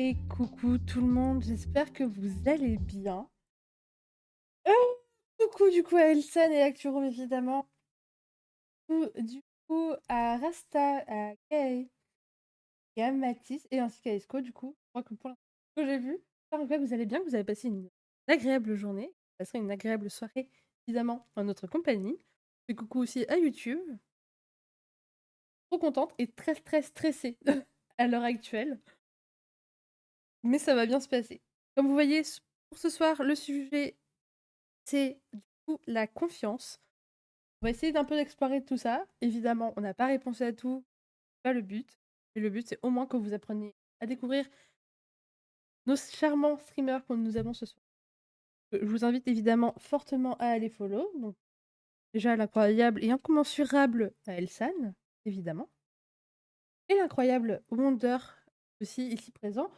Et coucou tout le monde, j'espère que vous allez bien. Euh, Coucou du coup à Elsan et à Acturum évidemment. Du coup à Rasta, à Kay et à Mathis et ainsi qu'à Esco du coup. Je crois que pour l'instant, ce que j'ai vu, j'espère que vous allez bien, que vous avez passé une agréable journée. Vous passerez une agréable soirée évidemment en notre compagnie. Et coucou aussi à YouTube. Trop contente et très stressée à l'heure actuelle. Mais ça va bien se passer. Comme vous voyez, pour ce soir, le sujet c'est du coup la confiance. On va essayer d'un peu d'explorer tout ça. Évidemment, on n'a pas réponse à tout, c'est pas le but. Mais le but, c'est au moins que vous appreniez à découvrir nos charmants streamers que nous avons ce soir. Je vous invite évidemment fortement à aller follow. Donc, déjà l'incroyable et incommensurable Elsan, évidemment. Et l'incroyable Wonder, aussi ici présent.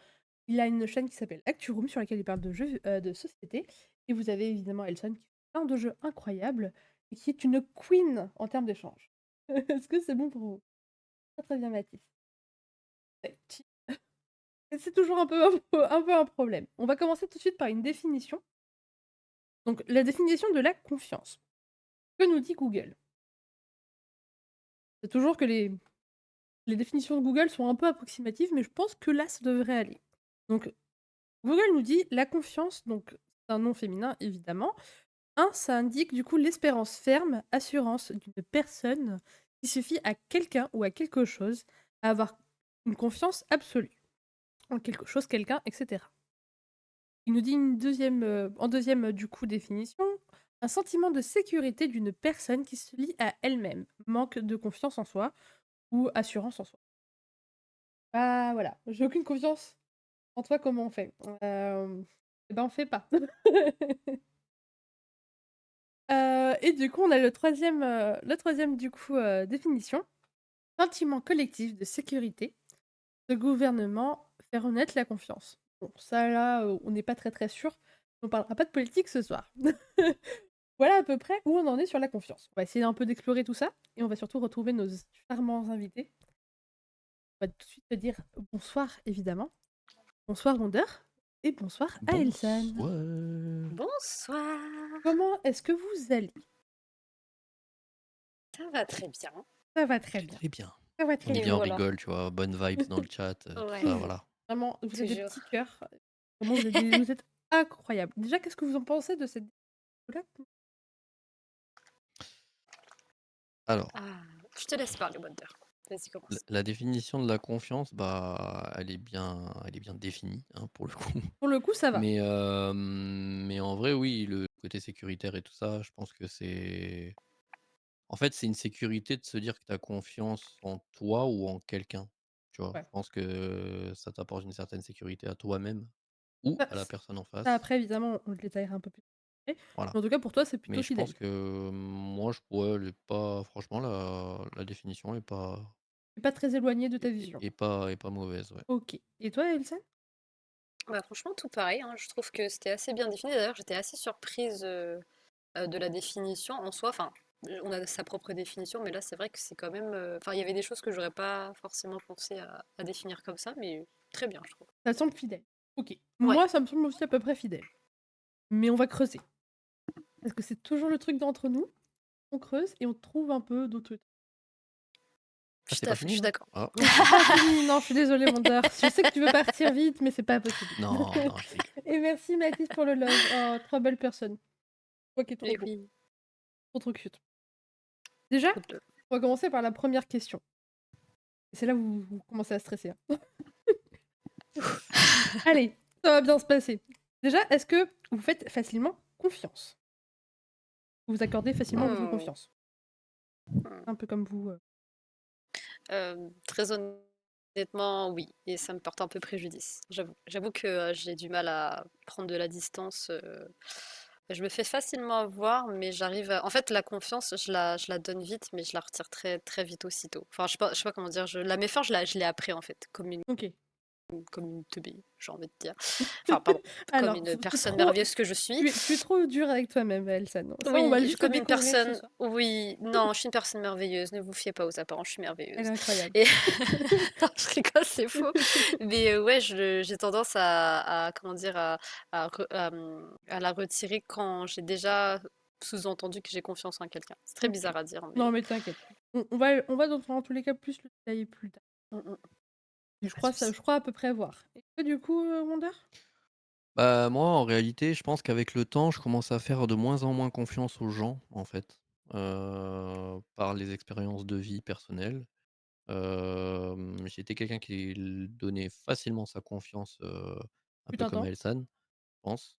Il a une chaîne qui s'appelle Acturoom sur laquelle il parle de jeux de société. Et vous avez évidemment Elson qui fait plein de jeux incroyables et qui est une queen en termes d'échange. Est-ce que c'est bon pour vous? Très bien, Mathis. Ouais, c'est toujours un peu un problème. On va commencer tout de suite par une définition. Donc, la définition de la confiance. Que nous dit Google? C'est toujours que les définitions de Google sont un peu approximatives, mais je pense que là, ça devrait aller. Donc, Google nous dit la confiance, donc c'est un nom féminin évidemment. Ça indique du coup l'espérance ferme, assurance d'une personne qui suffit à quelqu'un ou à quelque chose à avoir une confiance absolue en quelque chose, quelqu'un, etc. Il nous dit en deuxième du coup définition, un sentiment de sécurité d'une personne qui se lie à elle-même, manque de confiance en soi ou assurance en soi. Ah voilà, j'ai aucune confiance en toi, comment on fait? Eh ben on fait pas. Et du coup, on a le troisième du coup, définition. Sentiment collectif de sécurité, de gouvernement, faire renaître la confiance. Bon, ça là, on n'est pas très sûr. On parlera pas de politique ce soir. Voilà à peu près où on en est sur la confiance. On va essayer un peu d'explorer tout ça et on va surtout retrouver nos charmants invités. On va tout de suite te dire bonsoir évidemment. Bonsoir Wonder et bonsoir à Elsan. Bonsoir. Bonsoir. Comment est-ce que vous allez? Ça va très bien. Ça va très bien. Très bien. Ça va On très est Et bien, bien. vous on alors? rigole, tu vois, bonnes vibes dans le chat, tout ça, Ouais, voilà. Vraiment, vous êtes des toujours. petits cœurs. Vraiment, vous êtes incroyables. Déjà, qu'est-ce que vous en pensez de cette vidéo-là? Alors, Ah, je te laisse parler, Wonder. Vas-y, commence. la définition de la confiance, bah, elle est bien définie, hein, pour le coup. Pour le coup, ça va. Mais en vrai, oui, le côté sécuritaire et tout ça, je pense que c'est en fait, c'est une sécurité de se dire que tu as confiance en toi ou en quelqu'un, tu vois? Ouais. Je pense que ça t'apporte une certaine sécurité à toi-même ou Ça, à la personne en ça, face, après, évidemment, on le détaillera un peu plus après. voilà. Mais en tout cas, pour toi, c'est Mais plutôt je pense fidèle. que moi, je pourrais elle est pas franchement la définition C'est pas très éloigné de ta vision. est pas mauvaise, ouais. Ok. Et toi, Elsa? Bah, franchement, tout pareil, hein. Je trouve que c'était assez bien défini. D'ailleurs, j'étais assez surprise de la définition en soi. Enfin, on a sa propre définition, mais là, c'est vrai que c'est quand même. Enfin, il y avait des choses que j'aurais pas forcément pensé à définir comme ça, mais très bien, je trouve. Ça te semble fidèle. Ok. Ouais. Moi, ça me semble aussi à peu près fidèle. Mais on va creuser. Parce que c'est toujours le truc d'entre nous. On creuse et on trouve un peu d'autres trucs. Ah, c'est Je pas fini, suis non? d'accord. Ah, Non, c'est pas fini. Non, je suis désolée, Wonder. Je sais que tu veux partir vite, mais c'est pas possible. non, non, je rigole. Et merci Mathis pour le love. Oh, trop belle personne. Toi qui est trop Et beau. oui, Trop cute. Déjà, trop de on va commencer par la première question. Et c'est là où vous commencez à stresser, hein. Allez, ça va bien se passer. Déjà, est-ce que vous faites facilement confiance? Vous vous accordez facilement votre Hmm. confiance? Hmm. Un peu comme vous. Très honnêtement, oui, et ça me porte un peu préjudice, j'avoue. J'avoue que, j'ai du mal à prendre de la distance, je me fais facilement avoir, mais j'arrive à en fait, la confiance, je la donne vite, mais je la retire très, très vite aussitôt. Enfin, je sais pas comment dire, la méfiance, je l'ai appris, en fait, comme une Ok. comme une teubée, j'ai envie de dire. Enfin, pardon, comme Alors, une tu es personne trop, merveilleuse que je suis. tu es trop dur avec toi-même, Elsa. Non, ça, on va Oui, juste le comme une découvrir ce personne. soir. Oui, non, je suis une personne merveilleuse. Ne vous fiez pas aux apparences, je suis Elle merveilleuse. est incroyable. Et non, je rigole, c'est faux. Mais ouais, j'ai tendance comment dire, à la retirer quand j'ai déjà sous-entendu que j'ai confiance en quelqu'un. C'est très Ok. bizarre à dire, Non, mais mais t'inquiète. On va dans tous les cas plus le détailler plus tard. mm, mm, Et y a pas de je souci. crois à peu près voir. Et toi, du coup, Wonder? Bah, moi, en réalité, je pense qu'avec le temps, je commence à faire de moins en moins confiance aux gens, en fait, par les expériences de vie personnelles. J'étais quelqu'un qui donnait facilement sa confiance, un Tu peu comme t'entends? Elsan, je pense.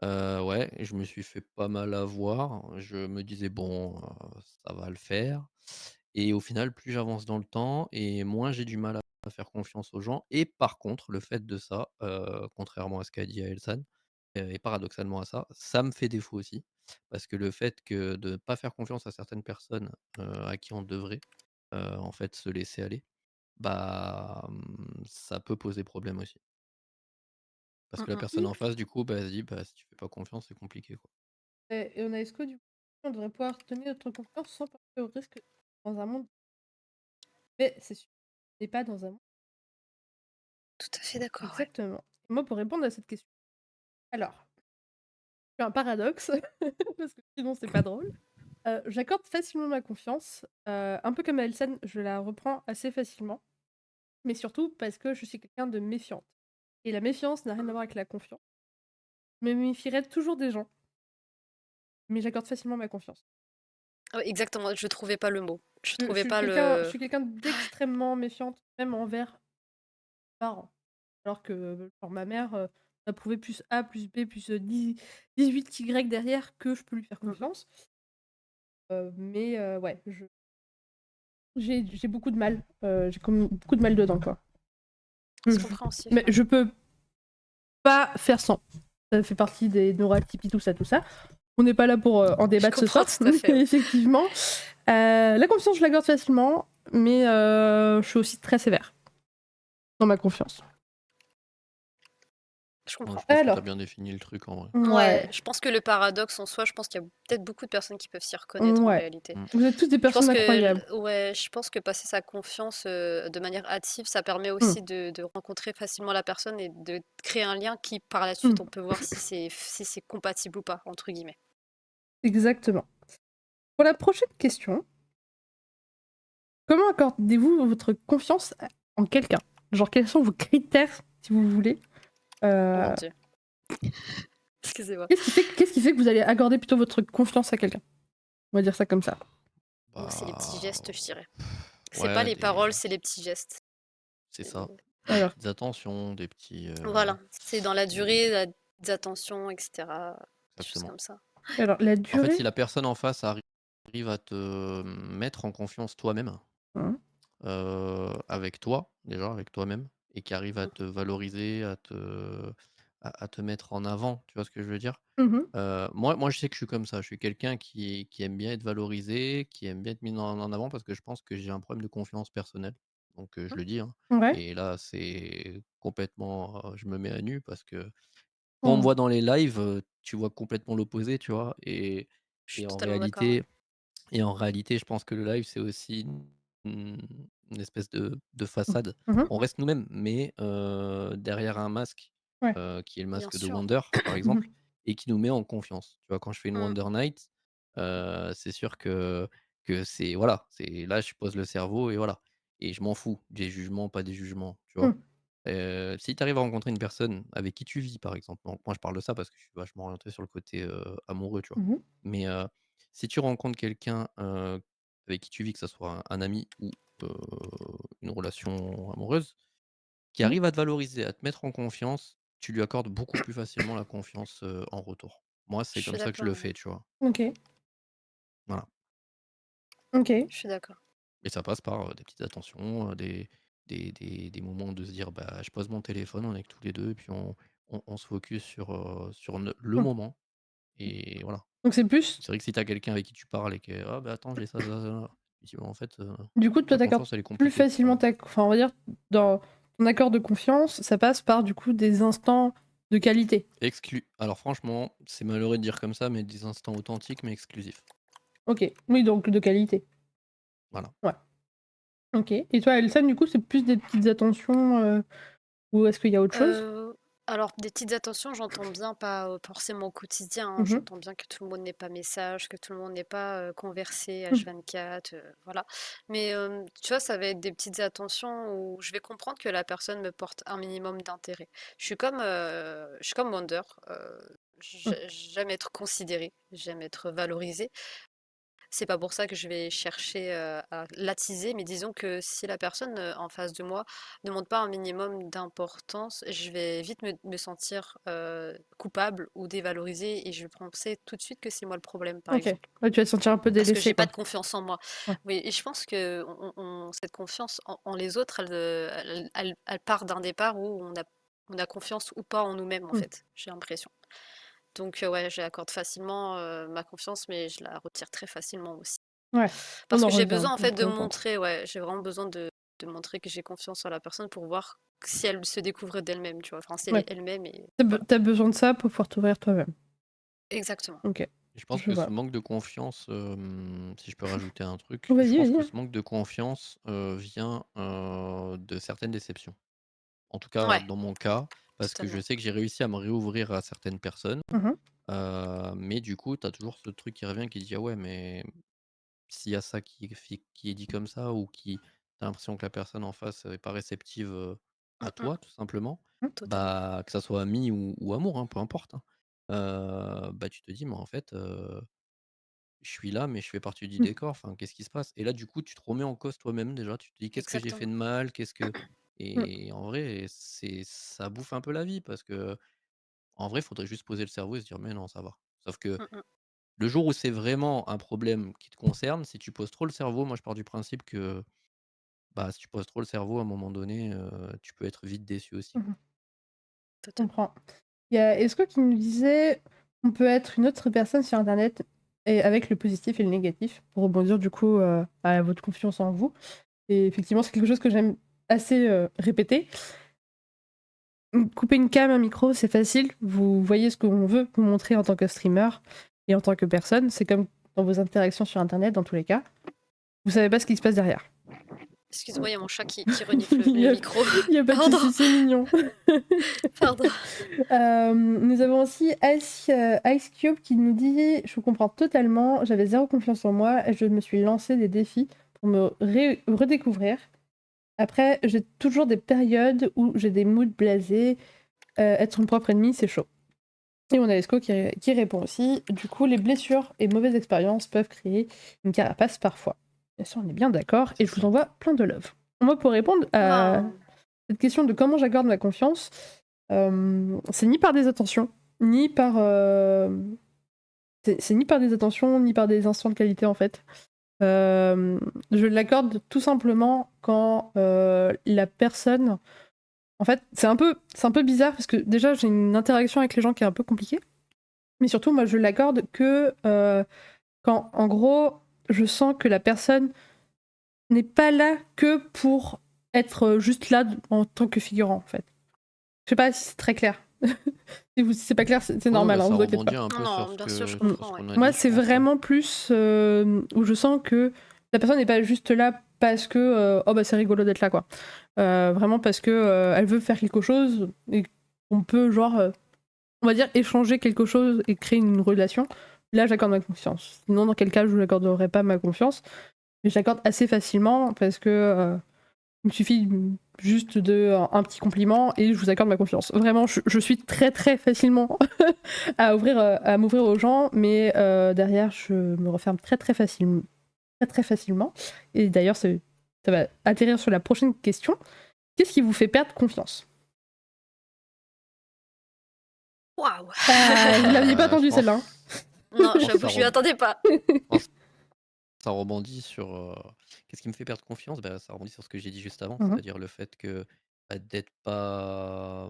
Ouais, et je me suis fait pas mal avoir. Je me disais: «Bon, ça va le faire», et au final, plus j'avance dans le temps et moins j'ai du mal à faire confiance aux gens. Et par contre, le fait de ça, contrairement à ce qu'a dit Elsan, et paradoxalement à ça, ça me fait défaut aussi. Parce que le fait que de ne pas faire confiance à certaines personnes, à qui on devrait, en fait, se laisser aller, bah, ça peut poser problème aussi. Parce Mm, que la mm. personne en face, du coup, bah, elle se dit: «Bah, si tu fais pas confiance, c'est compliqué, quoi». Et on a est-ce que du coup, on devrait pouvoir donner notre confiance sans porter au risque dans un monde. Mais c'est sûr, on n'est pas dans un monde. Tout à fait d'accord, ouais. Exactement. Et moi, pour répondre à cette question, alors, c'est un paradoxe, parce que sinon c'est pas drôle. J'accorde facilement ma confiance. Un peu comme Elsen, je la reprends assez facilement. Mais surtout parce que je suis quelqu'un de méfiante. Et la méfiance n'a rien à voir avec la confiance. Je me méfierais toujours des gens, mais j'accorde facilement ma confiance. Ah ouais, exactement, je trouvais pas le mot. Je Je trouvais suis pas quelqu'un je le. suis quelqu'un d'extrêmement méfiante, même envers mes parents. Alors que, genre ma mère, va prouver plus A plus B plus, 18 Y derrière que je peux lui faire Mm, mm. confiance. Mais ouais, j'ai beaucoup de mal, j'ai comme beaucoup de mal dedans, quoi. C'est Je compréhensif, mais ouais. je peux pas faire sans. Ça fait partie des neuroatypies, tout ça, tout ça. On n'est pas là pour, en Je débattre ce comprends soir, tout à fait, ouais. effectivement. La confiance, je la garde facilement, mais je suis aussi très sévère dans ma confiance. Je Ouais, comprends. je pense que tu as Alors, bien défini le truc, en vrai. Ouais, ouais, je pense que le paradoxe en soi, je pense qu'il y a peut-être beaucoup de personnes qui peuvent s'y reconnaître en ouais. réalité. Mmh. Vous êtes tous des Je pense personnes que, incroyables. ouais, je pense que passer sa confiance de manière hâtive, ça permet Mmh, aussi de rencontrer facilement la personne et de créer un lien qui, par la mmh, suite, on peut voir si c'est compatible ou pas, entre guillemets. exactement. Pour la prochaine question, comment accordez-vous votre confiance en quelqu'un? Genre, quels sont vos critères, si vous voulez? Oh mon Euh, Dieu, excusez-moi. qu'est-ce qui fait que vous allez accorder plutôt votre confiance à quelqu'un? On va dire ça comme ça. Moi, c'est les petits Bah, gestes, je dirais. C'est pas ouais, les paroles, c'est les petits gestes. c'est C'est- ça. Des Alors, petites attentions, des petits, Voilà, c'est dans la des durée, des attentions, etc. Des choses exactement. comme ça. la En fait, si durée. la personne en face arrive à te mettre en confiance toi-même, Hein. avec toi, déjà, avec toi-même, et qui arrive à te valoriser, à te mettre en avant, tu vois ce que je veux dire? Mhm. Moi, je sais que je suis comme ça. Je suis quelqu'un qui aime bien être valorisé, qui aime bien être mis en avant parce que je pense que j'ai un problème de confiance personnelle. Donc, je le dis, hein. Ouais. Et là, c'est complètement, je me mets à nu parce que quand on me Mmh. voit dans les lives, tu vois complètement l'opposé, tu vois? Je suis Et en totalement d'accord, ouais. réalité je pense que le live, c'est aussi une une espèce de Mmh. façade. Mmh. On reste nous-mêmes, mais derrière un masque, Ouais. qui est le Bien masque de sûr. Wonder, par Mmh. exemple, et qui nous met en confiance. Tu vois? Quand je fais une Mm. Wonder Night, c'est sûr que c'est voilà, c'est là, je pose le cerveau et voilà, et je m'en fous des jugements, pas des jugements, tu vois? Mmh. Si tu arrives à rencontrer une personne avec qui tu vis, par exemple, donc moi je parle de ça parce que je suis vachement orienté sur le côté, amoureux, tu vois? Mmh. Mais, si tu rencontres quelqu'un, avec qui tu vis, que ça soit un ami ou, heu, une relation amoureuse, qui Mmh. arrive à te valoriser, à te mettre en confiance, tu lui accordes beaucoup plus facilement la confiance, en retour. Moi, Je c'est suis comme ça que je le d'accord, ouais. fais, tu vois? OK. Voilà, OK. Je suis d'accord. et ça passe par, des petites attentions, des moments de se dire: «Bah, je pose mon téléphone, on est que tous les 2 et puis on se focus sur le Mmh. moment», et voilà. Donc c'est plus C'est vrai que si tu as quelqu'un avec qui tu parles et que: «Ah bah, attends, j'ai ça, ça, ça», tu dis: «Bah, en fait, du coup, toi, la tu accordes confiance, elle est plus compliquée», tu facilement vois? ta enfin, on va dire dans ton accord de confiance, ça passe par du coup des instants de qualité. Alors franchement, c'est malheureux de dire comme ça, mais des instants authentiques mais exclusifs. OK. Oui, donc de qualité. Voilà. Ouais. OK. Et toi, Elsa, du coup, c'est plus des petites attentions, ou est-ce qu'il y a autre chose? Alors, des petites attentions, j'entends bien, pas forcément au quotidien, hein. Mmh. J'entends bien que tout le monde n'ait pas message, que tout le monde n'ait pas conversé Mmh. H24, voilà. Mais tu vois, ça va être des petites attentions où je vais comprendre que la personne me porte un minimum d'intérêt. Je suis comme Wonder. Mmh. J'aime être considérée, j'aime être valorisée. C'est pas pour ça que je vais chercher, à l'attiser, mais disons que si la personne, en face de moi ne montre pas un minimum d'importance, je vais vite me sentir, coupable ou dévalorisée et je vais penser tout de suite que c'est moi le problème, par OK. exemple. Ouais, tu vas te sentir un peu Parce que délaissée, j'ai pas quoi. de confiance en moi. Ouais. Oui et je pense que cette confiance en les autres, elle part d'un départ où on a confiance ou pas en nous-mêmes, en Mmh. fait, j'ai l'impression. Donc ouais, j'accorde facilement, ma confiance, mais je la retire très facilement aussi. Ouais. On Parce en que j'ai revient besoin en dans fait pas de longtemps. montrer, ouais, j'ai vraiment besoin de montrer que j'ai confiance en la personne pour voir si elle se découvre d'elle-même, tu vois? Enfin, si elle Ouais. est elle-même et Tu voilà. as besoin de ça pour pouvoir t'ouvrir toi-même. Exactement. OK, Et je pense je que vois. ce manque de confiance, si je peux rajouter un truc, je Vas-y, pense que vas-y. ce manque de confiance, vient, de certaines déceptions. En tout cas, Ouais, dans mon cas, parce que je totalement. sais que j'ai réussi à me réouvrir à certaines personnes, Mmh. mais du coup, tu as toujours ce truc qui revient qui dit: «Ah ouais, mais s'il y a ça qui est dit comme ça ou qui tu as l'impression que la personne en face est pas réceptive, à Mmh mh. toi tout simplement, Totalement. bah, que ça soit ami ou amour, hein, peu importe, hein, bah, tu te dis: «Mais en fait, je suis là, mais je fais partie du Mmh. décor, enfin, qu'est-ce qui se passe?» Et là, du coup, tu te remets en cause toi-même déjà, tu te dis: «Qu'est-ce que j'ai fait Exactement. de mal? Qu'est-ce que» Mmh. et en vrai, ça bouffe un peu la vie parce que en vrai, il faudrait juste poser le cerveau et se dire: «Mais non, ça va». Sauf que Mmh mh. le jour où c'est vraiment un problème qui te concerne, si tu poses trop le cerveau, moi je pars du principe que, bah, si tu poses trop le cerveau à un moment donné, tu peux être vite déçu aussi, quoi. Mmh. Je Totalement. comprends. Il y a Esco qui nous disait: «On peut être une autre personne sur internet et avec le positif et le négatif», pour rebondir du coup, à votre confiance en vous. Et effectivement, c'est quelque chose que j'aime assez, répéter. Couper une cam, un micro, c'est facile. Vous voyez ce qu'on veut vous montrer en tant que streamer et en tant que personne. C'est comme dans vos interactions sur internet, dans tous les cas. Vous savez pas ce qui se passe derrière. Excuse-moi, il y a mon chat qui renifle Il y le a micro. il y a pas de Pardon, souci, c'est mignon. pardon. Nous avons aussi Ice Cube qui nous dit: «Je vous comprends totalement, j'avais zéro confiance en moi et je me suis lancé des défis pour me redécouvrir. Après, j'ai toujours des périodes où j'ai des moods blasés, être son propre ennemi, c'est chaud». Et on a Esco qui répond aussi: «Du coup, les blessures et mauvaises expériences peuvent créer une carapace parfois». Bien sûr, on est bien d'accord et C'est je vous ça. envoie plein de love. Moi, pour répondre à Non. cette question de comment j'accorde ma confiance, c'est ni par des attentions, ni par, c'est ni par des attentions, ni par des instants de qualité, en fait. Je l'accorde tout simplement quand, la personne en fait, c'est un peu bizarre parce que déjà, j'ai une interaction avec les gens qui est un peu compliquée, mais surtout, moi, je l'accorde que, quand, en gros, je sens que la personne n'est pas là que pour être, juste là en tant que figurant, en fait. Je sais pas si c'est très clair. Si c'est pas clair, c'est Ouais, normal, bah, hein, ça vous inquiétez rebondit pas. un peu sur Non, ce bien sûr, que je Mmh. sur ce comprends, ouais. qu'on a Moi, dit, je c'est pense, ouais. vraiment plus, où je sens que la personne n'est pas juste là parce que, «Oh bah, c'est rigolo d'être là», quoi. Vraiment parce que, elle veut faire quelque chose et qu'on peut genre, on va dire échanger quelque chose et créer une relation. Là, j'accorde ma confiance. Sinon, dans quel cas je n'accorderais pas ma confiance? Mais je l'accorde assez facilement parce que, il me suffit juste de un petit compliment et je vous accorde ma confiance. Vraiment, je suis très, très facilement à m'ouvrir aux gens, mais derrière, je me referme très, très facilement. Et d'ailleurs, ça va atterrir sur la prochaine question. Qu'est-ce qui vous fait perdre confiance? Waouh! Ah, vous l'aviez pas Je attendu celle-là, hein? Non, pense que j'avoue, je m'y attendais pas. ça rebondit sur, qu'est-ce qui me fait perdre confiance? Bah, ça rebondit sur ce que j'ai dit juste avant, Mmh mh. c'est-à-dire le fait que, bah, d'être pas,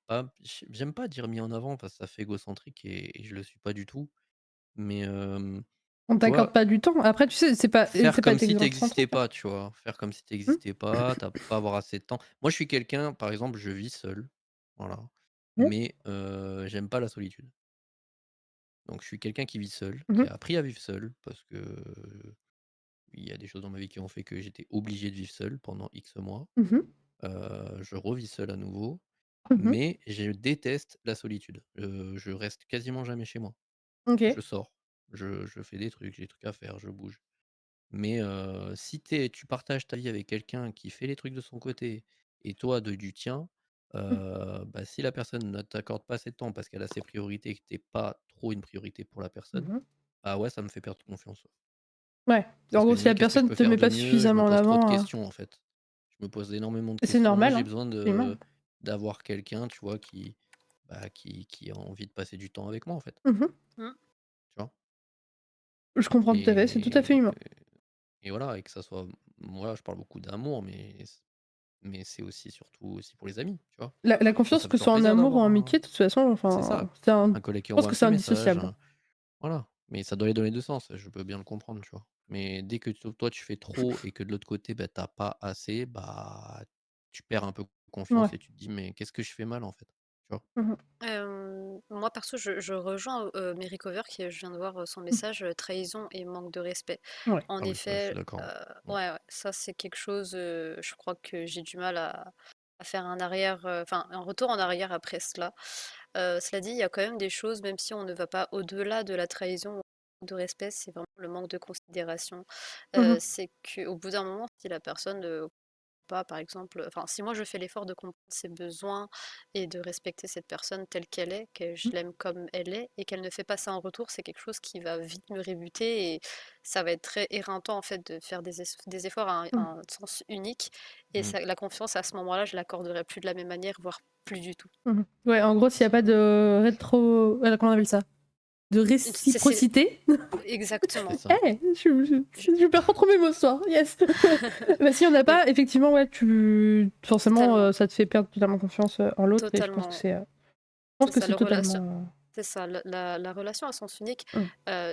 pas j'aime pas dire mis en avant parce que ça fait égocentrique et je le suis pas du tout, mais, On Tu vois, t'accorde pas du temps. Après, tu sais, c'est pas faire être comme si exemplaire. t'existais pas, tu vois? Faire comme si Mmh. t'existais pas, tu pas avoir assez de temps. Moi, je suis quelqu'un, par exemple, je vis seul, voilà, Ouais. mais j'aime pas la solitude. Donc je suis quelqu'un qui vit seul, Mmh qui mh. a appris à vivre seul parce que il y a des choses dans ma vie qui ont fait que j'étais obligé de vivre seul pendant X mois. Mmh mh. Je revis seul à nouveau, Mmh. mais je déteste la solitude. Je reste quasiment jamais chez moi. OK. Je sors, je fais des trucs, j'ai des trucs à faire, je bouge. Mais si tu partages ta vie avec quelqu'un qui fait les trucs de son côté et toi du tien, Mmh. bah, si la personne ne t'accorde pas assez de temps parce qu'elle a ses priorités et que tu pas trop une priorité pour la personne, Mmh. bah, ouais, ça me fait perdre confiance. Ouais. En Parce que gros, je me si la dis: «Qu'est-ce que je personne peux te faire met de pas mieux?» Je me suffisamment en pose trop de avant, questions, en fait. Je me pose énormément de c'est questions. Moi, normal, j'ai hein, besoin c'est humain. d'avoir quelqu'un, tu vois, qui a envie de passer du temps avec moi, en fait, Mmh mh. Mmh. tu vois? Je comprends tout à fait, c'est tout à fait Et humain. et voilà, et que ça soit moi, je parle beaucoup d'amour, mais c'est aussi surtout aussi pour les amis, tu vois? La Moi, confiance, ça me que fait ce toujours soit en plaisir amour ou d'avoir en un amitié, de toute façon, c'est enfin, ça, c'est un un collègue qui je pense envoie que un c'est petit message, indissociable. voilà, mais ça doit aller dans les 2 sens, je peux bien le comprendre, tu vois? Mais dès que toi tu fais trop et que de l'autre côté, bah, tu pas assez, bah, tu perds un peu confiance Ouais. et tu te dis: «Mais qu'est-ce que je fais mal, en fait?» Tu vois? Mmh mh. Moi perso, je rejoins, Mary Cover qui, je viens de voir, son Mmh. message, trahison et manque de respect. Ouais. En Ah oui, ouais, je suis effet, d'accord, ouais. ouais, ouais, ça c'est quelque chose, je crois que j'ai du mal à faire un arrière, enfin un retour en arrière après cela. Cela dit, il y a quand même des choses, même si on ne va pas au-delà de la trahison ou de respect, c'est vraiment le manque de considération. Mmh mh. C'est qu'au bout d'un moment, si la personne, pas, par exemple, enfin, si moi je fais l'effort de comprendre ses besoins et de respecter cette personne telle qu'elle est, que je Mmh. l'aime comme elle est, et qu'elle ne fait pas ça en retour, c'est quelque chose qui va vite me rébuter et ça va être très éreintant en fait de faire des efforts à Mmh. un sens unique. Et Mmh. ça, la confiance à ce moment-là, je l'accorderai plus de la même manière, voire plus du tout. Mmh. Ouais, en gros, s'il y a pas de comment on appelle ça? De C'est réciprocité. exactement. C'est ça. Je perds pas trop mes mots ce soir, yes! Bah, s'il y en a Et pas, effectivement, ouais, tu forcément, totalement, ça te fait perdre totalement confiance, en l'autre et je pense que totalement. je pense C'est que ça, c'est la relation. totalement, C'est ça, la relation à sens unique, mmh.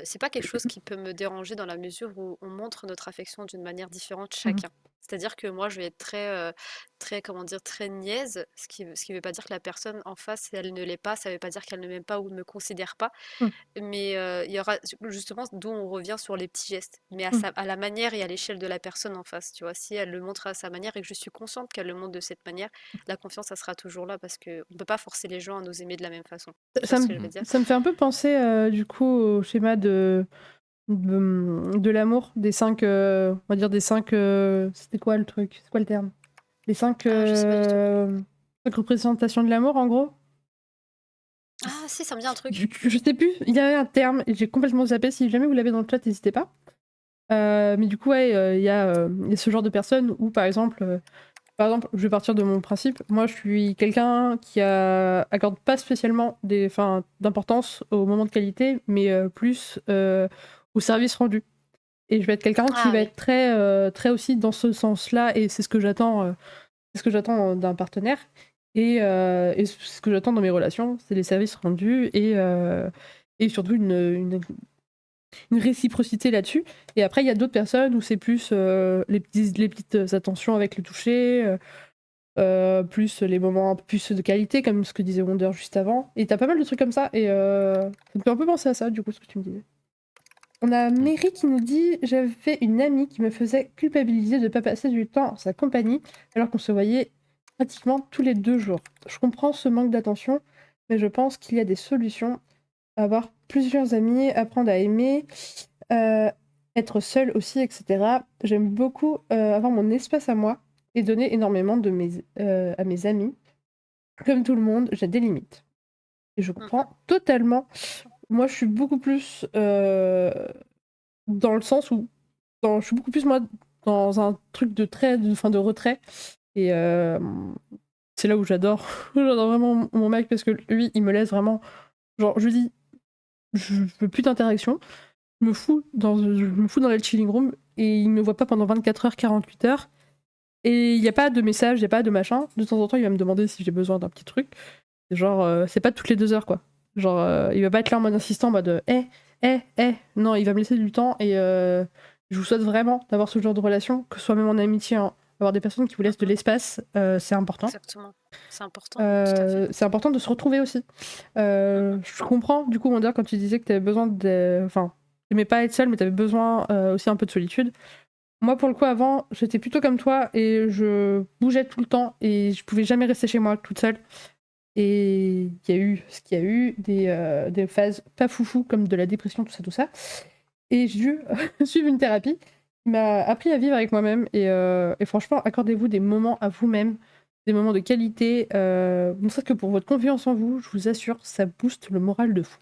c'est pas quelque chose qui peut me déranger dans la mesure où on montre notre affection d'une manière différente Mmh mh. chacun. C'est-à-dire que moi, je vais être très, comment dire, très niaise, ce qui veut pas dire que la personne en face, si elle ne l'est pas, ça veut pas dire qu'elle ne m'aime pas ou ne me considère pas. Mmh. Mais il y aura justement d'où on revient sur les petits gestes, mais Mmh. à la manière et à l'échelle de la personne en face, tu vois. Si elle le montre à sa manière et que je suis consciente qu'elle le montre de cette manière, la confiance, ça sera toujours là parce qu'on ne peut pas forcer les gens à nous aimer de la même façon. Tu vois Ça ce me que je veux dire? ça me fait un peu penser, du coup, au schéma de l'amour, des 5, on va dire des 5, c'était quoi le truc? C'est quoi le terme? Les 5, Ah, je sais pas du tout. 5 représentations de l'amour, en gros? Ah si, ça me dit un truc. Je sais plus, il y avait un terme et j'ai complètement zappé. Si jamais vous l'avez dans le chat, n'hésitez pas. Mais du coup, ouais, il y a ce genre de personnes où, par exemple, je vais partir de mon principe. Moi, je suis quelqu'un qui accorde pas spécialement d'importance au moment de qualité, mais plus au service rendu. Et je vais être quelqu'un qui Ah va oui. être très aussi dans ce sens-là, et c'est ce que j'attends d'un partenaire. Et ce que j'attends dans mes relations, c'est les services rendus et surtout une réciprocité là-dessus. Et après, il y a d'autres personnes où c'est plus les petites attentions avec le toucher, plus les moments un peu plus de qualité, comme ce que disait Wonder juste avant. Et t'as pas mal de trucs comme ça, et ça me fait un peu penser à ça, du coup, ce que tu me disais. On a Mmh. Mary qui nous dit: «J'avais une amie qui me faisait culpabiliser de ne pas passer du temps en sa compagnie, alors qu'on se voyait pratiquement tous les 2 jours. Je comprends ce manque d'attention, mais je pense qu'il y a des solutions. Avoir plusieurs amis, apprendre à aimer, heu, être seule aussi, et cetera. J'aime beaucoup, avoir mon espace à moi et donner énormément à mes amis. Comme tout le monde, j'ai des limites.» Et je Mhm, comprends totalement. bien sûr. Moi, je suis beaucoup plus, dans le sens où je suis beaucoup plus, moi, dans un truc de retrait. Et c'est là où j'adore j'adore vraiment mon mec, parce que lui, il me laisse vraiment, genre, je lui dis: «Je veux plus d'interaction». Je me fous dans la chilling room et il me voit pas pendant 24 heures, 48 heures. Et il y a pas de message, il y a pas de machin. De temps en temps, il va me demander si j'ai besoin d'un petit truc. Genre, c'est pas toutes les 2 heures, quoi. Genre, il va pas être là en mode insistant, en mode: «Eh, non, il va me laisser du temps et je vous souhaite vraiment d'avoir ce genre de relation, que ce soit même en amitié, hein. Avoir des personnes qui vous laissent de l'espace, c'est important. Exactement. C'est important, tout à fait. C'est important de se retrouver aussi. Je comprends, du coup, on dirait quand tu disais que tu avais besoin de. Enfin, t'aimais pas être seule, mais tu avais besoin aussi un peu de solitude. Moi, pour le coup, avant, j'étais plutôt comme toi et je bougeais tout le temps et je pouvais jamais rester chez moi toute seule. Et il y a eu ce qu'il y a eu, des phases pas foufou comme de la dépression, tout ça. Et j'ai dû suivre une thérapie qui m'a appris à vivre avec moi-même. Et franchement, accordez-vous des moments à vous-même, des moments de qualité. Ne serait-ce que pour votre confiance en vous, je vous assure, ça booste le moral de fou.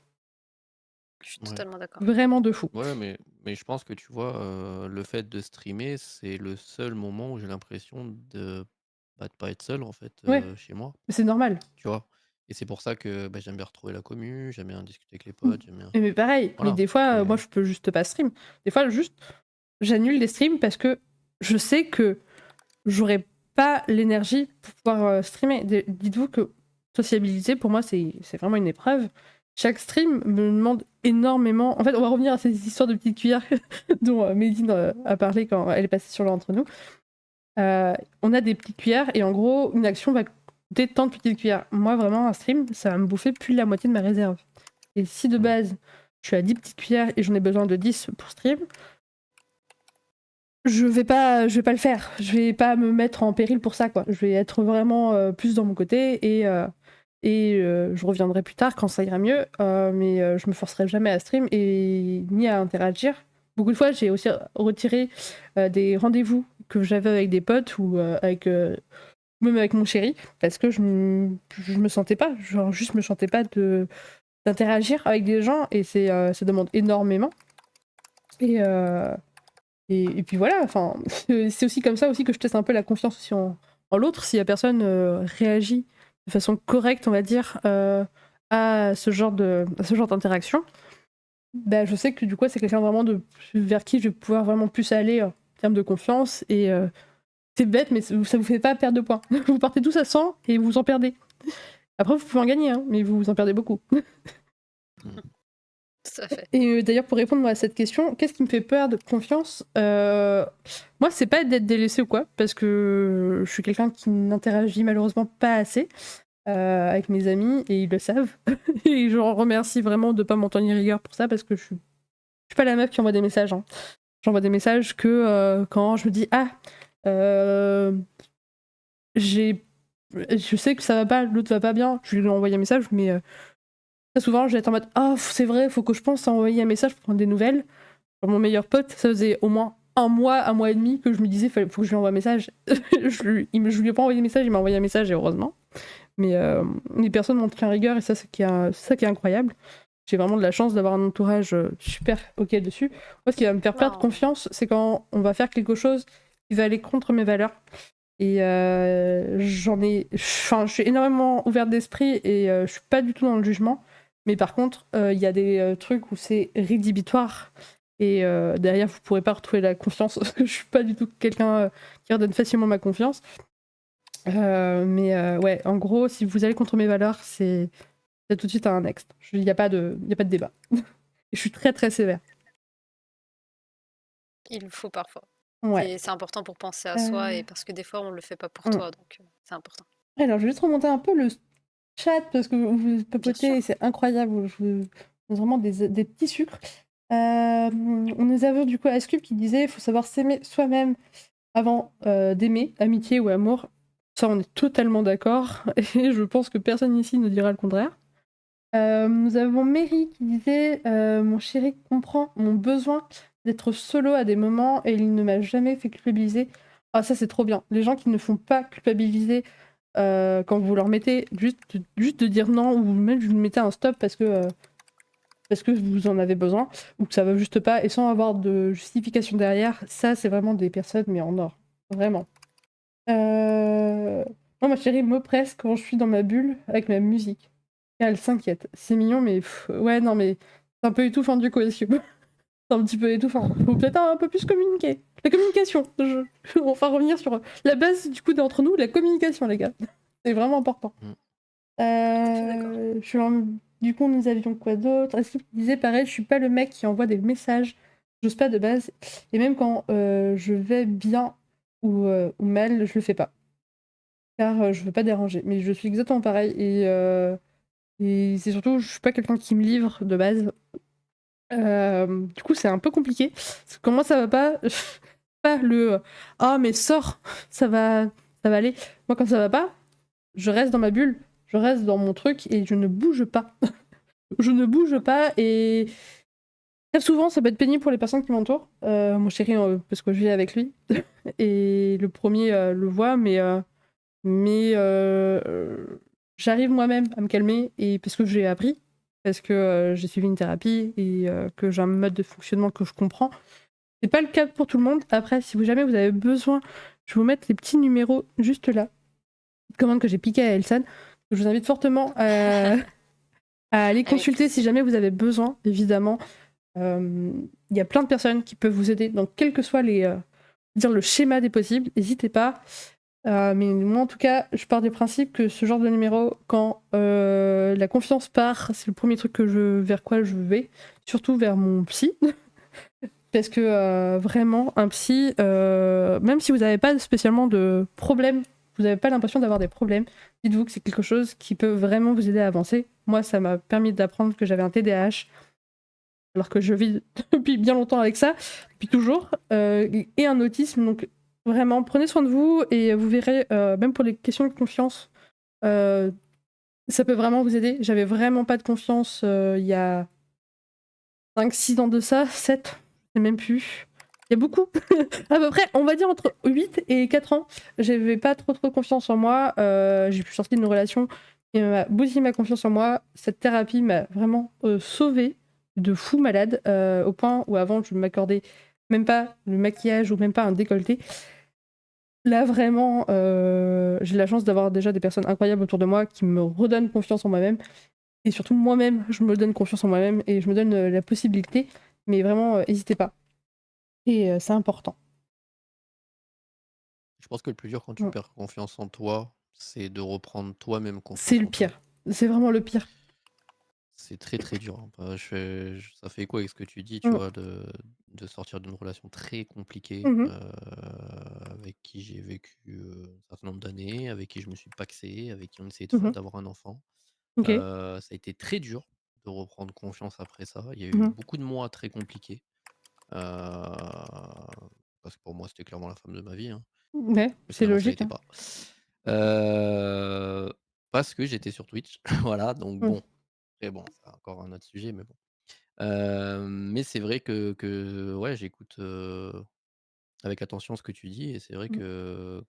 Je suis Ouais. totalement d'accord. Vraiment de fou. Ouais, mais je pense que tu vois, le fait de streamer, c'est le seul moment où j'ai l'impression de pas être seul en fait, Ouais, chez moi, c'est normal. tu vois? Et c'est pour ça que, j'aime bien retrouver la commu, j'aime bien discuter avec les potes, j'aime bien Mais pareil, mais voilà, des fois, moi, c'est je peux juste pas stream. Des fois, juste, j'annule des streams parce que je sais que j'aurais pas l'énergie pour pouvoir streamer. Dites-vous que sociabiliser, pour moi, c'est vraiment une épreuve. Chaque stream me demande énormément. En fait, on va revenir à ces histoires de petites cuillères dont Médine a parlé quand elle est passée sur l'entre nous. On a des petites cuillères et en gros, une action va coûter tant de petites cuillères. Moi, vraiment, un stream, ça va me bouffer plus de la moitié de ma réserve. Et si de base, je suis à 10 petites cuillères et j'en ai besoin de 10 pour stream, je vais pas le faire. Je vais pas me mettre en péril pour ça, quoi. Je vais être vraiment plus dans mon côté et je reviendrai plus tard quand ça ira mieux. Mais je me forcerai jamais à stream et ni à interagir. Beaucoup de fois, j'ai aussi retiré des rendez-vous que j'avais avec des potes ou même avec mon chéri parce que je me sentais pas, genre juste me sentais pas d'interagir avec des gens et ça demande énormément. Et, et puis voilà, enfin, c'est aussi comme ça aussi que je teste un peu la confiance aussi en l'autre. Si la personne réagit de façon correcte, on va dire, à ce genre d'interaction, bah, je sais que du coup, c'est quelqu'un vraiment vers qui je vais pouvoir vraiment plus aller en termes de confiance. Et c'est bête, mais ça vous fait pas perdre de points. Vous partez tous à 100 et vous en perdez. Après, vous pouvez en gagner, hein, mais vous en perdez beaucoup. Tout à fait. Et d'ailleurs, pour répondre à cette question, qu'est-ce qui me fait peur de confiance Moi, c'est pas d'être délaissée ou quoi, parce que je suis quelqu'un qui n'interagit malheureusement pas assez avec mes amis, et ils le savent. Et je leur remercie vraiment de pas m'en tenir rigueur pour ça, parce que je suis pas la meuf qui envoie des messages. Hein. J'envoie des messages que quand je me dis « Ah, je sais que ça va pas, l'autre va pas bien », je lui envoie un message, mais... Très souvent, je vais être en mode « Oh, c'est vrai, faut que je pense à envoyer un message pour prendre des nouvelles. » Genre, mon meilleur pote, ça faisait au moins un mois et demi que je me disais « Faut que je lui envoie un message. » Je lui ai pas envoyé de message, il m'a envoyé un message, et heureusement. Mais les personnes m'ont tient rigueur, et ça, c'est ça qui est incroyable. J'ai vraiment de la chance d'avoir un entourage super ok dessus. Moi, ce qui va me faire perdre Non. confiance, c'est quand on va faire quelque chose qui va aller contre mes valeurs. Et je suis énormément ouverte d'esprit et je suis pas du tout dans le jugement. Mais par contre, il y a des trucs où c'est rédhibitoire. Et derrière, vous pourrez pas retrouver la confiance. Parce que je suis pas du tout quelqu'un qui redonne facilement ma confiance. Mais ouais, en gros, si vous allez contre mes valeurs, c'est tout de suite un next. Il n'y a pas de débat. Et je suis très très sévère. Il le faut parfois. Ouais. C'est important pour penser à soi et parce que des fois on le fait pas pour Mm. toi, donc c'est important. Alors, je vais juste remonter un peu le chat parce que vous papotez et sûr. c'est incroyable. Je vous donne vraiment des petits sucres. On nous avait du coup Ascube qui disait il faut savoir s'aimer soi-même avant d'aimer, amitié ou amour. Ça, on est totalement d'accord. Et je pense que personne ici ne dira le contraire. Nous avons Mary qui disait mon chéri comprend mon besoin d'être solo à des moments et il ne m'a jamais fait culpabiliser. Ah, ça, c'est trop bien. Les gens qui ne font pas culpabiliser quand vous leur mettez juste de dire non ou même vous mettez un stop parce que vous en avez besoin ou que ça va juste pas et sans avoir de justification derrière, ça c'est vraiment des personnes mais en or, vraiment. Moi ma chérie m'oppresse quand je suis dans ma bulle avec ma musique. Et elle s'inquiète. C'est mignon mais ouais non mais c'est un peu étouffant du coup c'est un petit peu étouffant. Faut peut-être un peu plus communiquer. La communication. On va revenir sur la base du coup d'entre nous, la communication les gars. C'est vraiment important. Je suis d'accord. Je suis en Du coup, nous avions quoi d'autre? Est-ce qu'il disait pareil, je suis pas le mec qui envoie des messages. J'ose pas de base. Et même quand je vais bien ou mal, je le fais pas. Car je veux pas déranger. Mais je suis exactement pareil. Et c'est surtout, je suis pas quelqu'un qui me livre de base. Du coup, c'est un peu compliqué. Parce que quand moi ça va pas, pas le ah, mais sors, ça va aller. Moi, quand ça va pas, je reste dans ma bulle, je reste dans mon truc et je ne bouge pas. Je ne bouge pas et très souvent, ça peut être pénible pour les personnes qui m'entourent. Mon chéri, parce que je vis avec lui, et le premier le voit, mais j'arrive moi-même à me calmer et parce que j'ai appris, parce que j'ai suivi une thérapie et que j'ai un mode de fonctionnement que je comprends. C'est pas le cas pour tout le monde. Après, si jamais vous avez besoin, je vais vous mettre les petits numéros juste là. Commande que j'ai piqué à Elsan. Je vous invite fortement à aller Avec consulter si plaisir. jamais vous avez besoin, évidemment. Il y a plein de personnes qui peuvent vous aider dans quel que soit dire le schéma des possibles. N'hésitez pas. Mais moi, en tout cas, je pars du principe que ce genre de numéro, quand la confiance part, c'est le premier truc vers quoi je vais. Surtout vers mon psy. Parce que vraiment, un psy, même si vous n'avez pas spécialement de problème, vous n'avez pas l'impression d'avoir des problèmes, dites-vous que c'est quelque chose qui peut vraiment vous aider à avancer. Moi, ça m'a permis d'apprendre que j'avais un TDAH, alors que je vis depuis bien longtemps avec ça, depuis toujours, et un autisme. Donc vraiment, prenez soin de vous et vous verrez, même pour les questions de confiance, euh, ça peut vraiment vous aider. J'avais vraiment pas de confiance il y a 5-6 ans de ça, 7, je sais même plus. Il y a beaucoup. À peu près, on va dire entre 8 et 4 ans. J'avais pas trop confiance en moi. J'ai pu sortir d'une relation qui m'a bousillé ma confiance en moi. Cette thérapie m'a vraiment sauvée de fou malade, au point où avant je ne m'accordais même pas le maquillage ou même pas un décolleté. Là vraiment, j'ai la chance d'avoir déjà des personnes incroyables autour de moi qui me redonnent confiance en moi-même. Et surtout moi-même, je me donne confiance en moi-même et je me donne la possibilité. Mais vraiment, n'hésitez pas. Et c'est important. Je pense que le plus dur quand tu Mm. perds confiance en toi, c'est de reprendre toi-même C'est confiance le en toi. pire. C'est vraiment le pire. C'est très, très dur, hein. Bah, ça fait écho avec ce que tu dis, tu Mm. vois, de sortir d'une relation très compliquée, Mhm. avec qui j'ai vécu, un certain nombre d'années, avec qui je me suis pacsé, avec qui on essayait Mhm. d'avoir un enfant. Ok. Ça a été très dur de reprendre confiance après ça. Il y a eu Mhm. beaucoup de mois très compliqués, parce que pour moi, c'était clairement la femme de ma vie, hein. Ouais, Mais c'est finalement, ça logique, l'était hein. pas. Parce que j'étais sur Twitch, voilà, donc Mm. bon. Et bon, c'est encore un autre sujet, mais bon. Mais c'est vrai que ouais, j'écoute, avec attention ce que tu dis et c'est vrai Mm. que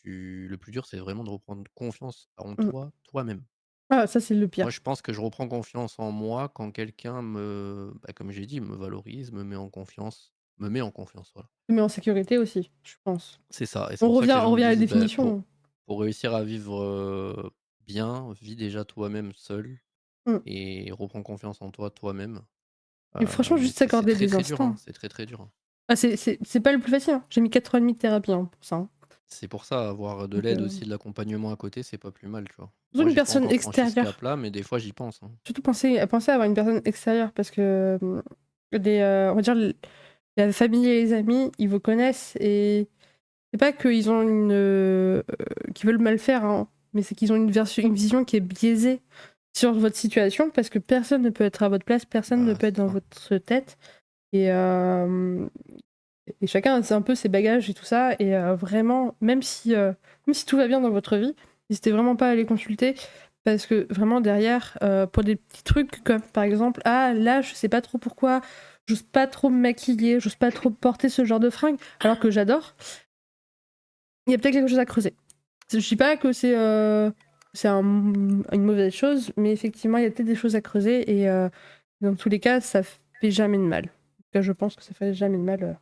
le plus dur, c'est vraiment de reprendre confiance en Mm. toi, toi-même. Ah, ça, c'est le Moi, pire. je pense que je reprends confiance en moi quand quelqu'un comme j'ai dit, me valorise, me met en confiance, voilà. Mais en sécurité aussi, je pense. C'est ça et c'est On pour ça que revient, les on gens me revient à la disent: «Bah, définition. pour réussir à vivre, bien, vis déjà toi-même seul Mm. et reprends confiance en toi, toi-même». Et franchement, Mais juste c'est s'accorder très, des très dur, hein, instants. c'est très, très dur, hein. Ah, c'est pas le plus facile, hein. J'ai mis 4 ans et demi de thérapie hein, pour ça, hein. C'est pour ça, avoir de Donc, l'aide aussi, de l'accompagnement à côté, c'est pas plus mal, tu vois? surtout Moi, une j'ai pas personne encore franchi ce extérieure. cap-là, mais des fois, j'y pense, hein. Surtout penser à avoir une personne extérieure parce que on va dire, la famille et les amis, ils vous connaissent et c'est pas qu'ils ont qu'ils veulent mal faire, hein, mais c'est qu'ils ont une vision qui est biaisée sur votre situation parce que personne ne peut être à votre place, personne ne Bah, peut être c'est dans ça. votre tête et chacun a un peu ses bagages et tout ça et vraiment, même si tout va bien dans votre vie, n'hésitez vraiment pas à aller consulter parce que vraiment derrière, pour des petits trucs comme par exemple, ah là je sais pas trop pourquoi, j'ose pas trop me maquiller, j'ose pas trop porter ce genre de fringues, alors que j'adore, il y a peut-être quelque chose à creuser. Je dis pas que c'est une mauvaise chose, mais effectivement, il y a peut-être des choses à creuser et dans tous les cas, ça fait jamais de mal. En tout cas, je pense que ça fait jamais de mal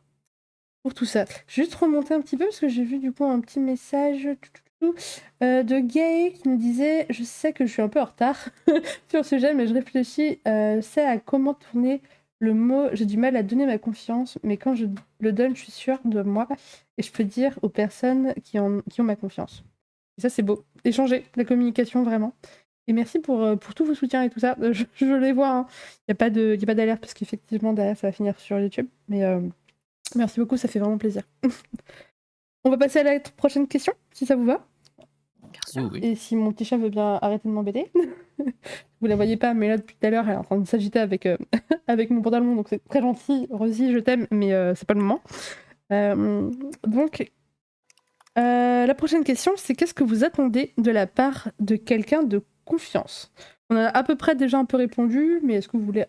pour tout ça. Je vais juste remonter un petit peu parce que j'ai vu du coup un petit message de Gay qui nous disait: Je sais que je suis un peu en retard sur le sujet, mais je réfléchis, c'est à comment tourner le mot. J'ai du mal à donner ma confiance, mais quand je le donne, je suis sûre de moi et je peux dire aux personnes qui ont ma confiance. Et ça, c'est beau. Échanger, la communication, vraiment. Et merci pour tous vos soutiens et tout ça. Je les vois, hein. Il y a pas d'alerte parce qu'effectivement derrière ça va finir sur YouTube. Mais merci beaucoup, ça fait vraiment plaisir. On va passer à la prochaine question, si ça vous va. Bien Oui, sûr. oui. Et si mon petit chat veut bien arrêter de m'embêter. Vous la voyez pas, mais là depuis tout à l'heure, elle est en train de s'agiter avec, avec mon pantalon, donc c'est très gentil. Rosie, je t'aime, mais c'est pas le moment. Donc, la prochaine question, c'est qu'est-ce que vous attendez de la part de quelqu'un de confiance? On a à peu près déjà un peu répondu, mais est-ce que vous voulez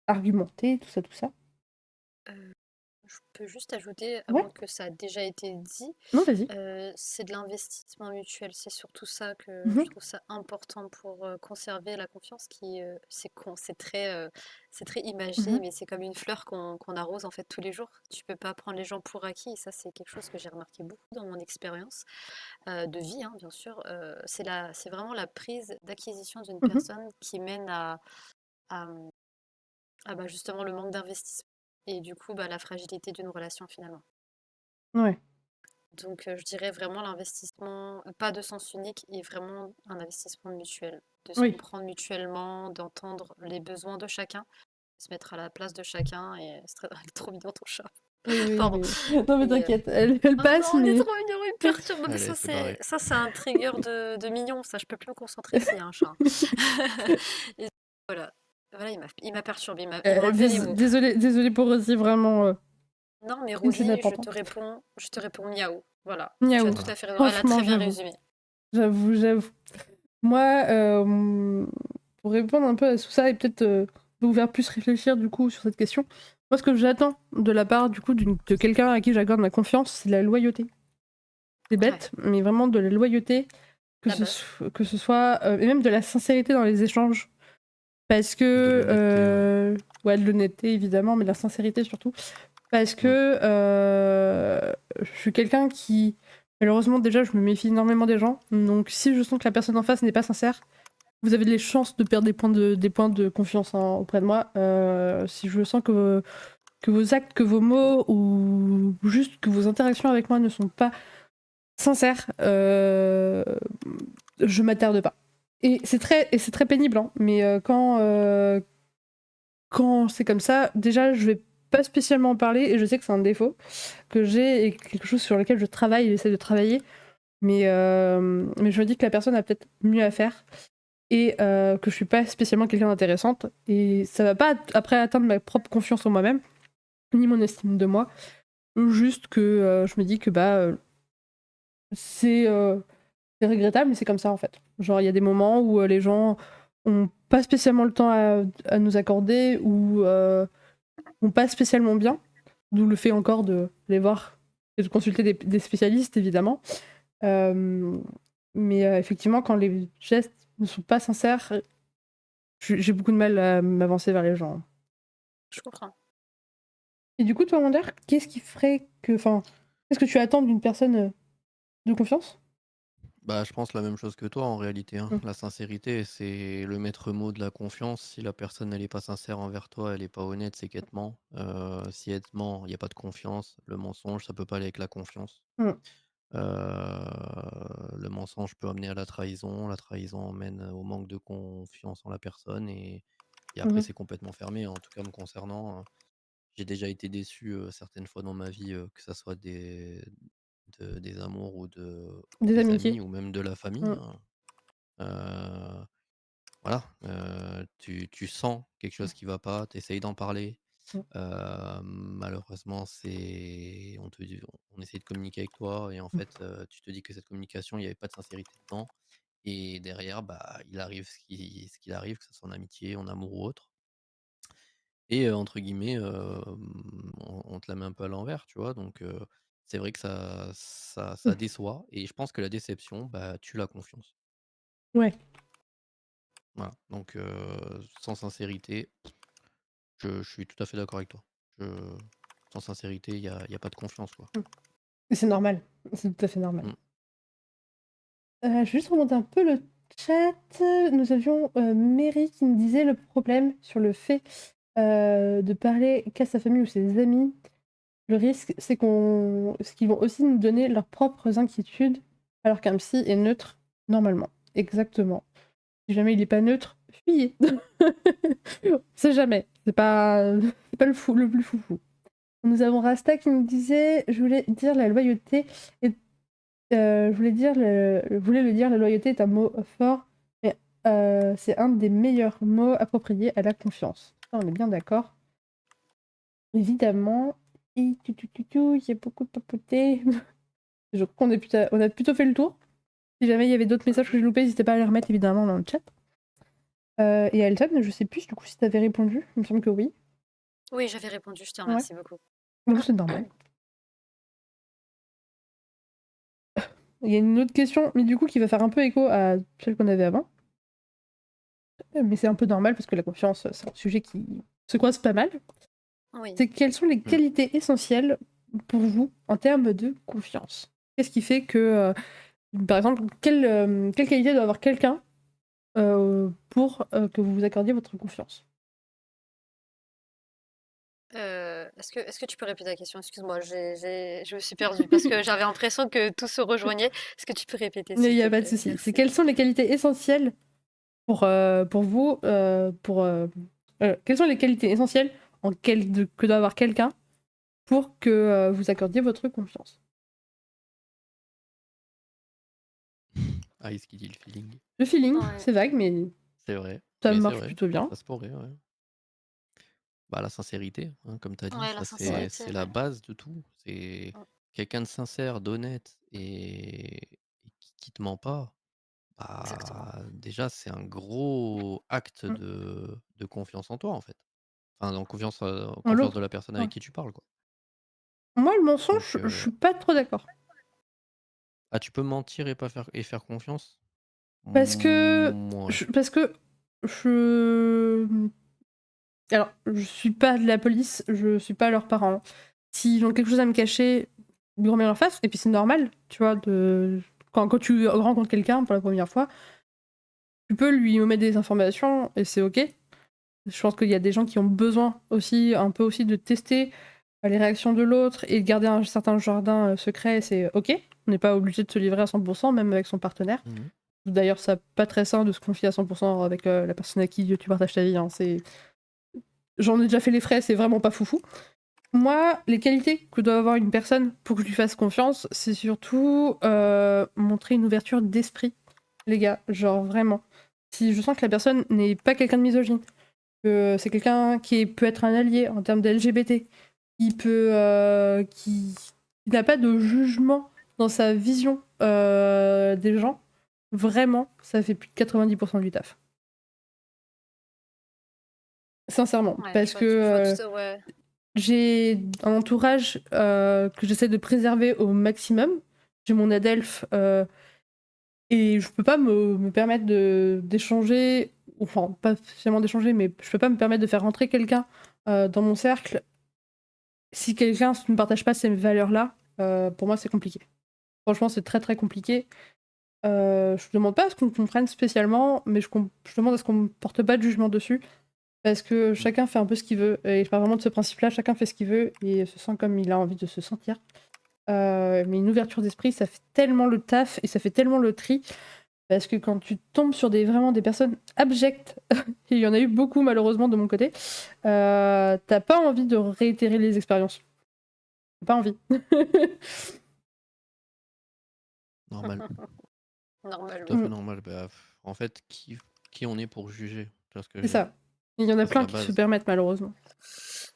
argumenter, tout ça, tout ça? Je peux juste ajouter, à Ouais, moins que ça a déjà été dit, non, vas-y. c'est de l'investissement mutuel. C'est surtout ça que je Mhm, trouve ça important pour conserver la confiance c'est con, c'est très imagé, mhm, mais c'est comme une fleur qu'on arrose en fait tous les jours. Tu peux pas prendre les gens pour acquis et ça c'est quelque chose que j'ai remarqué beaucoup dans mon expérience de vie, hein, bien sûr. C'est vraiment la prise d'acquisition d'une mhm. personne qui mène à, bah, justement le manque d'investissement et du coup bah, la fragilité d'une relation finalement. Ouais, Donc, je dirais vraiment l'investissement, pas de sens unique et vraiment un investissement mutuel. De se oui. comprendre mutuellement, d'entendre les besoins de chacun, se mettre à la place de chacun et c'est très elle est trop mignon ton chat. Oui, oui, Pardon mais. Non, mais et t'inquiète, elle oh passe, non, il est mais. trop mignon, il me perturbe. Non mais Allez, c'est pareil. ça c'est un trigger de mignon, ça, je peux plus me concentrer s'il y a un chat. Et voilà. Voilà, il m'a perturbée, il m'a enlevé les mots. Désolée pour Rosie, vraiment, Non mais une fille Rosie, importante. je te réponds miaou. Voilà, tu as Miaou. tout Voilà. à fait raison. Elle a Franchement, très bien j'avoue. résumé. J'avoue. Moi, pour répondre un peu à tout ça et peut-être vous faire plus réfléchir du coup sur cette question, moi ce que j'attends de la part du coup de quelqu'un à qui j'accorde ma confiance, c'est la loyauté. C'est Ouais, bête, mais vraiment de la loyauté, la base. que ce soit et même de la sincérité dans les échanges. Parce De que, l'honnêteté, ouais. ouais, de l'honnêteté évidemment, mais de la sincérité surtout. Parce Mm. que je suis quelqu'un qui, malheureusement, déjà, je me méfie énormément des gens. Donc, si je sens que la personne en face n'est pas sincère, vous avez les chances de perdre des points de confiance hein, auprès de moi. Si je sens que vos actes, que vos mots ou juste que vos interactions avec moi ne sont pas sincères, je m'attarde pas. Et c'est très pénible, hein, mais quand c'est comme ça, déjà, je vais pas spécialement en parler et je sais que c'est un défaut que j'ai et quelque chose sur lequel je travaille et j'essaie de travailler. Mais je me dis que la personne a peut-être mieux à faire et que je suis pas spécialement quelqu'un d'intéressante. Et ça va pas après atteindre ma propre confiance en moi-même, ni mon estime de moi. Juste que je me dis que c'est c'est regrettable, mais c'est comme ça en fait. Genre, il y a des moments où les gens ont pas spécialement le temps à nous accorder ou ont pas spécialement bien. D'où le fait encore de les voir et de consulter des spécialistes, évidemment. Euh, mais effectivement, quand les gestes ne sont pas sincères, j'ai beaucoup de mal à m'avancer vers les gens. Je comprends. Et du coup, toi, Wander, qu'est-ce qui ferait que. Enfin, qu'est-ce que tu attends d'une personne de confiance? Bah, je pense la même chose que toi en réalité, hein. Mm. La sincérité, c'est le maître mot de la confiance. Si la personne elle est pas sincère envers toi, elle est pas honnête, c'est qu'elle te ment. Si elle te ment, il y a pas de confiance. Le mensonge, ça peut pas aller avec la confiance. Mm. Le mensonge peut amener à la trahison mène au manque de confiance en la personne et après Mhm. c'est complètement fermé. En tout cas me concernant, j'ai déjà été déçu, certaines fois dans ma vie, que ça soit des amours ou Des des amis amitiés. ou même de la famille, Mm. hein. Heu, voilà, tu sens quelque chose qui va pas, tu essayes d'en parler. Mm. Malheureusement, on te dit on essaie de communiquer avec toi et en fait, tu te dis que cette communication, il y avait pas de sincérité dedans et derrière, bah, il arrive ce qu'il arrive, que ce soit en amitié, en amour ou autre et entre guillemets, on te la met un peu à l'envers, tu vois? Donc c'est vrai que ça Mm. déçoit et je pense que la déception, bah, tue la confiance. Ouais. Voilà, donc sans sincérité, je suis tout à fait d'accord avec toi. Je Sans sincérité, il y a pas de confiance, quoi. Mm. Et c'est normal. C'est tout à fait normal. Mmh. Je vais juste remonter un peu le chat. Nous avions Mary qui nous disait le problème sur le fait de parler qu'à sa famille ou ses amis. Le risque, c'est qu'ils vont aussi nous donner leurs propres inquiétudes, alors qu'un psy est neutre normalement. exactement. Si jamais il est pas neutre, fuyez. On sait jamais. C'est pas le plus foufou. Nous avons Rasta qui nous disait, je voulais dire la loyauté est, je voulais le dire, la loyauté est un mot fort, mais c'est un des meilleurs mots appropriés à la confiance. Ça, on est bien d'accord. Évidemment. Et il y a beaucoup de papoter. Je crois on a plutôt fait le tour. Si jamais il y avait d'autres messages que j'ai loupés, n'hésitez pas à les remettre évidemment dans le chat. Et Elton, je sais plus du coup si t'avais répondu. Il me semble que oui. Oui, j'avais répondu, je te Ouais. remercie beaucoup. Donc c'est normal. Il y a une autre question, mais du coup qui va faire un peu écho à celle qu'on avait avant. Mais c'est un peu normal parce que la confiance, c'est un sujet qui se croise pas mal. Oui. C'est quelles sont les qualités essentielles pour vous en termes de confiance? Qu'est-ce qui fait que, par exemple, quelle qualité doit avoir quelqu'un pour que vous vous accordiez votre confiance? Est-ce que tu peux répéter la question? Excuse-moi, je me suis perdue parce que j'avais l'impression que tout se rejoignait. Est-ce que tu peux répéter, Il s'il n'y te a pas de plaît? souci. C'est Merci. quelles sont les qualités essentielles pour vous, quelles sont les qualités essentielles que doit avoir quelqu'un pour que vous accordiez votre confiance? Ah, est-ce qu'il dit le feeling? Le feeling, Ouais. c'est vague, mais C'est vrai, ça mais c'est marche vrai, plutôt bien. ça se pourrait, ouais. Bah, la sincérité, hein, comme tu as dit, Ouais, la ça sincérité, c'est la ouais. base de tout. C'est Mm. quelqu'un de sincère, d'honnête et qui te ment pas, Exactement. bah, déjà, c'est un gros acte Mm. de confiance en toi, en fait. Enfin, en En confiance de l'autre. la personne Ouais. avec qui tu parles, quoi. Moi, le mensonge, Donc, je suis pas trop d'accord. ah, tu peux mentir et pas faire confiance? Parce que Ouais. parce que je alors, je suis pas de la police, je suis pas leurs parents. S'ils ont quelque chose à me cacher, grand bien leur face, et puis c'est normal, tu vois, quand tu rencontres quelqu'un pour la première fois, tu peux lui omettre des informations et c'est ok. Je pense qu'il y a des gens qui ont besoin aussi, un peu aussi, de tester les réactions de l'autre et de garder un certain jardin secret, c'est ok. On n'est pas obligé de se livrer à 100%, même avec son partenaire. Mmh. D'ailleurs, c'est pas très sain de se confier à 100% avec la personne à qui tu partages ta vie. Hein. J'en ai déjà fait les frais, c'est vraiment pas foufou. Moi, les qualités que doit avoir une personne pour que je lui fasse confiance, c'est surtout montrer une ouverture d'esprit, les gars. Genre vraiment. Si je sens que la personne n'est pas quelqu'un de misogyne, que c'est quelqu'un qui peut être un allié en termes de LGBT, qui n'a pas de jugement dans sa vision des gens, vraiment, ça fait plus de 90% du taf. Sincèrement. Ouais, Parce que je vois tout ça, ouais. j'ai un entourage que j'essaie de préserver au maximum. J'ai mon adelph et je peux pas me permettre d'échanger, enfin pas spécialement d'échanger, mais je peux pas me permettre de faire rentrer quelqu'un dans mon cercle. Si quelqu'un ne partage pas ces valeurs-là, pour moi c'est compliqué. Franchement c'est très très compliqué. Je demande pas à ce qu'on comprenne spécialement, mais je demande à ce qu'on ne porte pas de jugement dessus. Parce que chacun fait un peu ce qu'il veut. Et je parle vraiment de ce principe-là, chacun fait ce qu'il veut et se sent comme il a envie de se sentir. Mais une ouverture d'esprit, ça fait tellement le taf et ça fait tellement le tri. Parce que quand tu tombes sur vraiment des personnes abjectes, et il y en a eu beaucoup malheureusement de mon côté, t'as pas envie de réitérer les expériences. T'as pas envie. Normal, Normal, tout à oui. fait normal. Bah, en fait, qui on est pour juger? Tu vois ce que je C'est veux dire? ça. Il y en a Ça, c'est plein la qui se base. permettent malheureusement.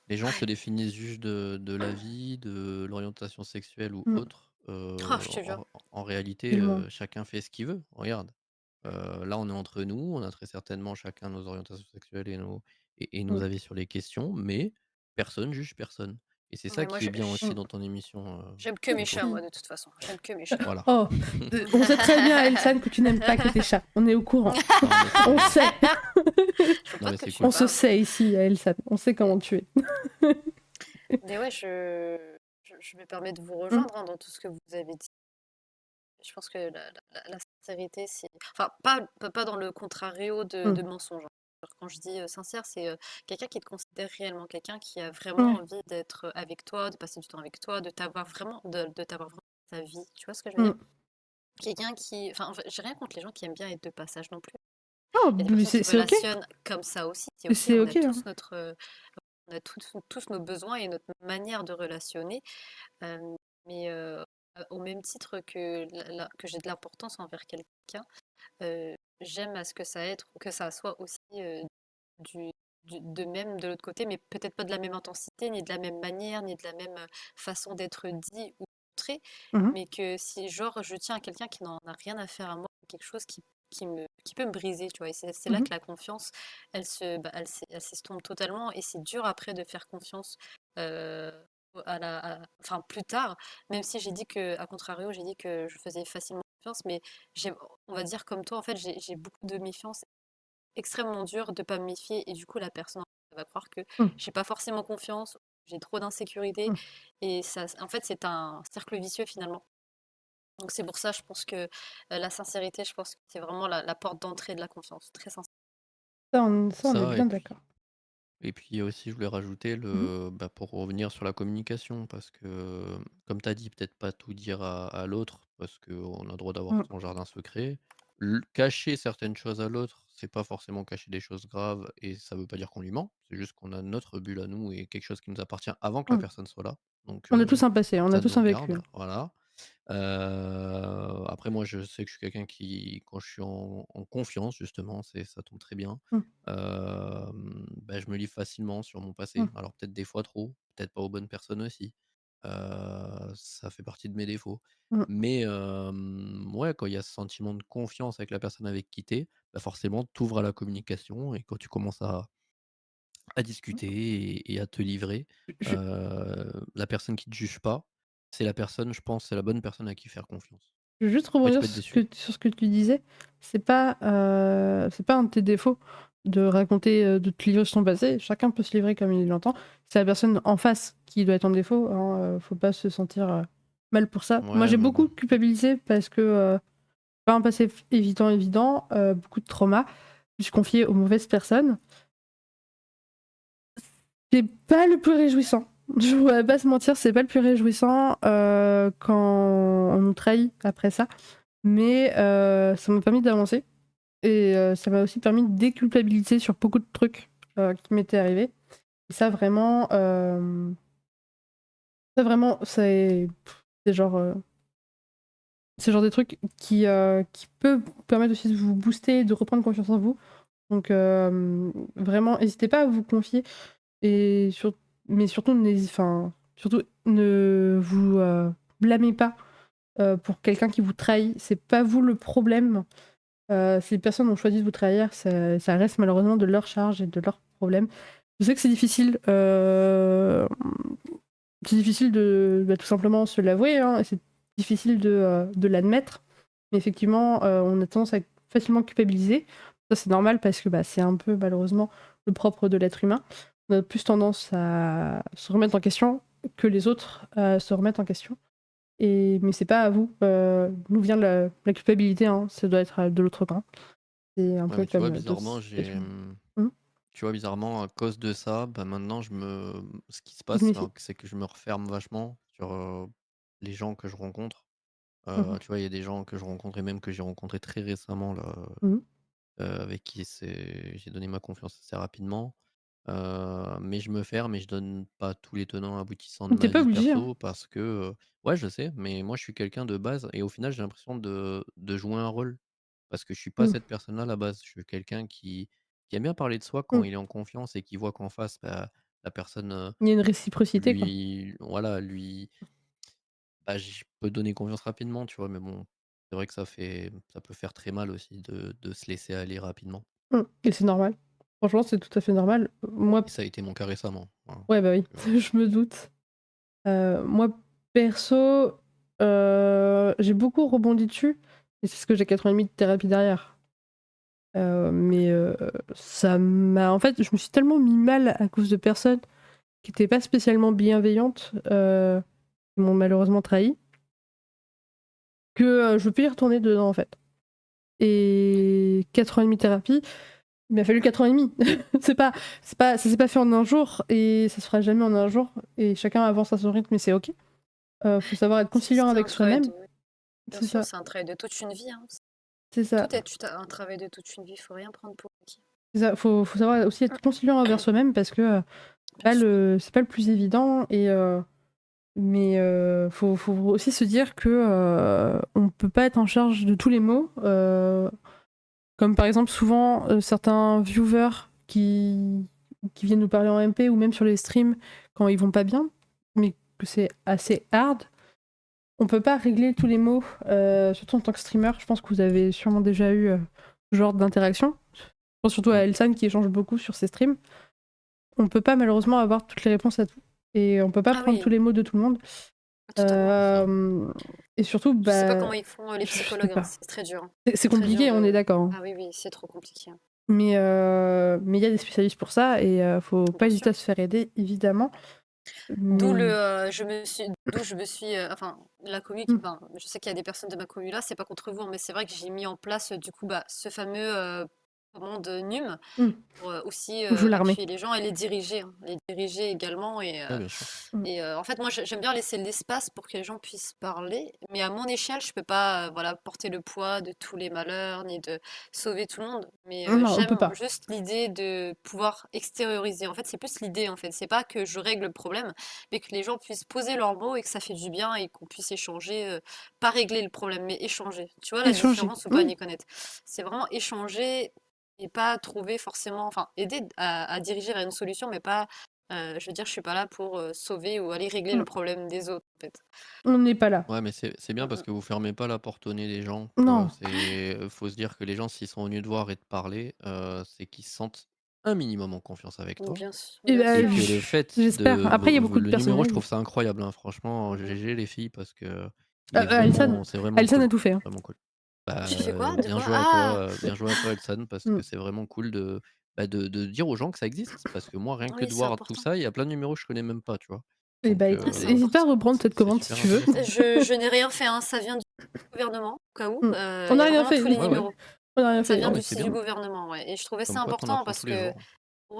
Les gens se Ouais. définissent juste de la vie, de l'orientation sexuelle ou Mm. autre. Oh, je te jure. En réalité, Tellement. chacun fait ce qu'il veut. Regarde, là, on est entre nous, on a très certainement chacun nos orientations sexuelles et nos Mm. avis sur les questions, mais personne juge personne. Et c'est ça Ouais, moi, qui est bien aussi Mm. dans ton émission, j'aime que mes chats, moi, de toute façon. J'aime que mes chats. voilà. Oh, on sait très bien, Elsan, que tu n'aimes pas que tes chats. On est au courant. Non, mais c'est On sait. Je vois non, pas mais de quoi c'est tu cool. On se parles. sait ici à Elsan. On sait comment tu es. Mais ouais, je me permets de vous Mm. rejoindre hein, dans tout ce que vous avez dit. Je pense que la sincérité, c'est. Enfin, pas dans le contrario de Mm. mensonge. Hein. Quand je dis sincère, c'est quelqu'un qui te considère réellement, quelqu'un qui a vraiment Ouais. envie d'être avec toi, de passer du temps avec toi, de t'avoir vraiment, de t'avoir vraiment dans sa vie. Tu vois ce que je veux Mm. dire? quelqu'un qui... Enfin, en fait, j'ai rien contre les gens qui aiment bien être de passage non plus. Oh, Il y a des personnes qui c'est ok. relationnent comme ça aussi. C'est ok, C'est ok, hein. on a tous nos besoins et notre manière de relationner. Euh, mais au même titre que j'ai de l'importance envers quelqu'un, euh, j'aime à ce que ça soit aussi du, de même de l'autre côté, mais peut-être pas de la même intensité, ni de la même manière, ni de la même façon d'être dit ou montré, Mhm. mais que si genre je tiens à quelqu'un qui n'en a rien à faire à moi, quelque chose qui peut me briser, tu vois, et c'est là Mhm. que la confiance, elle s'estompe totalement, et c'est dur après de faire confiance euh, enfin plus tard, même si j'ai dit que, à contrario, j'ai dit que je faisais facilement confiance, mais j'ai, on va dire comme toi, en fait, j'ai beaucoup de méfiance, extrêmement dur de pas me méfier, et du coup la personne va croire que Mhm. j'ai pas forcément confiance, j'ai trop d'insécurité, Mhm. et ça, en fait, c'est un cercle vicieux finalement. Donc c'est pour ça, je pense que la sincérité, je pense que c'est vraiment la porte d'entrée de la confiance, très sincère. Ça, on est Ça bien d'accord. et puis aussi je voulais rajouter Mhm. pour revenir sur la communication parce que, comme tu as dit, peut-être pas tout dire à l'autre parce qu'on a le droit d'avoir Mhm. son jardin secret. Cacher certaines choses à l'autre, c'est pas forcément cacher des choses graves et ça veut pas dire qu'on lui ment. C'est juste qu'on a notre bulle à nous et quelque chose qui nous appartient avant que la Mhm. personne soit là. Donc On a tous un passé, on a ça tous nous un vécu, regarde, hein. voilà. Après moi, je sais que je suis quelqu'un qui, quand je suis en confiance justement, ça tombe très bien, Mhm. je me livre facilement sur mon passé. Mhm. Alors peut-être des fois trop, peut-être pas aux bonnes personnes aussi. Ça fait partie de mes défauts. Mhm. Mais ouais, quand il y a ce sentiment de confiance avec la personne avec qui tu forcément tu ouvres à la communication et quand tu commences à discuter et à te livrer. Je, La personne qui te juge pas, c'est la personne, je pense, c'est la bonne personne à qui faire confiance. je veux juste Après tu rebondir peux être déçu. sur ce que tu disais. C'est pas un de tes défauts de raconter, de te livrer sur ton passé. Chacun peut se livrer comme il l'entend. C'est la personne en face qui doit être en défaut, hein. Faut pas se sentir mal pour ça. Moi, Ouais, j'ai mais beaucoup bon. culpabilisé parce que pas un passé évident, beaucoup de traumas. Je me suis confiée aux mauvaises personnes. C'est pas le plus réjouissant. Je vais pas se mentir, c'est pas le plus réjouissant quand on nous trahit après ça. Mais ça m'a permis d'avancer. Et ça m'a aussi permis de déculpabiliser sur beaucoup de trucs qui m'étaient arrivés. Et ça vraiment, c'est genre, c'est genre des trucs qui peut vous permettre aussi de vous booster, de reprendre confiance en vous. Donc vraiment, n'hésitez pas à vous confier. Et mais surtout, surtout ne vous blâmez pas pour quelqu'un qui vous trahit. C'est pas vous le problème. Si les personnes ont choisi de vous trahir, ça reste malheureusement de leur charge et de leur problème. Je sais que c'est difficile de tout simplement se l'avouer, hein, et c'est difficile de l'admettre. Mais effectivement, on a tendance à être facilement culpabiliser. Ça, c'est normal parce que c'est un peu malheureusement le propre de l'être humain. On a plus tendance à se remettre en question que les autres se remettent en question. Mais c'est pas à vous. D'où vient la culpabilité, hein, ça doit être de l'autre camp. C'est un Ouais, peu mais tu vois, comme d'autres bizarrement, situations. Mmh. à cause de ça, maintenant, ce qui se Tu te passe, méfies. c'est que je me referme vachement sur les gens que je rencontre. Mmh. Tu vois, il y a des gens que je rencontre et même que j'ai rencontrés très récemment, là, Mmh. avec qui j'ai donné ma confiance assez rapidement. Mais je me ferme et je donne pas tous les tenants aboutissants de T'es ma pas vie obligé, hein. perso parce que, ouais, je sais, mais moi, je suis quelqu'un de base et au final, j'ai l'impression de jouer un rôle. Parce que je suis pas Mmh. cette personne-là à la base. Je suis quelqu'un qui aime bien parler de soi quand Mmh. il est en confiance et qu'il voit qu'en face, la personne, Il y a une réciprocité, quoi. je peux donner confiance rapidement, tu vois? Mais bon, c'est vrai que ça peut faire très mal aussi de se laisser aller rapidement Et c'est normal. Franchement, c'est tout à fait normal. et Moi, ça a été mon cas récemment, voilà. ouais, bah oui, Donc, je me doute. Moi, perso, j'ai beaucoup rebondi dessus et c'est ce que j'ai 4 ans et demi de thérapie derrière. Mais ça m'a en fait, je me suis tellement mis mal à cause de personnes qui étaient pas spécialement bienveillantes, qui m'ont malheureusement trahi, que je veux plus y retourner dedans, en fait. Et 4 ans et demi de thérapie, il m'a fallu 4 ans et demi. Ça s'est pas fait en un jour et ça se fera jamais en un jour et chacun avance à son rythme et c'est OK. Faut savoir être C'est conciliant avec entre soi-même. deux. Bien C'est sûr, ça, c'est un travail de toute une vie, hein. c'est ça. Tout est un travail de toute une vie, faut rien prendre pour acquis. C'est ça. Faut savoir aussi être conciliant envers soi-même parce que Bien sûr. c'est pas le plus évident mais faut aussi se dire que on peut pas être en charge de tous les maux. Comme par exemple souvent certains viewers qui viennent nous parler en MP ou même sur les streams quand ils vont pas bien, mais que c'est assez hard. On peut pas régler tous les maux, surtout en tant que streamer. Je pense que vous avez sûrement déjà eu ce genre d'interaction. Je pense surtout à Mm. Elsan qui échange beaucoup sur ses streams. On peut pas malheureusement avoir toutes les réponses à tout. Et on peut pas Ah prendre tous oui, les maux de tout le monde. totalement. C'est ça. Et surtout, Je sais pas bah, comment ils font les je sais psychologues, hein, pas. c'est très dur, hein. C'est C'est très dur compliqué, on est de. d'accord, hein. Ah oui, oui, c'est trop compliqué, hein. Mais il y a des spécialistes pour ça et faut pas Bien hésiter sûr. à se faire aider, évidemment. D'où Mais... je me suis, enfin, la commu, Mm, enfin, je sais qu'il y a des personnes de ma commu là, c'est pas contre vous, hein, mais c'est vrai que j'ai mis en place, du coup, bah, ce fameux commande NUM mm. pour aussi On joue l'armée. appuyer les gens et les diriger, hein, les diriger également. Ouais, bien sûr. Mm. En fait, moi, j'aime bien laisser l'espace pour que les gens puissent parler, mais à mon échelle, je peux pas, voilà, porter le poids de tous les malheurs, ni de sauver tout le monde. Mais Non, on peut j'aime pas. juste l'idée de pouvoir extérioriser. En fait, c'est plus l'idée, en fait. C'est pas que je règle le problème, mais que les gens puissent poser leurs mots et que ça fait du bien et qu'on puisse échanger, pas régler le problème, mais échanger. Tu vois la Échanger. différence ou pas, Oui. Nicolette? C'est vraiment échanger et pas trouver forcément, enfin, aider à diriger vers une solution, mais pas je veux dire, je suis pas là pour sauver ou aller régler le Mm. problème des autres, en fait. On n'est pas là. Ouais, mais c'est bien parce Mm, que vous fermez pas la porte au nez des gens, tu vois? Non. Faut se dire que les gens, s'ils sont venus te voir et te parler, c'est qu'ils se sentent un minimum en confiance avec toi Et bien bah, et sûr. que le fait j'espère. de Après, il y a beaucoup de le personnes numéro, je naïves. trouve ça incroyable, hein, franchement, Mm. GG les filles parce que Alison, c'est vraiment Alison a cool, tout fait, hein. vraiment cool. J'ai fait quoi? De Bien quoi? joué à Ah! toi, bien joué à toi Elsan parce Mm. que c'est vraiment cool de dire aux gens que ça existe. Parce que moi, rien que Oui, de c'est voir tout important. ça, il y a plein de numéros que je connais même pas, tu vois? Et bah, Donc Ouais, c'est n'hésite pas à important. reprendre cette c'est commande si super tu veux. intéressant. Je n'ai rien fait, hein, ça vient du gouvernement, au cas où. Mm. On Il y n'a a rien vraiment tous fait. les Ouais, ouais. numéros. On n'a rien Ça fait. vient Non, mais du c'est site du bien. gouvernement, ouais. Et je trouvais ça Comme quoi, t'en important apprends parce tous les que jours.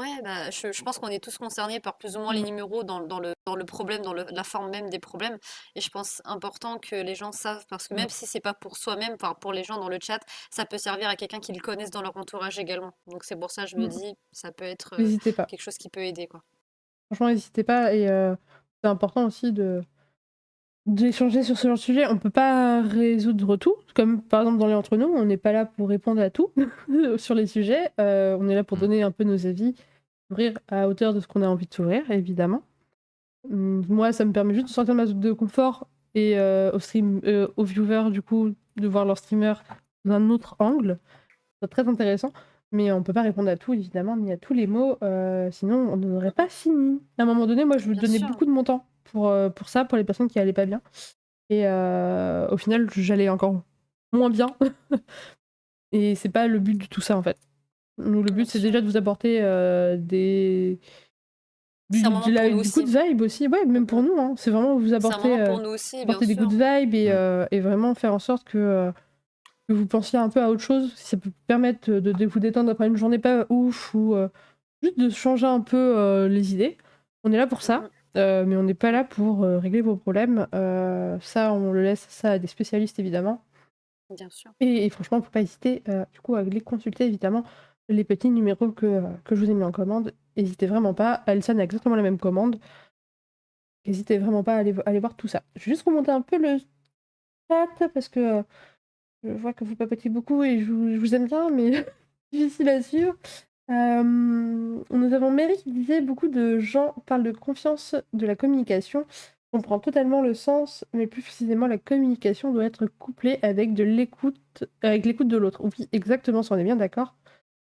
ouais, bah, je pense qu'on est tous concernés par plus ou moins les Mm. numéros dans le problème, la forme même des problèmes. Et je pense important que les gens savent, parce que Mm. même si c'est pas pour soi-même, enfin, pour les gens dans le chat, ça peut servir à quelqu'un qui le connaisse dans leur entourage également. Donc c'est pour ça que je me Mm. dis, ça peut être N'hésitez pas. quelque chose qui peut aider, quoi. Franchement, n'hésitez pas. Et c'est important aussi d'échanger sur ce genre de sujet. On peut pas résoudre tout. Comme par exemple dans les entre nous, on n'est pas là pour répondre à tout sur les sujets. On est là pour Mmh. donner un peu nos avis, s'ouvrir à hauteur de ce qu'on a envie de s'ouvrir, évidemment. Moi, ça me permet juste de sortir de ma zone de confort et aux viewers, du coup, de voir leur streamer d'un autre angle. C'est très intéressant. Mais on peut pas répondre à tout, évidemment, ni à tous les mots. Sinon, on n'aurait pas fini. À un moment donné, moi, je vous Bien donnais sûr. beaucoup de mon temps pour ça, pour les personnes qui allaient pas bien. Et au final, j'allais encore moins bien. Et c'est pas le but de tout ça, en fait. Nous, le but, Bien c'est sûr. déjà de vous apporter C'est un moment pour nous du good aussi. vibe aussi. Ouais, même pour nous, hein. C'est vraiment vous C'est un moment pour nous aussi, bien apporter des good sûr. vibes Mmh. et vraiment faire en sorte que vous pensiez un peu à autre chose. Si ça peut vous permettre de vous détendre après une journée pas ouf ou juste de changer un peu les idées. On est là pour ça. Mm, Mais on n'est pas là pour régler vos problèmes. Ça, on le laisse ça à des spécialistes, évidemment. bien sûr. Et franchement, faut pas hésiter du coup à les consulter, évidemment, les petits numéros que je vous ai mis en commande. N'hésitez vraiment pas. Alsan a exactement la même commande. N'hésitez vraiment pas à aller voir tout ça. Je vais juste remonter un peu le chat parce que je vois que vous papotez beaucoup et je vous aime bien, mais difficile à suivre. Nous avons Mary qui disait beaucoup de gens parlent de confiance de la communication. Je comprends totalement le sens, mais plus précisément, la communication doit être couplée avec avec l'écoute de l'autre. Oui, exactement, ça on est bien d'accord.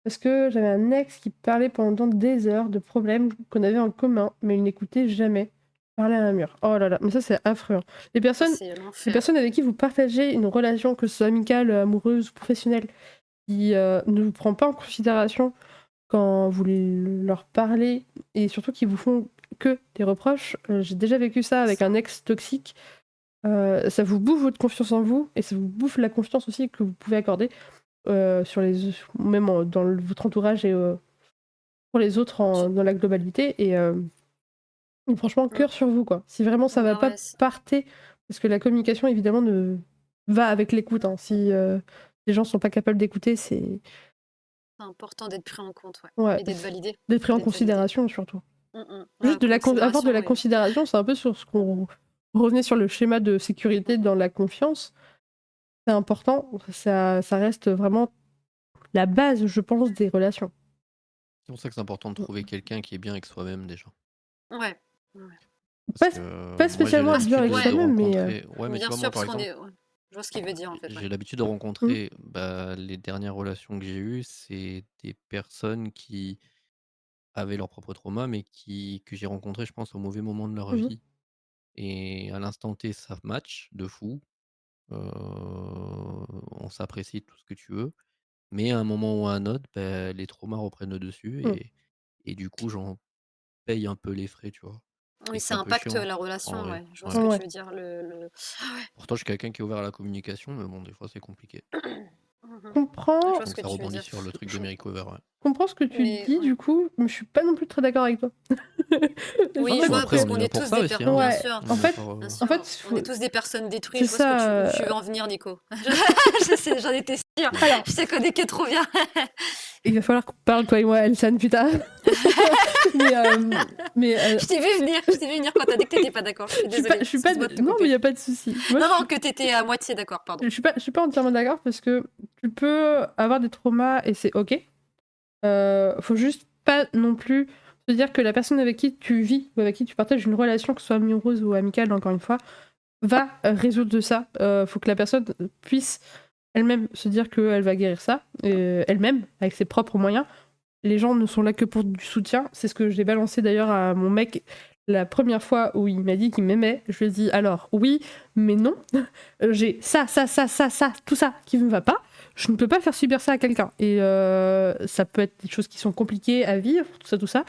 Parce que j'avais un ex qui parlait pendant des heures de problèmes qu'on avait en commun, mais il n'écoutait jamais. Parler à un mur. Oh là là, mais ça c'est affreux, hein. Les Ah, personnes, c'est les l'enfer. personnes avec qui vous partagez une relation, que ce soit amicale, amoureuse ou professionnelle, qui ne vous prend pas en considération quand vous leur parlez et surtout qui vous font que des reproches. J'ai déjà vécu ça avec un Ça. ex toxique. Ça vous bouffe votre confiance en vous et ça vous bouffe la confiance aussi que vous pouvez accorder même votre entourage et pour les autres dans la globalité. Et franchement, Mm. cœur sur vous, quoi. Si vraiment ça va Bah pas, ouais, partez. Parce que la communication, évidemment, ne va avec l'écoute. Hein. Si les gens sont pas capables d'écouter, c'est C'est important d'être pris en compte, ouais. ouais, Et d'être validé. d'être pris en D'être validé. considération surtout. Ouais, Juste avoir de la considération, oui. considération, c'est un peu sur ce qu'on revenait sur le schéma de sécurité dans la confiance. C'est important, ça reste vraiment la base, je pense, des relations. C'est pour ça que c'est important de trouver quelqu'un qui est bien avec soi-même déjà. Ouais. Parce Pas, que pas moi, j'ai spécialement être bien avec l'habitude de soi-même, mais rencontrer. Ouais, mais tu Bien vois, sûr, moi, par parce qu'on exemple, est. Ouais. Je vois ce qu'il veut dire en fait. Ouais. j'ai l'habitude de rencontrer les dernières relations que j'ai eues, c'est des personnes qui avaient leur propre trauma, mais que j'ai rencontrées, je pense, au mauvais moment de leur Mhm. vie. Et à l'instant T, ça match de fou. On s'apprécie, tout ce que tu veux. Mais à un moment ou à un autre, les traumas reprennent le dessus Mm. et du coup, j'en paye un peu les frais, tu vois. Oui, Et c'est ça un peu impacte chiant, la en relation, vrai. ouais. Je vois Ouais. ce que Ouais. tu veux dire. Pourtant, je suis quelqu'un qui est ouvert à la communication, mais bon, des fois, c'est compliqué. Je Comprends, vois ce Donc que ça tu veux rebondit dire. sur le truc de Mary Cover, ouais. comprends ce que tu Mais dis ouais. du coup, mais je suis pas non plus très d'accord avec toi. Oui, En je fait, vois, après, parce on est qu'on là est pour tous ça des aussi, personnes, bien ouais, sûr. On en est là fait, pour, Bien en sûr, fait, on est tous des personnes détruites. c'est Je vois ce ça. où tu veux en venir, Nico. J'en étais sûre. Alors, Je te connais que trop bien. il va falloir qu'on parle toi et moi, Elsan, putain. mais Je t'ai vu venir quand t'as dit que t'étais pas d'accord. Je suis désolée. je suis pas. Excuse-moi de te Non, mais couper. il y a pas de souci. Moi, Non, je non, que t'étais à moitié d'accord, pardon. je suis pas entièrement d'accord parce que tu peux avoir des traumas et c'est ok. Faut juste pas non plus se dire que la personne avec qui tu vis ou avec qui tu partages une relation, que ce soit amoureuse ou amicale, encore une fois, va résoudre ça. Faut que la personne puisse elle-même se dire qu'elle va guérir ça, elle-même, avec ses propres moyens. Les gens ne sont là que pour du soutien. C'est ce que j'ai balancé d'ailleurs à mon mec la première fois où il m'a dit qu'il m'aimait. Je lui ai dit alors oui, mais non. J'ai ça, tout ça qui ne va pas. Je ne peux pas faire subir ça à quelqu'un. Et ça peut être des choses qui sont compliquées à vivre, tout ça.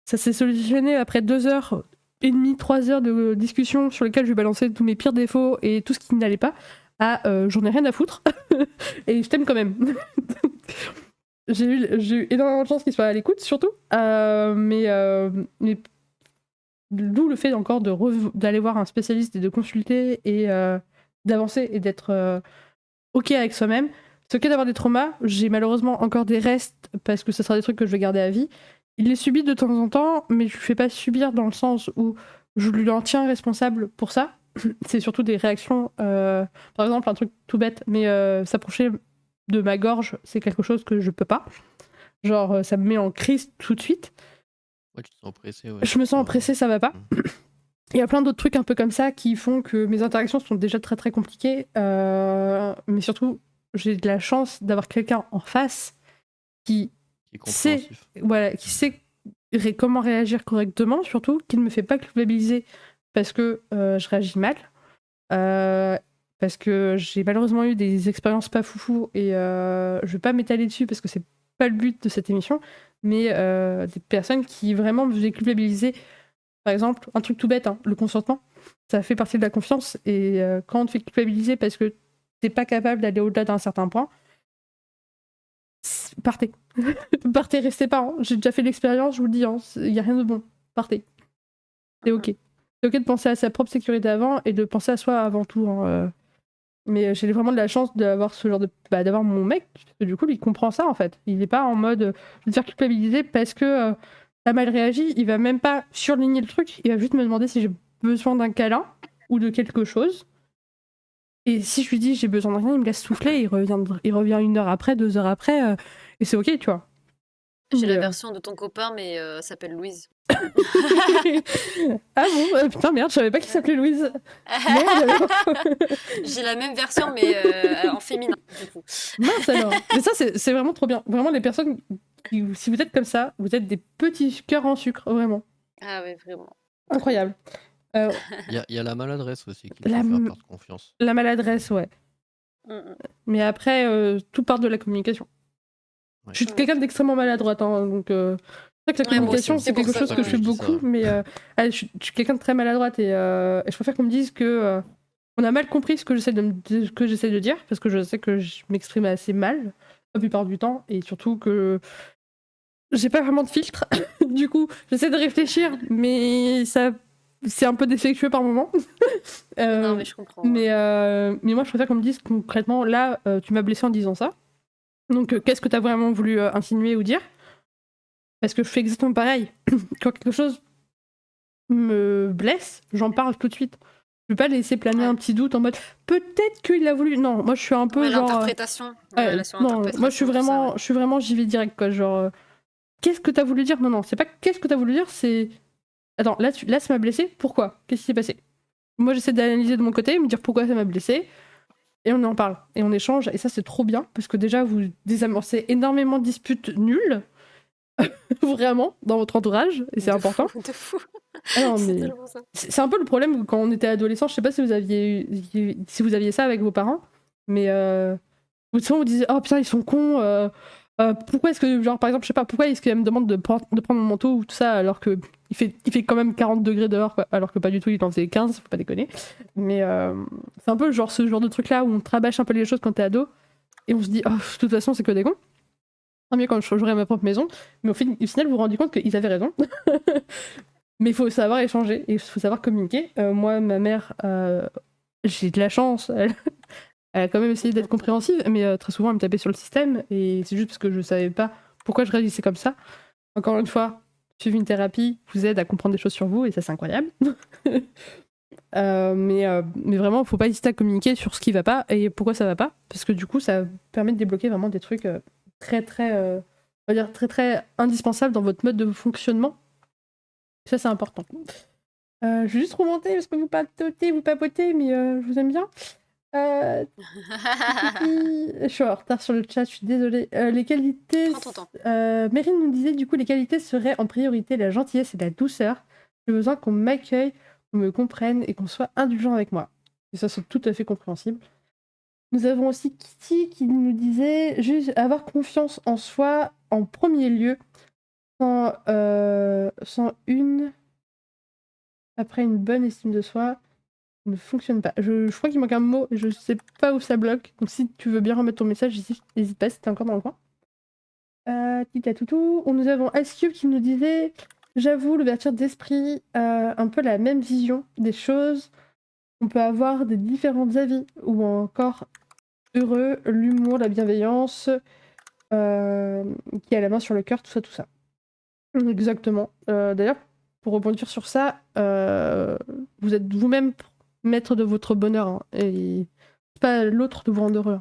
Ça s'est solutionné après 2h30, 3 heures de discussion sur lesquelles je lui balançais tous mes pires défauts et tout ce qui n'allait pas. J'en ai rien à foutre. Et je t'aime quand même. J'ai eu énormément de chance qu'il soit à l'écoute, surtout. Mais d'où le fait encore d'aller voir un spécialiste et de consulter et d'avancer et d'être ok avec soi-même. C'est ok d'avoir des traumas. J'ai malheureusement encore des restes parce que ce sera des trucs que je vais garder à vie. Il les subit de temps en temps, mais je ne fais pas subir dans le sens où je lui en tiens responsable pour ça. C'est surtout des réactions. Par exemple, un truc tout bête, mais s'approcher de ma gorge, c'est quelque chose que je peux pas. Genre, ça me met en crise tout de suite. Ouais, tu te sens oppressé, ouais. Je me sens oppressée, ça va pas. Il y a plein d'autres trucs un peu comme ça qui font que mes interactions sont déjà très très compliquées. Mais surtout, j'ai de la chance d'avoir quelqu'un en face qui Qui est sait, compréhensif. qui sait comment réagir correctement, surtout, qui ne me fait pas culpabiliser parce que je réagis mal. Parce que j'ai malheureusement eu des expériences pas foufou et je vais pas m'étaler dessus parce que c'est pas le but de cette émission, mais des personnes qui vraiment me faisaient culpabiliser. Par exemple, un truc tout bête, hein, le consentement, ça fait partie de la confiance et quand on te fait culpabiliser parce que t'es pas capable d'aller au-delà d'un certain point, partez. Partez, restez pas. Hein. J'ai déjà fait l'expérience, je vous le dis, il y a rien de bon. Partez. C'est ok. C'est ok de penser à sa propre sécurité avant et de penser à soi avant tout. Hein, Mais j'ai vraiment de la chance d'avoir ce genre de. D'avoir mon mec, parce que du coup, il comprend ça en fait. Il n'est pas en mode je vais te faire culpabiliser parce que t'as mal réagi. Il va même pas surligner le truc. Il va juste me demander si j'ai besoin d'un câlin ou de quelque chose. Et si je lui dis j'ai besoin de rien, il me laisse souffler. Il revient 1 heure après, 2 heures après. Et c'est ok, tu vois. J'ai la Mais, version de ton copain, mais elle s'appelle Louise. Ah bon, putain, merde, je savais pas qu'il s'appelait Louise. Merde, alors. J'ai la même version, mais en féminin, du coup. Mince alors. Mais ça, c'est vraiment trop bien. Vraiment, les personnes, si vous êtes comme ça, vous êtes des petits cœurs en sucre, vraiment. Ah ouais, vraiment. Incroyable. Il y a la maladresse aussi qui peut faire perdre confiance. La maladresse, ouais. Mais après, tout part de la communication. Ouais. Je suis quelqu'un d'extrêmement maladroite, hein, donc c'est vrai que la communication, c'est quelque chose que je fais beaucoup, mais je suis quelqu'un de très maladroite et je préfère qu'on me dise que on a mal compris ce que j'essaie de dire, parce que je sais que je m'exprime assez mal la plupart du temps, et surtout que j'ai pas vraiment de filtre. Du coup, j'essaie de réfléchir, mais ça c'est un peu défectueux par moment. Non, mais je comprends. Mais moi, je préfère qu'on me dise concrètement, là, tu m'as blessé en disant ça. Donc, qu'est-ce que t'as vraiment voulu insinuer ou dire? Parce que je fais exactement pareil. Quand quelque chose me blesse, j'en parle tout de suite. Je vais pas laisser planer un petit doute en mode peut-être qu'il a voulu. Non, moi je suis un peu Ouais, genre. l'interprétation. Ouais, La non, moi surinterprétation, tout ça, ouais. je suis vraiment, j'y vais direct quoi. Genre, qu'est-ce que t'as voulu dire? Non, non, c'est pas qu'est-ce que t'as voulu dire, c'est. Attends, là ça m'a blessé, pourquoi? Qu'est-ce qui s'est passé? Moi j'essaie d'analyser de mon côté, me dire pourquoi ça m'a blessé, et on en parle, et on échange, et ça c'est trop bien, parce que déjà vous désamorcez énormément de disputes nulles, vraiment, dans votre entourage, et c'est important. De fou. Ah non, C'est mais tellement ça. c'est un peu le problème quand on était adolescent. Je sais pas si vous aviez ça avec vos parents, mais souvent vous disiez oh putain ils sont cons. Pourquoi est-ce que genre par exemple je sais pas pourquoi est-ce qu'elle me demande de prendre mon manteau ou tout ça alors que il fait quand même 40 degrés dehors quoi, alors que pas du tout il en faisait 15, faut pas déconner. Mais c'est un peu genre ce genre de truc là où on trabâche un peu les choses quand t'es ado et on se dit oh de toute façon c'est que des cons. Tant mieux quand je changerai ma propre maison, mais au final vous vous rendez compte qu'ils avaient raison. Mais il faut savoir échanger et il faut savoir communiquer. Moi, ma mère, j'ai de la chance. Elle a quand même essayé d'être compréhensive, mais très souvent, elle me tapait sur le système. Et c'est juste parce que je savais pas pourquoi je réagissais comme ça. Encore une fois, suivre une thérapie vous aide à comprendre des choses sur vous et ça, c'est incroyable. Mais vraiment, faut pas hésiter à communiquer sur ce qui va pas et pourquoi ça va pas. Parce que du coup, ça permet de débloquer vraiment des trucs très, très, on va dire, très, très indispensables dans votre mode de fonctionnement. Ça, c'est important. Je vais juste remonter parce que vous papotez, mais je vous aime bien. Je suis en retard sur le chat, je suis désolée. Les qualités. Prends ton temps. Mérine nous disait du coup les qualités seraient en priorité la gentillesse et la douceur. J'ai besoin qu'on m'accueille, qu'on me comprenne et qu'on soit indulgent avec moi. Et ça, c'est tout à fait compréhensible. Nous avons aussi Kitty qui nous disait juste avoir confiance en soi en premier lieu, sans une. Après une bonne estime de soi, ne fonctionne pas. Je crois qu'il manque un mot, je sais pas où ça bloque. Donc si tu veux bien remettre ton message ici, n'hésite pas si t'es encore dans le coin. Toutou. Nous avons Ice qui nous disait j'avoue, l'ouverture d'esprit, un peu la même vision des choses. On peut avoir des différents avis, ou encore heureux, l'humour, la bienveillance, qui a la main sur le cœur, tout ça, tout ça. Exactement. D'ailleurs, pour rebondir sur ça, vous êtes vous-même maître de votre bonheur, hein, et c'est pas l'autre de vous rendre heureux.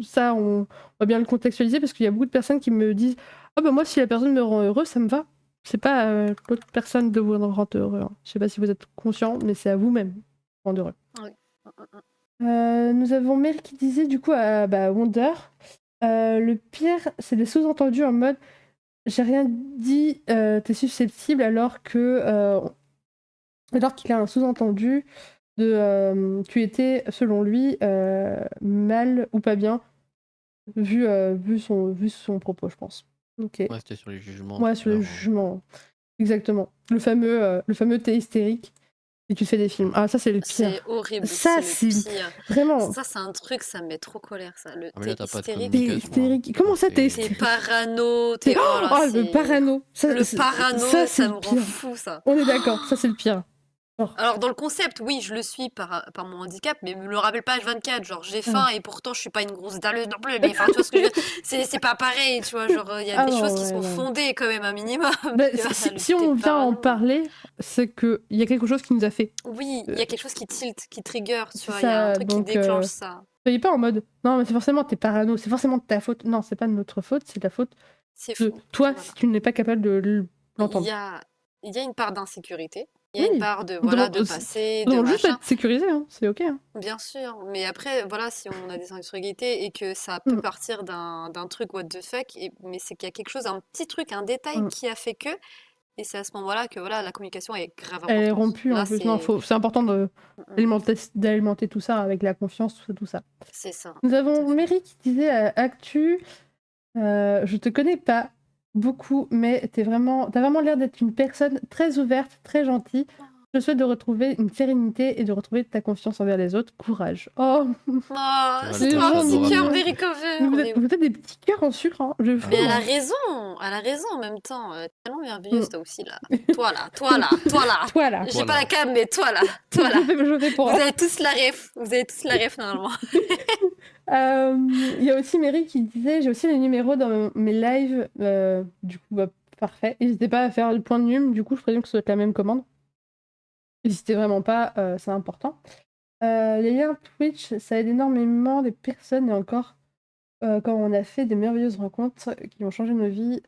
Ça, on va bien le contextualiser parce qu'il y a beaucoup de personnes qui me disent ah bah moi si la personne me rend heureux, ça me va. C'est pas l'autre personne de vous rendre heureux. Hein. Je sais pas si vous êtes conscient, mais c'est à vous-même de vous rendre heureux. Oui. Nous avons Mel qui disait du coup à Wonder le pire, c'est des sous-entendus en mode j'ai rien dit, t'es susceptible alors que alors qu'il a un sous-entendu de tu étais selon lui mal ou pas bien vu son propos, je pense. Ok. Ouais, c'était sur les jugements. Ouais, sur le jugement. Exactement. Le fameux t'es hystérique et tu te fais des films. Ah, ça c'est le pire. C'est horrible. Ça c'est le c'est pire. vraiment. Ça, c'est un truc, ça me met trop colère, ça. Le Ah, mais là, t'es t'as pas de hystérique. T'es communication. hystérique. Comment ça t'es T'es hystérique? parano. T'es. Oh là, Oh, le c'est- parano. Le parano, ça, c'est ça le me rend pire. fou, ça. On est d'accord, ça c'est le pire. Alors, dans le concept, oui, je le suis par mon handicap, mais me le rappelle pas H24. Genre, j'ai faim et pourtant, je suis pas une grosse dalleuse non plus. Mais enfin, tu vois ce que je veux dire? C'est pas pareil, tu vois. Genre, il y a Ah des non, choses qui ouais, sont non. fondées quand même, un minimum. Bah, Tu vois, si on vient en parler, c'est qu'il y a quelque chose qui nous a fait. Oui, il y a quelque chose qui tilt, qui trigger, tu C'est vois. Il y a un ça, truc qui donc, déclenche ça. soyez pas en mode non, mais c'est forcément t'es parano, c'est forcément de ta faute. Non, c'est pas de notre faute, c'est de la faute C'est de faux. toi Voilà. si tu n'es pas capable de l'entendre. Il y a une part d'insécurité. Il y a Oui. une part de, On voilà, demande- de passer, on de demande juste machin. d'être sécurisé, hein, c'est ok. Hein. Bien sûr, mais après, voilà, si on a des insécurités et que ça peut partir d'un truc what the fuck, mais c'est qu'il y a quelque chose, un petit truc, un détail qui a fait que, et c'est à ce moment-là que voilà, la communication est grave Elle est importante. rompue Là, en plus. Non, c'est important d'alimenter tout ça avec la confiance, tout ça. C'est ça. Nous tout à avons fait. Mary qui disait à Actu je te connais pas beaucoup, mais t'as vraiment l'air d'être une personne très ouverte, très gentille. Je souhaite de retrouver une sérénité et de retrouver ta confiance envers les autres. Courage. Oh, Oh, Ouais, c'est les trop un gens petit adorable. cœur mignons. Very Cover. Vous êtes des petits cœurs en sucre, hein. Je fous, Mais elle a hein. raison en même temps. Tellement merveilleuse, Mm. toi aussi, là. Toi, là, toi, là, toi, là. Toi là. J'ai Toi, pas là. la cam, mais toi, là, toi, là. Je fais pour. Vous avez tous la ref. Vous avez tous la ref, normalement. Il y a aussi Mary qui disait j'ai aussi les numéros dans mes lives. Du coup, bah, parfait. N'hésitez pas à faire le point de num. Du coup, je présume que ça doit être la même commande. N'hésitez vraiment pas, c'est important. Les liens Twitch, ça aide énormément des personnes et encore quand on a fait des merveilleuses rencontres qui ont changé nos vies,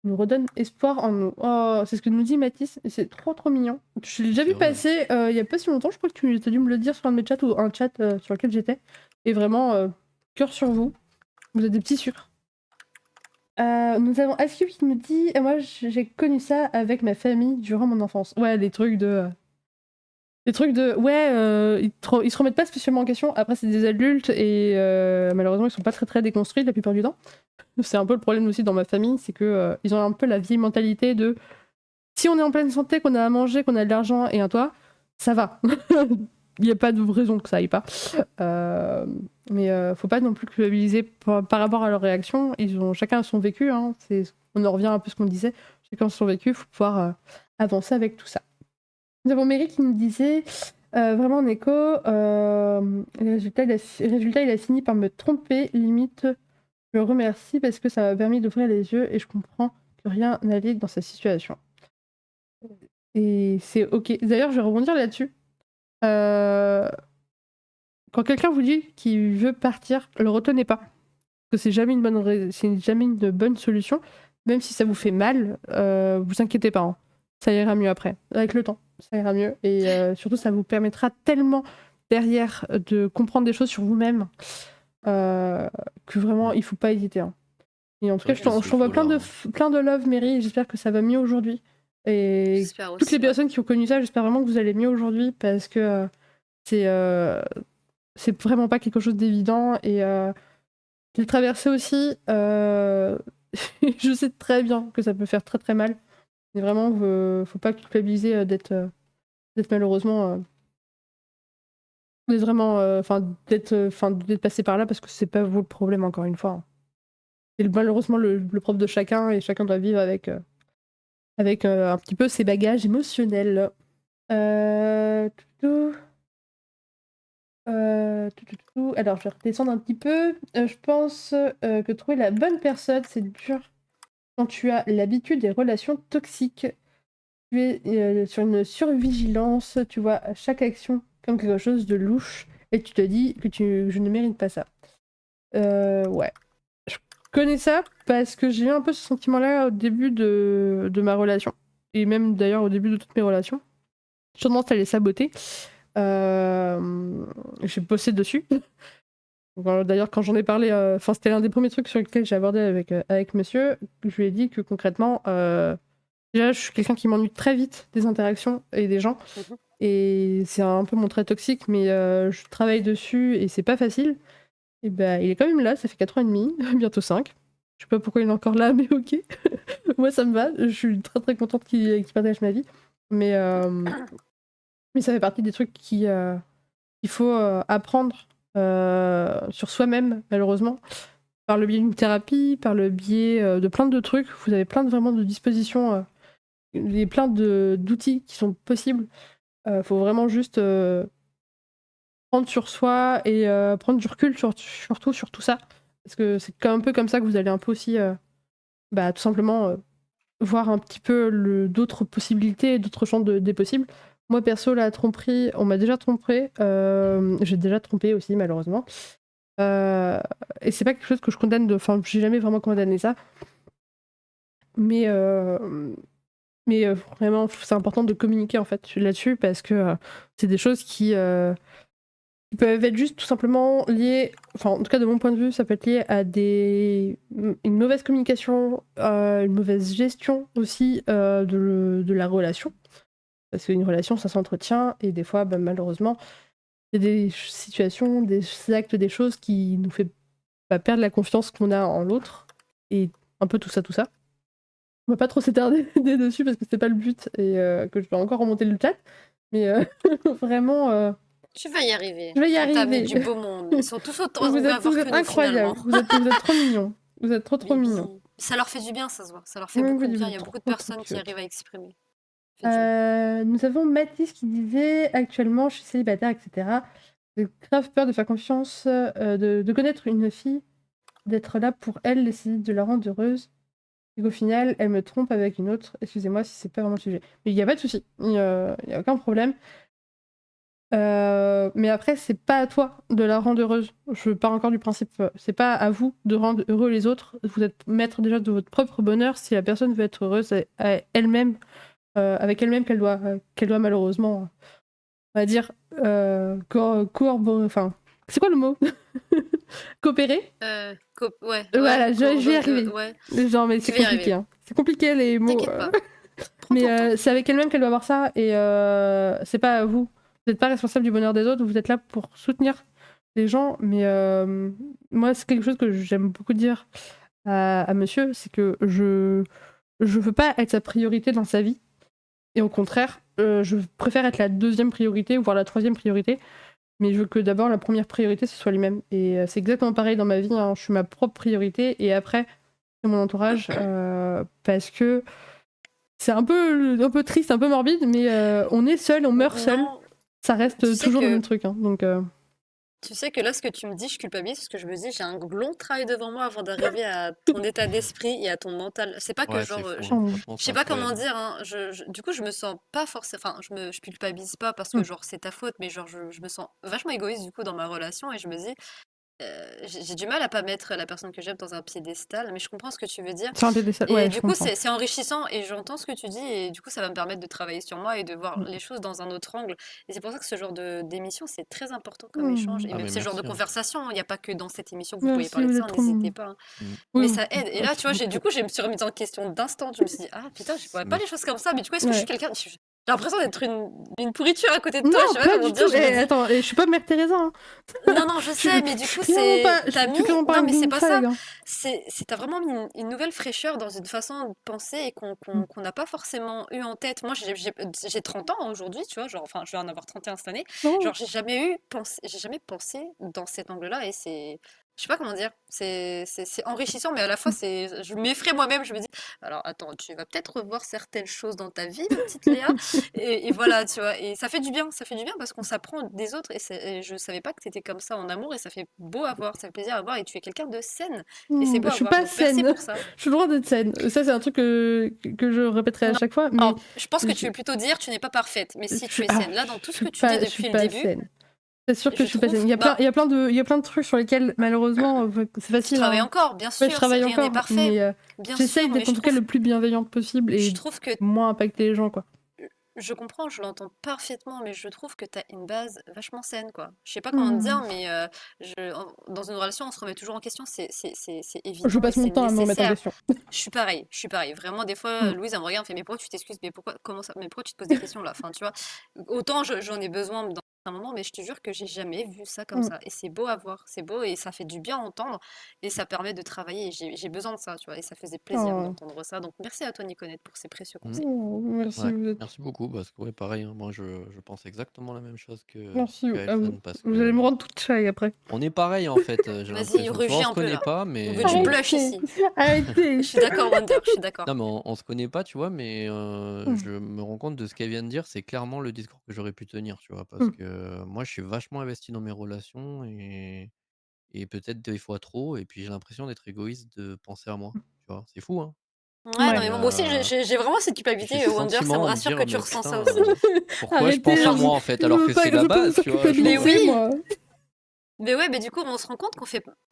nous redonnent espoir en nous. Oh, c'est ce que nous dit Mathis et c'est trop trop mignon. Je l'ai déjà C'est vu vrai. passer il y a pas si longtemps, je crois que tu as dû me le dire sur un de mes chats ou un chat sur lequel j'étais. Et vraiment, cœur sur vous. Vous êtes des petits sucres. Nous avons Askew qui nous dit moi j'ai connu ça avec ma famille durant mon enfance. Ouais, des trucs de. Ouais, ils se remettent pas spécialement en question. Après, c'est des adultes et malheureusement, ils sont pas très très déconstruits la plupart du temps. C'est un peu le problème aussi dans ma famille, c'est que ils ont un peu la vieille mentalité de si on est en pleine santé, qu'on a à manger, qu'on a de l'argent et un toit, ça va. Il n'y a pas de raison que ça aille pas. Mais faut pas non plus culpabiliser par rapport à leur réaction. Ils ont chacun son vécu. Hein. On en revient un peu à ce qu'on disait. Chacun son vécu. Il faut pouvoir avancer avec tout ça. Nous avons Mary qui nous disait vraiment en écho. Le résultat, il a fini par me tromper. Limite, je le remercie parce que ça m'a permis d'ouvrir les yeux et je comprends que rien n'allait dans sa situation. Et c'est ok. D'ailleurs, je vais rebondir là-dessus. Quand quelqu'un vous dit qu'il veut partir, le retenez pas. Parce que c'est jamais une bonne solution. Même si ça vous fait mal, vous inquiétez pas. Hein. Ça ira mieux après. Avec le temps, ça ira mieux. Et surtout, ça vous permettra tellement derrière de comprendre des choses sur vous-même que vraiment, il faut pas hésiter. Hein. Et en tout cas, Ouais, je puis s'il t'envoie faut là. plein de love, Mary. J'espère que ça va mieux aujourd'hui. Et J'espère toutes les aussi, ouais. personnes qui ont connu ça, j'espère vraiment que vous allez mieux aujourd'hui parce que c'est vraiment pas quelque chose d'évident. Et je l'ai traversé aussi. Je sais très bien que ça peut faire très très mal. Mais vraiment, faut pas culpabiliser d'être malheureusement. D'être vraiment. D'être passé par là parce que c'est pas vous le problème, encore une fois. Hein. C'est malheureusement le propre de chacun et chacun doit vivre avec un petit peu ses bagages émotionnels. Tout. Alors, je vais redescendre un petit peu. Je pense que trouver la bonne personne, c'est dur quand tu as l'habitude des relations toxiques. Tu es sur une survigilance, tu vois chaque action comme quelque chose de louche et tu te dis que je ne mérite pas ça. Ouais. Je connais ça parce que j'ai eu un peu ce sentiment-là au début de ma relation. Et même d'ailleurs au début de toutes mes relations. J'ai tendance à les saboter. J'ai bossé dessus. D'ailleurs, quand j'en ai parlé, c'était l'un des premiers trucs sur lesquels j'ai abordé avec monsieur. Je lui ai dit que concrètement, déjà, je suis quelqu'un qui m'ennuie très vite des interactions et des gens. Mhm. Et c'est un peu mon trait toxique, mais je travaille dessus et c'est pas facile. Et bah, il est quand même là, ça fait 4 ans et demi, bientôt 5. Je sais pas pourquoi il est encore là, mais ok. Moi, ça me va. Je suis très très contente qu'il partage ma vie. Mais ça fait partie des trucs qu'il faut apprendre sur soi-même, malheureusement. Par le biais d'une thérapie, par le biais de plein de trucs. Vous avez plein de dispositions, et plein d'outils qui sont possibles. Faut vraiment juste prendre sur soi et prendre du recul surtout sur tout ça. Parce que c'est un peu comme ça que vous allez un peu aussi, tout simplement, voir un petit peu d'autres possibilités, d'autres champs des possibles. Moi, perso, la tromperie, on m'a déjà trompé. J'ai déjà trompé aussi, malheureusement. Et c'est pas quelque chose que je condamne. Enfin, j'ai jamais vraiment condamné ça. Mais vraiment, c'est important de communiquer en fait là-dessus parce que c'est des choses qui peuvent être juste tout simplement liées. Enfin, en tout cas, de mon point de vue, ça peut être lié à une mauvaise communication, une mauvaise gestion aussi de la relation. Parce qu'une relation, ça s'entretient et des fois, malheureusement, il y a des situations, des actes, des choses qui nous fait perdre la confiance qu'on a en l'autre et un peu tout ça. On va pas trop s'éterner dessus parce que c'est pas le but et que je vais encore remonter le chat. Mais vraiment, Tu vas y arriver. je vais y On t'a amené du arriver. beau monde. Ils sont tous autant Vous braves êtes que nous, incroyables. finalement. Vous êtes trop mignons. Vous êtes trop Mais mignons. oui. Ça leur fait du bien, ça se voit. Ça leur fait Oui, beaucoup de oui, bien. oui, Il y a beaucoup de trop personnes qui cute. arrivent à exprimer. Ça fait du bien. Nous avons Mathis qui disait actuellement je suis célibataire, etc. J'ai grave peur de faire confiance, de connaître une fille, d'être là pour elle, d'essayer de la rendre heureuse. Et qu'au final, elle me trompe avec une autre. Excusez-moi si c'est pas vraiment le sujet. Mais il n'y a pas de souci, il y a aucun problème. Mais après, c'est pas à toi de la rendre heureuse. Je pars encore du principe, c'est pas à vous de rendre heureux les autres. Vous êtes maître déjà de votre propre bonheur. Si la personne veut être heureuse elle-même, avec elle-même qu'elle doit malheureusement, on va dire, enfin, c'est quoi le mot? Coopérer? Ouais, Voilà, je vais y arriver. ouais. Genre, mais Tu c'est vas y compliqué, arriver. hein. C'est compliqué les mots. T'inquiète pas. Prends ton temps. Mais c'est avec elle-même qu'elle doit avoir ça, et c'est pas à vous. Vous n'êtes pas responsable du bonheur des autres, vous êtes là pour soutenir les gens. Mais moi, c'est quelque chose que j'aime beaucoup dire à monsieur, c'est que je veux pas être sa priorité dans sa vie. Et au contraire, je préfère être la deuxième priorité, voire la troisième priorité. Mais je veux que d'abord la première priorité, ce soit lui-même. Et c'est exactement pareil dans ma vie, hein. Je suis ma propre priorité, et après, c'est mon entourage. Parce que c'est un peu triste, un peu morbide, mais on est seul, on meurt seul. Non, Ça reste tu sais toujours le que- même truc. Hein. Donc, Tu sais que là, ce que tu me dis, je culpabilise parce que je me dis, j'ai un long travail devant moi avant d'arriver à ton état d'esprit et à ton mental. C'est pas que Ouais, c'est genre, fou, je, hein. Oh. Franchement, je c'est sais pas comment incroyable. dire, hein, du coup, je me sens pas forcément, enfin, je culpabilise pas parce que Mm. genre c'est ta faute, mais genre je me sens vachement égoïste du coup dans ma relation et je me dis, j'ai du mal à pas mettre la personne que j'aime dans un piédestal, mais je comprends ce que tu veux dire. sur un piédestal, Et ouais, du je coup, comprends. c'est enrichissant et j'entends ce que tu dis et du coup, ça va me permettre de travailler sur moi et de voir Mm. les choses dans un autre angle. Et c'est pour ça que ce genre d'émission, c'est très important comme Mm. échange et Ah, même mais ce genre de merci, hein. conversation, hein. Il n'y a pas que dans cette émission que vous pourriez Merci, parler de vous ça, êtes trop n'hésitez mignon. pas, hein. Mm. Mais Oui, ça aide. Et là, merci tu vois, du beaucoup. coup, je me suis remise en question d'instant. Je me suis dit, ah putain, je pourrais pas Mais les choses comme ça. Mais du coup, est-ce que je suis Ouais. quelqu'un. J'ai l'impression d'être une pourriture à côté de Non, toi. Je sais pas pas comment du dire. tout. Je me dis, Attends, je suis pas Mère Teresa. Hein. non, non, je sais, mais Je du suis coup, clairement pas, t'as mis, clairement pas non, un mais c'est green pas ça. flag. Hein. T'as vraiment mis une nouvelle fraîcheur dans une façon de penser et Mm. qu'on n'a pas forcément eu en tête. Moi, j'ai 30 ans aujourd'hui, tu vois, genre, enfin, je vais en avoir 31 cette année. Non. Genre, j'ai jamais pensé dans cet angle-là et je sais pas comment dire, c'est enrichissant, mais à la fois, je m'effraie moi-même, je me dis, alors, attends, tu vas peut-être revoir certaines choses dans ta vie, ma petite Léa. Et voilà, tu vois, et ça fait du bien parce qu'on s'apprend des autres et je savais pas que t'étais comme ça en amour et ça fait beau à voir, ça fait plaisir à voir et tu es quelqu'un de saine et c'est beau Je à suis voir, pas donc merci saine. pour ça. Je suis loin d'être saine. Ça, c'est un truc que je répéterai à Non, chaque fois. Mais alors, je pense que tu je, veux plutôt dire tu n'es pas parfaite, mais si tu es ah, saine, là, dans tout je ce suis que tu dis je suis depuis le pas début, saine. C'est sûr que je je suis pas saine. trouve, Il y a plein de trucs sur lesquels, malheureusement, c'est tu facile. travailles Hein. encore, bien Ouais, je sûr, travaille rien n'est encore, parfait, mais bien j'essaye sûr, mais d'être en tout cas le plus bienveillante possible je et trouve que moins impacter les gens, quoi. je comprends, je l'entends parfaitement, mais je trouve que tu as une base vachement saine, quoi. Je sais pas comment te Hmm. dire, mais dans une relation, on se remet toujours en question, c'est Je évident et passe mon c'est temps à me remettre en nécessaire. question. Je suis pareil. Vraiment, des fois, Hmm. Louise, elle me regarde, elle me fait, mais pourquoi tu t'excuses? Mais pourquoi, comment ça? Mais pourquoi tu te poses des questions là? Enfin, tu vois, autant j'en ai besoin dans un moment, mais je te jure que j'ai jamais vu ça comme Hmm. ça. Et c'est beau à voir, c'est beau et ça fait du bien à entendre et ça permet de travailler. Et j'ai besoin de ça, tu vois, et ça faisait plaisir Oh. d'entendre ça. Donc, merci à toi, Nicolette, pour ces précieux Mm. conseils. Oh, merci, Ouais, vous êtes... merci beaucoup parce que ouais, pareil, hein, moi je pense exactement la même chose merci que à vous. Elsan parce Vous allez me que rendre toute shy après. on est pareil en fait, j'ai Vas-y, l'impression. Tu vois, on rugis se un peu connaît là. pas, On veut mais du blush ici. Arrêtez. Je suis d'accord, Wonder, je suis d'accord. non, mais on se connaît pas, tu vois, mais Hmm. je me rends compte de ce qu'elle vient de dire, c'est clairement le discours que j'aurais pu tenir, tu vois, parce Hmm. que moi je suis vachement investi dans mes relations et peut-être des fois trop, et puis j'ai l'impression d'être égoïste de penser à moi, tu vois, c'est fou, hein. Ouais, non, Ouais. mais Mais moi aussi, j'ai vraiment cette j'ai culpabilité, ce Wonder, ça me sentiment à me rassure que dire, tu mais ressens ça putain, aussi. pourquoi je Arrêtez, pense à Genre, moi en fait, alors que c'est la je veux pas vous base, faire tu vois, mais culpabiliser, oui, moi. mais ouais, mais du coup, on se rend compte qu'on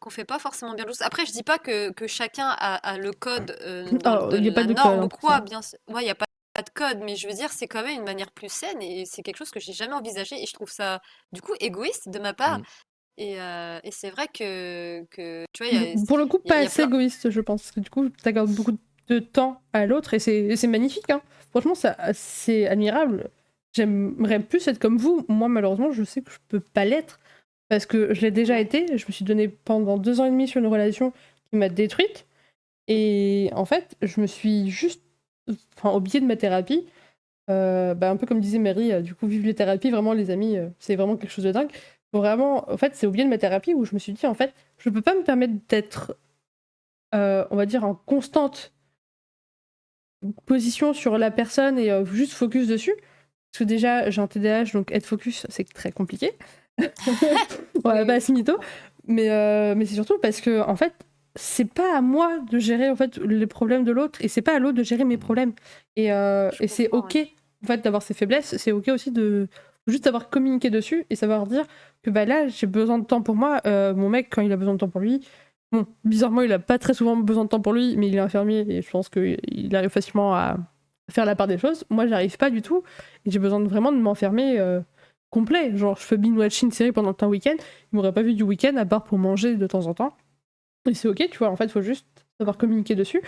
fait pas forcément bien les choses. Après, je dis pas que chacun a le code Oh, de il n'y a pas la de code norme hein, ou pour ça. quoi, bien sûr. Ouais, il y a pas de code, mais je veux dire, c'est quand même une manière plus saine et c'est quelque chose que j'ai jamais envisagé et je trouve ça, du coup, égoïste de ma part. Mmh. Et c'est vrai que tu vois, Pour le coup, pas il y a assez plein. égoïste, je pense. Parce que du coup, t'accordes beaucoup de temps à l'autre et c'est magnifique. Hein. Franchement, c'est admirable. J'aimerais plus être comme vous. Moi, malheureusement, je sais que je peux pas l'être parce que je l'ai déjà Ouais. été. Je me suis donné pendant 2 ans et demi sur une relation qui m'a détruite. Et en fait, je me suis juste, au biais de ma thérapie, Un peu comme disait Mary, du coup, vivre les thérapies, vraiment, les amis, c'est vraiment quelque chose de dingue. Faut vraiment, en fait, c'est au biais de ma thérapie où je me suis dit, en fait, je peux pas me permettre d'être, on va dire, en constante position sur la personne et juste focus dessus. Parce que déjà, j'ai un TDAH, donc être focus, c'est très compliqué. On va Oui, pas oui, se je mytho. comprends. Mais c'est surtout parce que, en fait, c'est pas à moi de gérer en fait, les problèmes de l'autre et c'est pas à l'autre de gérer mes problèmes. Je Et c'est comprends, ok ouais. en fait, d'avoir ses faiblesses, c'est ok aussi de juste avoir communiqué dessus et savoir dire que bah, là, j'ai besoin de temps pour moi. Mon mec, quand il a besoin de temps pour lui, bon, bizarrement, il a pas très souvent besoin de temps pour lui, mais il est infirmier et je pense qu'il arrive facilement à faire la part des choses. Moi, j'arrive pas du tout et j'ai besoin vraiment de m'enfermer complet. Genre, je fais binge-watch une série pendant un week-end, il m'aurait pas vu du week-end à part pour manger de temps en temps. Et c'est ok, tu vois, en fait, il faut juste savoir communiquer dessus.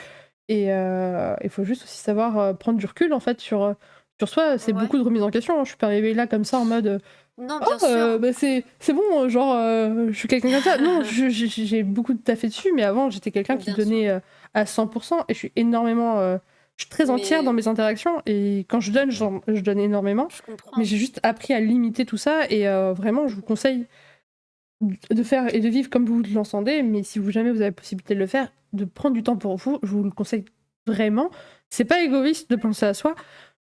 Et il faut juste aussi savoir prendre du recul, en fait, sur soi. C'est Ouais. beaucoup de remise en question, hein. Je suis pas arrivée là comme ça en mode Non, oh, bien sûr. bah c'est bon, genre, je suis quelqu'un comme ça. Non, j'ai beaucoup de taffé dessus, mais avant, j'étais quelqu'un qui Bien sûr. donnait à 100% et je suis énormément. Je suis très entière dans Mais mes interactions et quand je donne, je donne énormément. je Mais comprends. j'ai juste appris à limiter tout ça et vraiment, je vous conseille de faire et de vivre comme vous l'entendez, mais si vous jamais vous avez la possibilité de le faire, de prendre du temps pour vous, je vous le conseille vraiment. C'est pas égoïste de penser à soi.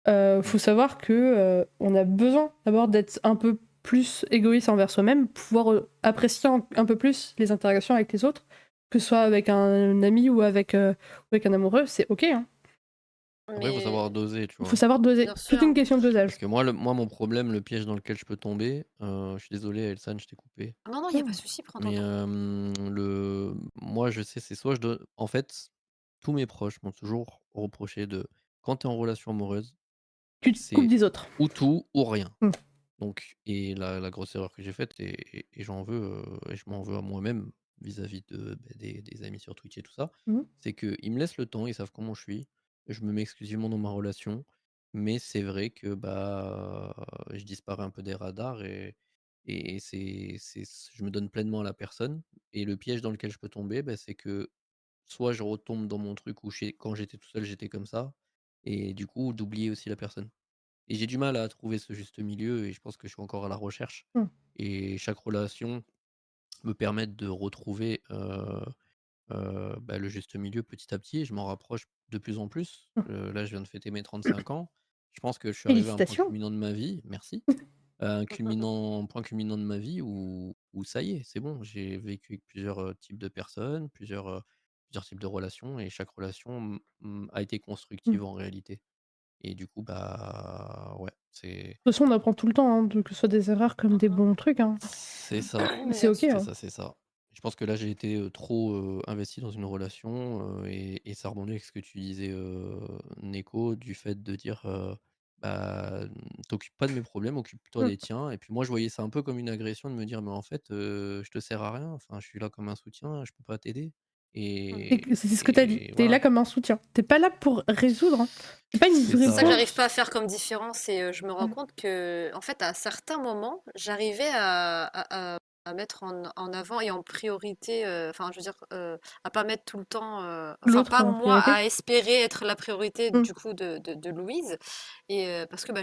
Faut savoir que on a besoin d'abord d'être un peu plus égoïste envers soi-même, pouvoir apprécier un peu plus les interactions avec les autres, que ce soit avec un ami ou avec un amoureux, c'est ok. Hein. Après, il faut Mais savoir doser, tu Il faut vois? savoir doser. bien Toute une sûr. question de dosage. Parce que moi, mon problème, le piège dans lequel je peux tomber, je suis désolé, Elsan, je t'ai coupé. Non, non, il y a pas Non. de souci, prends ton Mais, temps. moi, je sais, c'est soit je dois en fait, tous mes proches m'ont toujours reproché de quand tu es en relation amoureuse, Tu te coupes c'est des autres. ou tout ou rien. Mm. Donc et la grosse erreur que j'ai faite et j'en veux, et je m'en veux à moi-même vis-à-vis de, des amis sur Twitch et tout ça, Mm. c'est qu'ils me laissent le temps, ils savent comment je suis. Je me mets exclusivement dans ma relation, mais c'est vrai que, je disparais un peu des radars et c'est je me donne pleinement à la personne et le piège dans lequel je peux tomber, c'est que soit je retombe dans mon truc où quand j'étais tout seul, j'étais comme ça et du coup, d'oublier aussi la personne. Et j'ai du mal à trouver ce juste milieu et je pense que je suis encore à la recherche Mm. et chaque relation me permet de retrouver, le juste milieu petit à petit et je m'en rapproche de plus en plus. Mm. Là, je viens de fêter mes 35 ans. Je pense que je suis arrivé à un point Félicitations. culminant de ma vie, merci, un point culminant de ma vie où ça y est, c'est bon, j'ai vécu avec plusieurs, types de personnes, plusieurs types de relations et chaque relation a été Mm. constructive en réalité et du coup, ouais, c'est De toute façon, on apprend tout le temps, hein, que ce soit des erreurs comme des bons trucs. Hein. C'est ça, C'est Bien ok. sûr. c'est Hein. ça, c'est ça. Je pense que là, j'ai été, trop, investi dans une relation, et ça rebondit avec ce que tu disais, Neko, du fait de dire, «T'occupes pas de mes problèmes, occupe-toi Mm. des tiens» et puis moi, je voyais ça un peu comme une agression de me dire: «Mais en fait, je te sers à rien, enfin, je suis là comme un soutien, je peux pas t'aider» Mmh. C'est ce que t'as dit. et T'es là voilà. comme un soutien. T'es pas là pour résoudre. Hein. T'es pas une C'est C'est ça que ça. j'arrive réponse. pas à faire comme différence et je me rends Ouais. compte que, en fait, à certains moments, j'arrivais à mettre en avant et en priorité, enfin, je veux dire, à pas mettre tout le temps, enfin, L'autre pas en moi priorité. à espérer être la priorité Mm. du coup de Louise et parce que en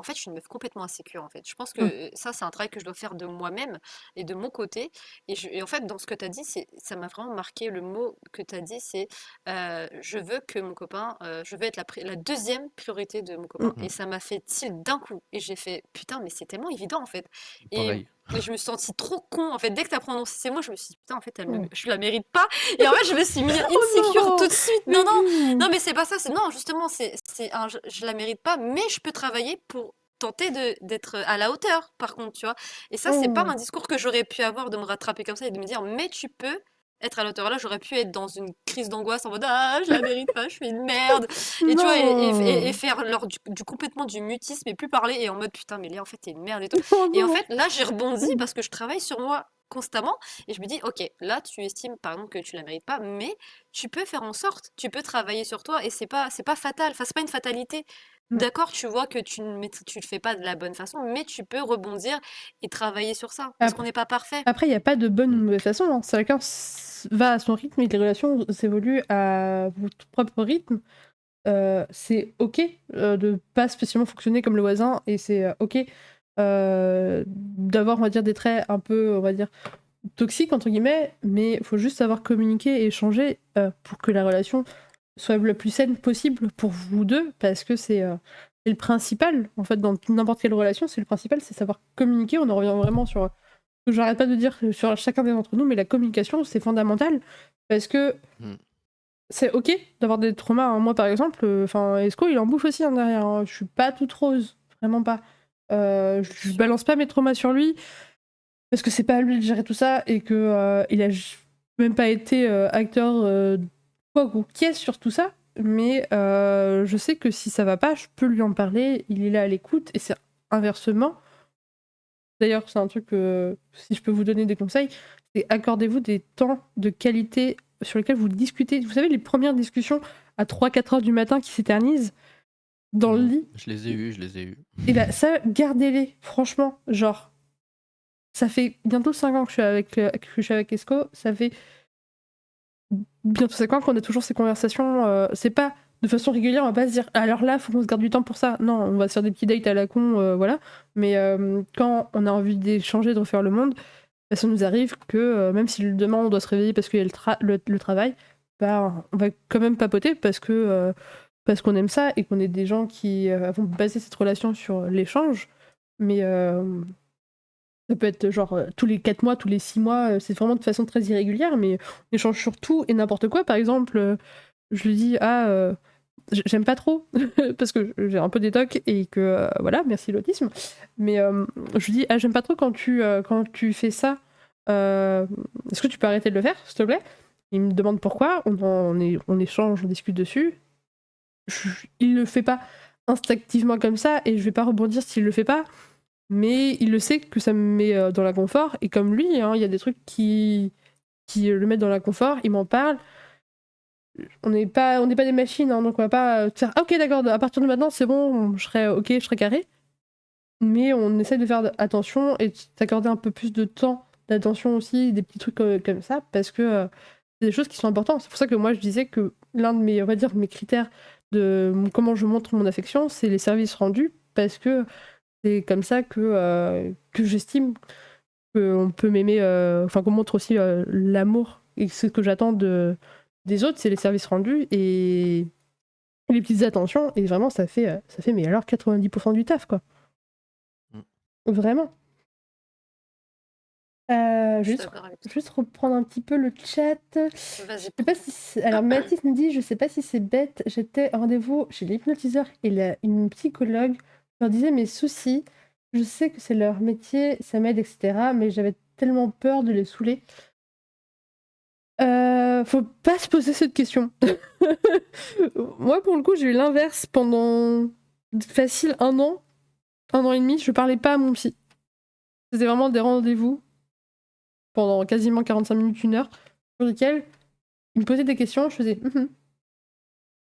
fait, je suis une meuf complètement insécure en fait. Je pense que Mm. ça, c'est un travail que je dois faire de moi-même et de mon côté. Et en fait, dans ce que tu as dit, ça m'a vraiment marqué le mot que tu as dit, c'est je veux que mon copain, je veux être la deuxième priorité de mon copain. Mm. Et Mmh, ça m'a fait tilt d'un coup. Et j'ai fait, putain, mais c'est tellement évident en fait. Et, pareil. et je me suis sentie trop con en fait. Dès que tu as prononcé ces mots, je me suis dit, putain, en fait, Mm. je la mérite pas. Et en fait, je me suis mis Oh insécure tout non. de suite. Non, Mais non, non. non, mais c'est pas ça. Non, justement, je la mérite pas, mais je peux travailler pour tenter d'être à la hauteur, par contre, tu vois. Et ça, c'est pas Mm. un discours que j'aurais pu avoir de me rattraper comme ça et de me dire, mais tu peux être à la hauteur là, j'aurais pu être dans une crise d'angoisse en mode ah, je la mérite pas, je suis une merde. Et tu vois, et Non. faire complètement du mutisme et plus parler et en mode putain, mais là en fait, t'es une merde et tout. Oh Et en non. fait, là, j'ai rebondi Mm. parce que je travaille sur moi constamment et je me dis ok, là tu estimes par exemple que tu la mérites pas, mais tu peux faire en sorte, tu peux travailler sur toi et c'est pas fatal, enfin c'est pas une fatalité. Mm. D'accord, tu vois que tu le fais pas de la bonne façon, mais tu peux rebondir et travailler sur ça parce qu'on Après, n'est pas parfait. après, il n'y a pas de bonne ou Mmh. de mauvaise façon. Hein. Chacun va à son rythme et les relations s'évoluent à votre propre rythme. c'est ok de pas spécialement fonctionner comme le voisin et c'est ok d'avoir, on va dire, des traits un peu, on va dire, toxiques, entre guillemets, mais il faut juste savoir communiquer et échanger pour que la relation soit la plus saine possible pour vous deux, parce que c'est le principal, en fait, dans n'importe quelle relation, c'est le principal, c'est savoir communiquer. On en revient vraiment sur ce que j'arrête pas de dire sur chacun d'entre nous, mais la communication, c'est fondamental, parce que Mm. c'est ok d'avoir des traumas, hein. Moi, par exemple, Esco, il en bouffe aussi hein, derrière, hein. Je suis pas toute rose, vraiment pas. Je balance pas mes traumas sur lui, parce que c'est pas à lui de gérer tout ça, et que il a même pas été acteur quoi ou qui est sur tout ça, mais je sais que si ça va pas, je peux lui en parler, il est là à l'écoute, et c'est inversement. D'ailleurs, c'est un truc que, si je peux vous donner des conseils, c'est accordez-vous des temps de qualité sur lesquels vous discutez. Vous savez, les premières discussions à 3-4 heures du matin qui s'éternisent dans le lit, Je les ai eus. et bah ça, gardez-les, franchement. Genre, ça fait bientôt 5 ans que je suis avec Esco, ça fait bientôt 5 ans qu'on a toujours ces conversations. C'est pas de façon régulière, on va pas se dire alors là, faut qu'on se garde du temps pour ça. Non, on va se faire des petits dates à la con, voilà. Mais quand on a envie d'échanger, de refaire le monde, bah, ça nous arrive que même si demain on doit se réveiller parce qu'il y a le travail, bah, on va quand même papoter parce qu'on aime ça et qu'on est des gens qui vont baser cette relation sur l'échange. Mais ça peut être genre tous les 4 mois, tous les 6 mois, c'est vraiment de façon très irrégulière, mais on échange sur tout et n'importe quoi. Par exemple, je lui dis j'aime pas trop parce que j'ai un peu des tocs et que voilà, merci l'autisme, mais je lui dis j'aime pas trop quand tu fais ça. Est-ce que tu peux arrêter de le faire, s'il te plaît? Il me demande pourquoi, on échange, on discute dessus. Il le fait pas instinctivement comme ça et je vais pas rebondir s'il le fait pas, mais il le sait que ça me met dans l'inconfort, et comme lui, hein, il y a des trucs qui le mettent dans l'inconfort, il m'en parle. On n'est pas des machines, hein, donc on va pas faire ok d'accord, à partir de maintenant c'est bon, je serai carré. Mais on essaie de faire attention et de s'accorder un peu plus de temps d'attention aussi, des petits trucs comme ça, parce que c'est des choses qui sont importantes. C'est pour ça que moi je disais que l'un de mes, on va dire, mes critères de comment je montre mon affection, c'est les services rendus, parce que c'est comme ça que j'estime qu'on peut m'aimer, enfin qu'on montre aussi l'amour, et ce que j'attends des autres, c'est les services rendus et les petites attentions, et vraiment ça fait mais alors 90% du taf, quoi. Vraiment. Je suis Juste, d'accord avec toi. juste reprendre un petit peu le chat. Je Vas-y. sais pas si alors Mathis me dit, je sais pas si c'est bête, j'étais en rendez-vous chez l'hypnotiseur et une psychologue leur disait mes soucis. Je sais que c'est leur métier, ça m'aide, etc. Mais j'avais tellement peur de les saouler. Faut pas se poser cette question. Moi, pour le coup, j'ai eu l'inverse pendant facile 1 an, 1 an et demi, je parlais pas à mon psy. C'était vraiment des rendez-vous pendant quasiment 45 minutes, 1 heure, sur lesquels il me posait des questions, je faisais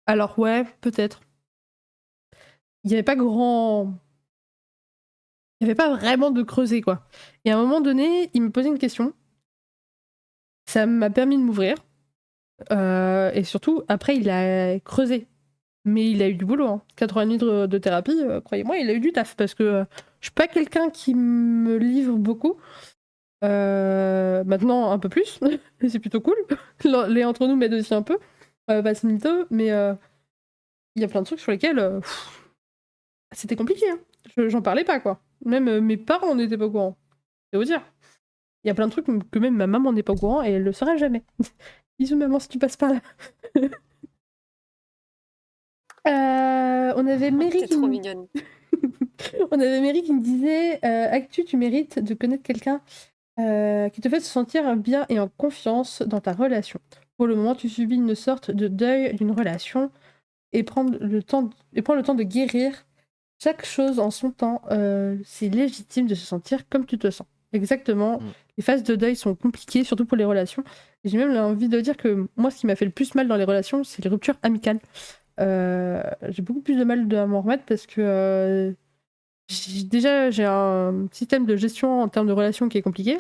alors ouais, peut-être. Il n'y avait pas vraiment de creuser, quoi. Et à un moment donné, il me posait une question. Ça m'a permis de m'ouvrir. Et surtout, après, il a creusé. Mais il a eu du boulot, hein. 4 ans et demi de thérapie, croyez-moi, il a eu du taf, parce que je suis pas quelqu'un qui me livre beaucoup. Maintenant, un peu plus, c'est plutôt cool. Les entre nous m'aident aussi un peu, pas ce mytho, mais il y a plein de trucs sur lesquels c'était compliqué, hein. J'en parlais pas, quoi. Même mes parents n'étaient pas au courant, c'est vous dire. Il y a plein de trucs que même ma maman n'est pas au courant et elle le saura jamais. Bisous maman si tu passes par là. On avait Mary T'es trop mignonne. On avait Mary qui me disait Actu, tu mérites de connaître quelqu'un qui te fait se sentir bien et en confiance dans ta relation. Pour le moment, tu subis une sorte de deuil d'une relation et prends le temps de guérir chaque chose en son temps. C'est légitime de se sentir comme tu te sens. Exactement. Les phases de deuil sont compliquées, surtout pour les relations. Et j'ai même envie de dire que moi, ce qui m'a fait le plus mal dans les relations, c'est les ruptures amicales. J'ai beaucoup plus de mal à m'en remettre parce que j'ai un système de gestion en termes de relations qui est compliqué.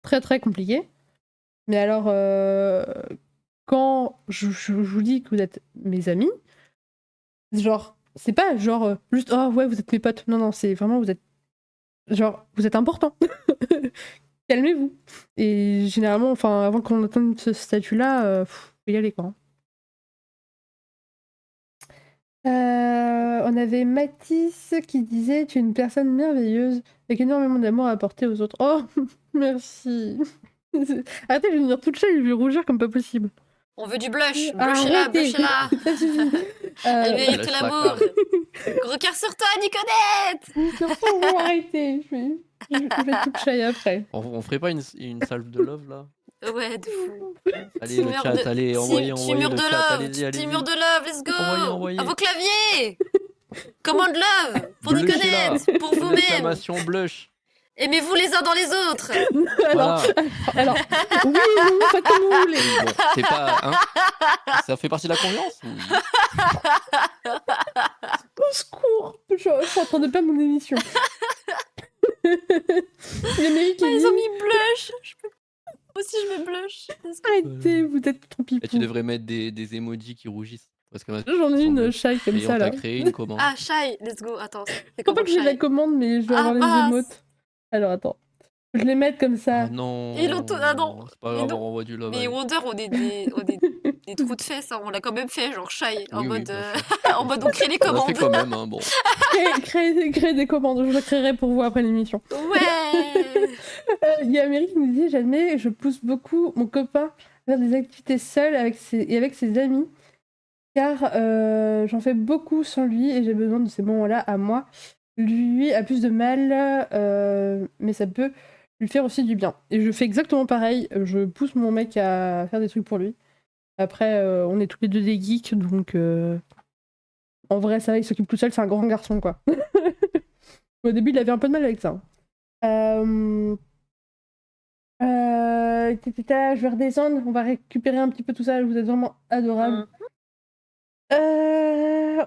Très très compliqué. Mais alors, quand je vous dis que vous êtes mes amis, Genre, c'est pas genre juste oh ouais, vous êtes mes potes. Non, non, c'est vraiment vous êtes important. Calmez-vous. Et généralement, enfin, avant qu'on atteigne ce statut-là, faut y aller quoi. On avait Mathis qui disait tu es une personne merveilleuse avec énormément d'amour à apporter aux autres. Oh, merci. Arrêtez, je vais devenir toute chale et je vais rougir comme pas possible. On veut du blush. Arrêtez. Blush-la. Ça suffit. Elle mérite Lâche la l'amour. carte. Gros cœur sur toi, Niconette. Surtout, vous arrêtez. Je vais être toute chale après. On ferait pas une salve de love là? Ouais, de fou. Allez, le chat, allez, envoyez Mur le de chat, love. allez-y, allez-y. Petit mur de love, let's go. Envoyez. À vos claviers. Commande love pour Blushez-la. Niconette, pour vous-même. Exclamation blush. Aimez-vous les uns dans les autres. Alors, Voilà. oui, non, faites comme vous voulez. Oui, bon, c'est pas. Hein, ça fait partie de la confiance ou... Au secours. Je suis en train de perdre mon émission. Il y a Mary qui Ah, ils dit ont mis blush. Moi aussi, je mets blush. arrêtez, vous êtes trop pipou. Et tu devrais mettre des emojis qui rougissent. J'en ai une shy comme Et ça on là. t'a créé une commande. Ah, Shy, let's go. Attends, c'est Je crois comment pas que j'ai la Shy? commande, mais je dois avoir les mince. émotes. Alors attends. Je les mets comme ça. Ah non. Ils l'ont ah non. C'est pas Mais grave, non. on renvoie du love. Mais allez. Wonder, on est des trous de fesses, hein. On l'a quand même fait, genre Shy, en Oui, mode, bien sûr. en mode on crée les On l'a commandes. fait quand même, hein, bon. Créer des commandes. Je le créerai pour vous après l'émission. Ouais. Il y a Mary qui nous dit j'admets, je pousse beaucoup mon copain à faire des activités seul avec ses amis. Car j'en fais beaucoup sans lui et j'ai besoin de ces moments-là à moi. Lui a plus de mal, mais ça peut lui faire aussi du bien. Et je fais exactement pareil. Je pousse mon mec à faire des trucs pour lui. Après, on est tous les deux des geeks, donc en vrai, ça va, il s'occupe tout seul. C'est un grand garçon, quoi. Au début, il avait un peu de mal avec ça. Je vais redescendre. On va récupérer un petit peu tout ça. Vous êtes vraiment adorables.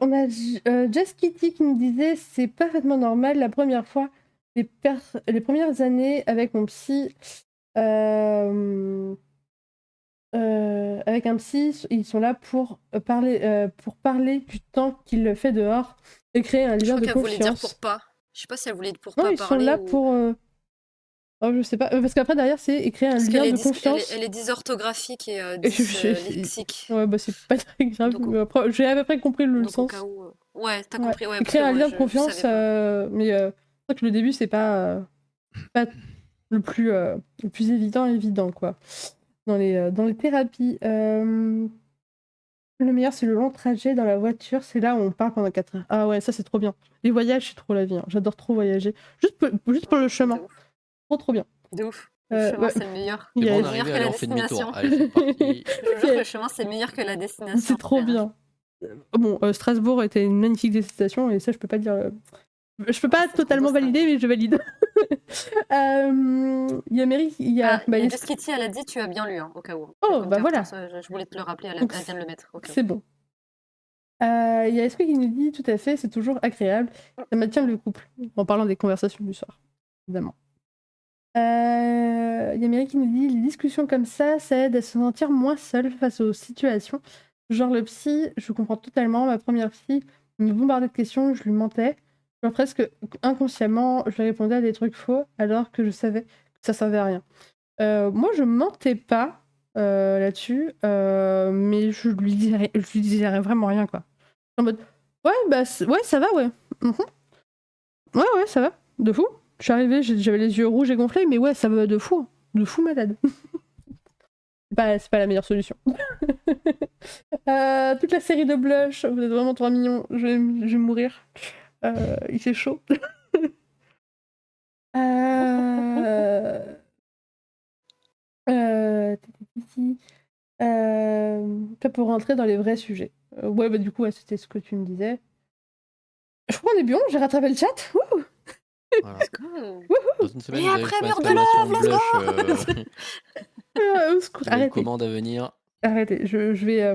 On a Jess Kitty qui nous disait c'est parfaitement normal la première fois les premières années avec mon psy avec un psy ils sont là pour parler du temps qu'il fait dehors et créer un Je lien crois de qu'elle voulait dire pour confiance. pas. Je sais pas si elle voulait pour Non, pas ils sont parler là ou... pour oh, je sais pas parce qu'après derrière c'est créer un Parce lien qu'elle de est, confiance. elle est dysorthographique et je- lexique. Ouais, bah c'est pas très grave, Donc, mais après j'ai à peu près compris le Donc au sens. cas où... Ouais, t'as Ouais. compris. Ouais, Et parce créer que un moi, lien de je confiance, savais pas. mais c'est vrai que le début, c'est pas le plus évident, quoi. Dans les thérapies. Le meilleur, c'est le long trajet dans la voiture. C'est là où on parle pendant 4 heures. Ah ouais, ça, c'est trop bien. Les voyages, c'est trop la vie. Hein. J'adore trop voyager. Juste pour le chemin. De ouf. Trop bien. De ouf. Le chemin, ouais. c'est le meilleur. Il y C'est a- bon, on meilleur arrive que et la allez, on fait destination. demi-tour. Allez, c'est parti. Je vous jure que le chemin, c'est meilleur que la destination. C'est trop frère. bien. Bon, Strasbourg était une magnifique destination et ça, je peux pas dire. Je peux pas c'est trop totalement beau, valider, mais je valide. Il y a Mary, il y a. Ah, bah, il y a il y a- Just Kitty, elle a dit, tu as bien lu, hein, au cas où. Oh, Comme bah dire, voilà. ça, je voulais te le rappeler, elle Donc, vient de le mettre. Au cas où. C'est bon. Il y a Esprit qui nous dit tout à fait, c'est toujours agréable. Ça maintient le couple. En parlant des conversations du soir, évidemment. Il y a Mary qui nous dit les discussions comme ça aide à se sentir moins seul face aux situations. Genre le psy, je comprends totalement. Ma première psy me bombardait de questions, je lui mentais. Genre presque inconsciemment, je lui répondais à des trucs faux alors que je savais que ça servait à rien. Moi, je mentais pas là-dessus, mais je lui disais vraiment rien, quoi. En mode, ouais, bah, ouais, ça va, ouais. Mhm. Ouais, ça va, de fou. Je suis arrivée, j'avais les yeux rouges et gonflés, mais ouais, ça va de fou malade. C'est pas la meilleure solution. Toute la série de Blush, vous êtes vraiment trop mignons, je vais mourir. Il fait chaud. Pas pour rentrer dans les vrais sujets. Ouais, bah du coup, ouais, c'était ce que tu me disais. Je crois qu'on est bon, j'ai rattrapé le chat. Wouhou. Voilà. Cool. Dans une semaine, Et vous avez après, fait mur de exclamation love, let's blush. Au secours, Vous avez une arrêtez. commande à venir. Arrêtez, je vais...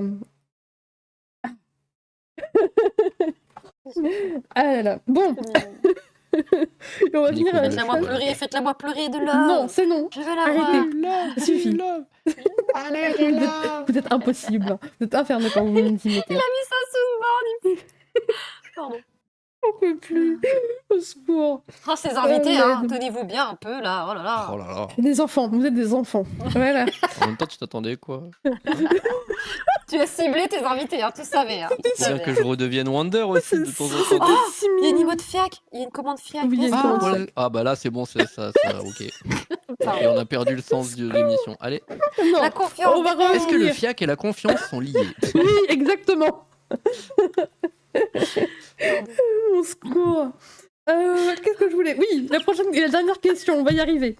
Ah là là, bon. Et on va Nico finir Blush, Faites-la-moi voilà. pleurer, faites-la-moi pleurer de love. Non, c'est non. Je vais la Arrêtez. voir. Ça suffit. Vous êtes impossible. Vous êtes infernal quand vous me dites. Il a mis ça sous une borne. Pardon. On peut plus. Au secours. Oh, ces invités, hein, l'aide. tenez-vous bien un peu là, oh là Oh là. là là. Des enfants, vous êtes des enfants. Voilà. En même temps, tu t'attendais quoi? Hein? Tu as ciblé tes invités, hein, tu savais, hein, tu Faut bien savais. que je redevienne Wonder aussi de temps en temps. C'était Oh, si il y a une mignon. emote fiac, il y a une commande fiac, Oui, il y a une n'est-ce commande pas? fiac. Ah bah là c'est bon, ça, ok. Pardon. Et on a perdu le sens de l'émission. Allez, Non, La confiance on va des pères. est-ce que le revenir. fiac et la confiance sont liés? Oui, exactement. Pardon. Au secours. Qu'est-ce que je voulais? Oui, la dernière question, on va y arriver.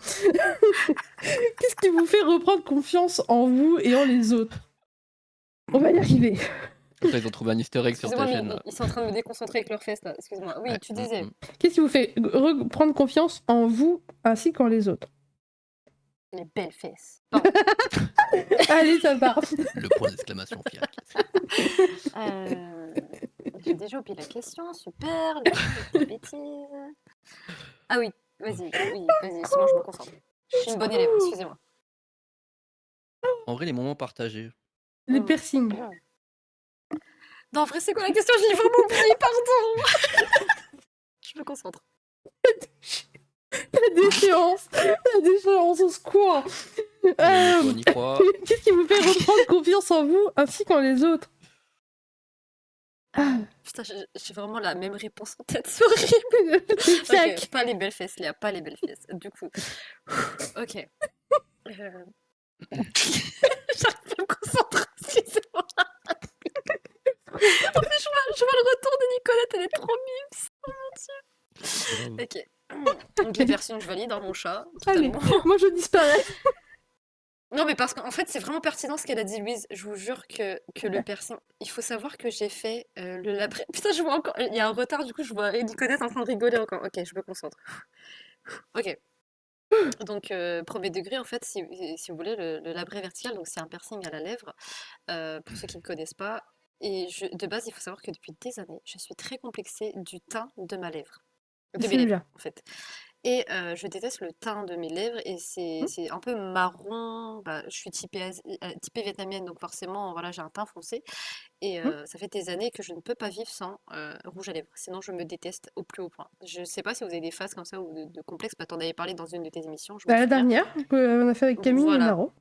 Qu'est-ce qui vous fait reprendre confiance en vous et en les autres? On va y arriver. Après, ils ont trouvé un easter egg sur Excusez-moi, ta mais chaîne là. ils sont en train de me déconcentrer avec leurs fesses là. Excuse-moi. Oui, Ouais, tu disais. Qu'est-ce qui vous fait reprendre confiance en vous ainsi qu'en les autres? Les belles fesses. Pardon. Allez, ça part. Le point d'exclamation fiac. J'ai déjà oublié la question, super. Les bêtises. Ah oui, vas-y, c'est bon, je me concentre. Je suis une bonne élève, excusez-moi. En vrai, les moments partagés. Les piercings. Non, en vrai, c'est quoi la question? Je l'ai vraiment oublié, pardon. Je me concentre. La déchéance, au secours. On y croit. Qu'est-ce qui vous fait reprendre confiance en vous ainsi qu'en les autres? Putain, j'ai vraiment la même réponse en tête, c'est horrible. Les fiacs. Ok, pas les belles fesses, Léa, pas les belles fesses. Du coup, ok. J'arrive pas à me concentrer, excusez-moi. En plus, je vois le retour de Nicolette, elle est trop mimes. Oh mon dieu. Ok. Donc, les versions, je valide, hein, mon chat. Allez, Totalement. moi je disparais. Non, mais parce qu'en fait, c'est vraiment pertinent ce qu'elle a dit, Louise. Je vous jure que le piercing. Il faut savoir que j'ai fait le labré. Putain, je vois encore. Il y a un retard, du coup, je vois Nicolette en train de rigoler encore. Ok, je me concentre. Ok. Donc, premier degré, en fait, si vous voulez, le labré vertical, donc c'est un piercing à la lèvre, pour ceux qui ne connaissent pas. Et de base, il faut savoir que depuis des années, je suis très complexée du teint de ma lèvre. De mes lèvres, Celui-là. en fait. Et je déteste le teint de mes lèvres et c'est un peu marron. Bah, je suis typée vietnamienne, donc forcément, voilà, j'ai un teint foncé. Et ça fait des années que je ne peux pas vivre sans rouge à lèvres. Sinon, je me déteste au plus haut point. Je sais pas si vous avez des phases comme ça ou de complexes. Bah, t'en avais parlé dans une de tes émissions, je m'en La souviens. dernière qu'on a fait avec Camille et Voilà, Maro.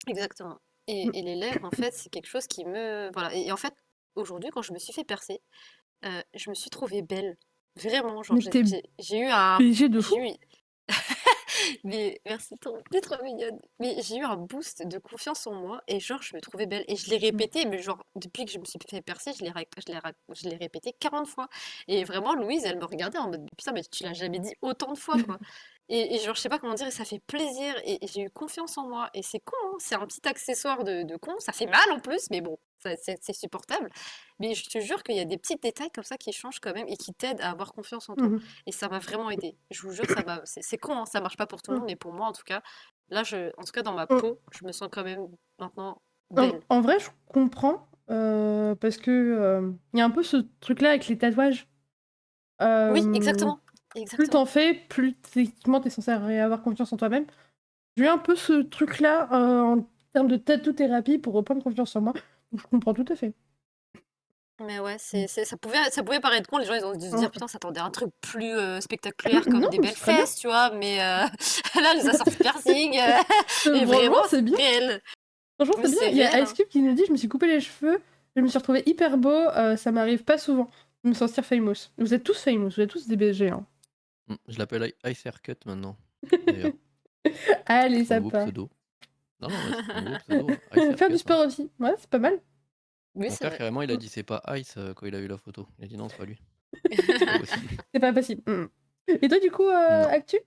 exactement. Et les lèvres, en fait, c'est quelque chose qui me... Voilà. Et en fait, aujourd'hui, quand je me suis fait percer, je me suis trouvée belle. Vraiment, genre, Mais t'es j'ai eu un... BG de fou. J'ai eu... Mais merci, t'es trop mignonne. Mais j'ai eu un boost de confiance en moi et genre, je me trouvais belle. Et je l'ai répété, mais genre, depuis que je me suis fait percer, je l'ai répété 40 fois. Et vraiment, Louise, elle me regardait en mode, putain, mais tu l'as jamais dit autant de fois, quoi. Et genre, je sais pas comment dire, et ça fait plaisir. Et j'ai eu confiance en moi. Et c'est con, hein, c'est un petit accessoire de con. Ça fait mal en plus, mais bon, c'est supportable. Mais je te jure qu'il y a des petits détails comme ça qui changent quand même et qui t'aident à avoir confiance en toi. Mhm. Et ça m'a vraiment aidé. Je vous jure, c'est con, hein, ça marche pas pour tout le monde, mais pour moi, en tout cas, là, en tout cas, dans ma peau, je me sens quand même maintenant belle. En vrai, je comprends. Parce que il y a un peu ce truc-là avec les tatouages. Oui, exactement. Plus Exactement. t'en fais, plus effectivement t'es censé avoir confiance en toi-même. J'ai eu un peu ce truc-là en termes de tattoo-thérapie pour reprendre confiance en moi. Donc je comprends tout à fait. Mais ouais, ça pouvait paraître con, les gens ils ont dû se dire Ouais. putain, s'attendaient à un truc plus spectaculaire comme Non, des mais belles c'est très bien. fesses, tu vois, mais là, elle nous a sorti piercing, et Vraiment, vraiment, c'est bien. réel. Franchement, Mais c'est bien. c'est Il y a réel, Ice Cube qui nous dit: je me suis coupé les cheveux, je me suis retrouvée hyper beau, ça m'arrive pas souvent de me sentir famous. Vous êtes tous famous, vous êtes tous des BG. Hein. Je l'appelle Ice Haircut maintenant, d'ailleurs. Allez, C'est ça mon nouveau part. pseudo. Non, c'est mon nouveau pseudo. Ice Faire du Haircut, hein. sport aussi. Ouais, c'est pas mal. Oui, Mon c'est frère, vrai. carrément, il a dit c'est pas Ice quand il a eu la photo. Il a dit non, c'est pas lui. C'est pas possible. C'est pas possible. Et toi, du coup, Non. actu?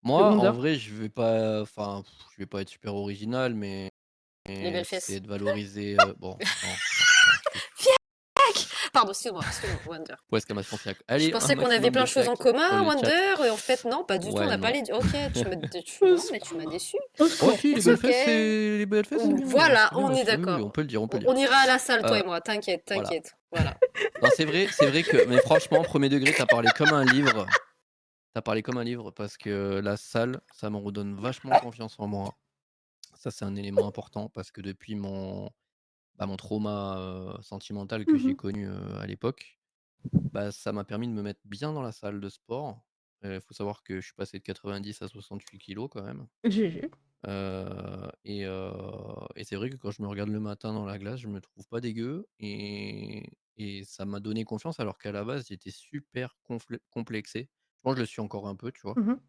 Moi, en Wonder. vrai, je vais pas être super original, mais Les belles fesses. c'est de valoriser. Bon, non. Pardon, excuse-moi, Wonder. Où est-ce qu'elle m'a fiac? Je Allez, pensais un qu'on avait maximum plein de de choses en fiac pour commun, le chat. Wonder, et en fait, non, pas du tout, on Ouais, n'a pas non. les... Ok, non, mais tu m'as déçu. Au secours. Oh si, les C'est belles ok. fesses, les belles fesses, c'est bien. Voilà, c'est bien on est aussi. Oui, d'accord. on peut le dire, On ira à la salle, toi Euh, et moi, t'inquiète, voilà. t'inquiète. Voilà. Non, c'est vrai que, mais franchement, premier degré, t'as parlé comme un livre. T'as parlé comme un livre parce que la salle, ça me redonne vachement confiance en moi. Ça, c'est un élément important parce que depuis mon trauma sentimental que j'ai connu à l'époque, Bah, ça m'a permis de me mettre bien dans la salle de sport. Faut savoir que je suis passé de 90 à 68 kilos quand même. GG. Et c'est vrai que quand je me regarde le matin dans la glace, je me trouve pas dégueu et ça m'a donné confiance alors qu'à la base, j'étais super complexé. Je pense que je le suis encore un peu, tu vois? Mmh.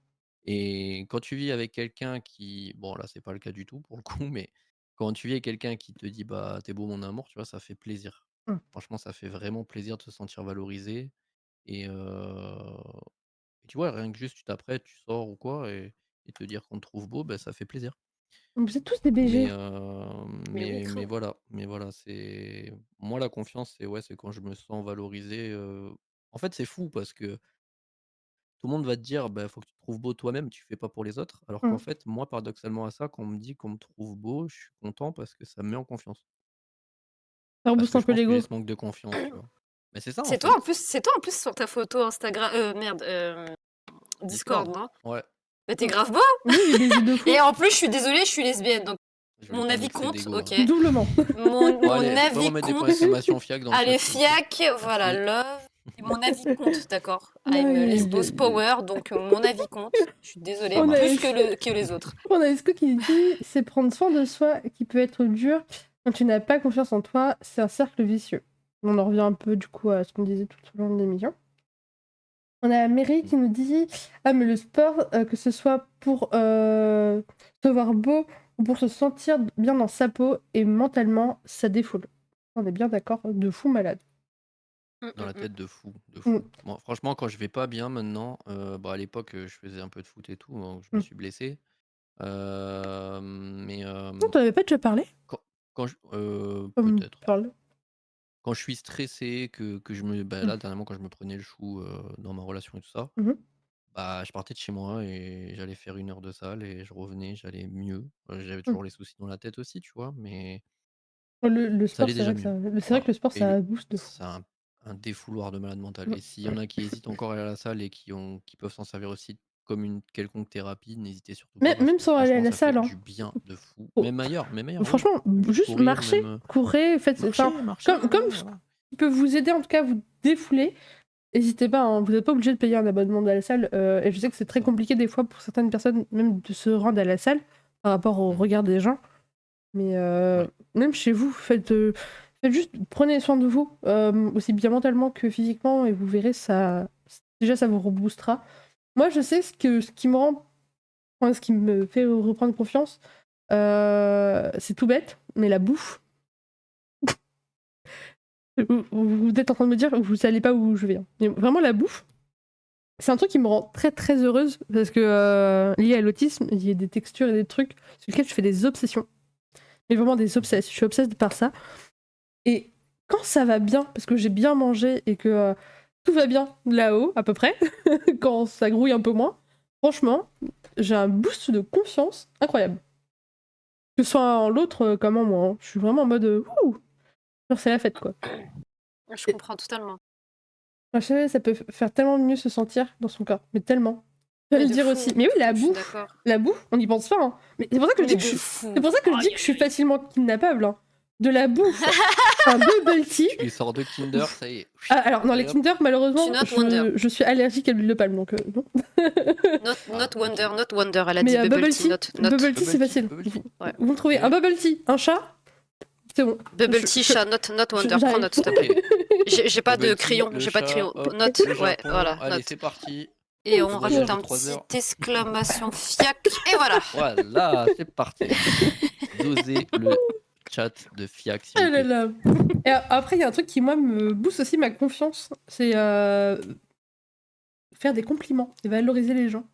Et quand tu vis avec quelqu'un qui bon là, c'est pas le cas du tout pour le coup, mais quand tu vis avec quelqu'un qui te dit: «Bah, tu beau mon amour», tu vois? Ça fait plaisir. Mmh. Franchement, ça fait vraiment plaisir de se sentir valorisé et tu vois, rien que juste tu t'apprêtes, tu sors ou quoi et te dire qu'on te trouve beau, bah, ça fait plaisir. Vous êtes tous des Mais, BG. Mais oui, mais voilà, c'est moi la confiance, c'est ouais, c'est quand je me sens valorisé, en fait, c'est fou parce que tout le monde va te dire: «Bah, faut que tu te trouves beau toi-même, tu fais pas pour les autres». Alors qu'en Mmh. fait, moi, paradoxalement à ça, quand on me dit qu'on me trouve beau, je suis content parce que ça me met en confiance. Ça Parce rebooste que un je peu pense que j'ai l'ego. ce manque de confiance, tu vois? Mais c'est ça, en C'est toi en plus sur ta photo Instagram, merde, Discord, Discord? non? Ouais, Mais t'es Mmh. grave beau. Oui, il est BG de fou. Et en plus, je suis désolée, je suis lesbienne, donc je vais mon pas avis m'excès compte, d'ego, ok. hein. Doublement. Bon Mon allez, tu peux avis remettre des points compte. d'exclamation FIAC dans le Allez, chat, s'il vous plaît. fiac, voilà, Merci. love. Et mon avis compte, d'accord. I'm Aïe, aïe, lesbos aïe, aïe. power, donc mon avis compte. Je suis désolée, Ça On a plus marche. que les autres. On a Esco qui dit c'est prendre soin de soi qui peut être dur quand tu n'as pas confiance en toi, c'est un cercle vicieux. On en revient un peu du coup à ce qu'on disait tout au long de l'émission. On a Mary qui nous dit ah mais le sport que ce soit pour se voir beau ou pour se sentir bien dans sa peau et mentalement ça défoule. On est bien d'accord, de fou malade. Dans la tête de fou, de Mm, fou. Moi, franchement, quand je vais pas bien maintenant, bah, à l'époque, je faisais un peu de foot et tout, donc je me mm. suis blessé. Mais Non, t'en avais pas déjà parlé? quand je Comme peut-être. parle. Quand je suis stressé, que je me bah, Mm, là, dernièrement, quand je me prenais le chou, dans ma relation et tout ça, mhm. bah, je partais de chez moi et j'allais faire 1 heure de salle et je revenais, j'allais mieux. J'avais Mm. toujours les soucis dans la tête aussi, tu vois? Mais Le ça sport, allait c'est déjà vrai que mieux. c'est vrai Voilà que le sport, et le ça booste de fou. c'est un défouloir de malade mental Mm. et s'il y en a qui hésitent encore à aller à la salle et qui peuvent s'en servir aussi comme une quelconque thérapie, n'hésitez surtout pas parce Même que sans aller à franchement, la ça fait salle, hein. du bien de fou. Oh, Même ailleurs, oui. franchement, Même juste juste courir, marcher, même, courez, faites, enfin, marcher, comme ouais, ce voilà. qui peut vous aider en tout cas à vous défouler, n'hésitez pas, hein, vous n'êtes pas obligé de payer un abonnement à la salle. Et je sais que c'est très Ça. compliqué des fois pour certaines personnes même de se rendre à la salle par rapport au Mmh. regard des gens. Mais Ouais. même chez vous, faites juste, prenez soin de vous, aussi bien mentalement que physiquement, et vous verrez, ça, déjà ça vous reboostera. Moi, je sais ce qui me rend, enfin, ce qui me fait reprendre confiance, c'est tout bête, mais la bouffe. Vous êtes en train de me dire que vous savez pas où je vais, hein. Mais vraiment, la bouffe, c'est un truc qui me rend très très heureuse parce que lié à l'autisme, il y a des textures et des trucs sur lesquels je fais des obsessions. Mais vraiment des Mmh. obsessions. Je suis obsède par ça. Et quand ça va bien, parce que j'ai bien mangé et que tout va bien là-haut, à peu près, quand ça grouille un peu moins, franchement, j'ai un boost de confiance incroyable. Que ce soit en l'autre comme en moi, hein. Je suis vraiment en mode ouh, genre c'est la fête quoi. Je Et, comprends totalement. je sais, ça peut faire tellement mieux se sentir dans son corps, mais tellement. Je vais Mais le de dire fou, aussi. Mais oui, je suis d'accord. la bouffe, on n'y pense pas, hein. Mais c'est pour ça que je dis Mais que de je suis, fou. c'est pour ça que je dis que je suis facilement kidnappable, hein. De la bouffe, un bubble tea. Tu sors de Kinder, ça y est. Ah, alors, dans les Allez hop. Kinder, malheureusement, Tu not wonder. je suis allergique à l'huile de palme, donc non. Not OK. wonder, elle a Mais dit bubble tea, not. bubble tea, c'est facile. Bubble tea. Ouais. Vous me trouvez OK. un bubble tea, un chat, c'est bon. Bubble tea, chat, not wonder. Prends j'arrive. note, s'il te plaît. OK. J'ai pas de Bubble tea, crayon, le j'ai pas de chat, crayon. hop, Note, le ouais, Japon. voilà, Allez, note. c'est parti. Et Le on voyage rajoute de un 3 heures. petit exclamation fiac, et voilà. Voilà, c'est parti. Dosez le chat de FIAC, s'il Ah vous là plaît. là. Et après, il y a un truc qui, moi, me booste aussi ma confiance, c'est faire des compliments et valoriser les gens.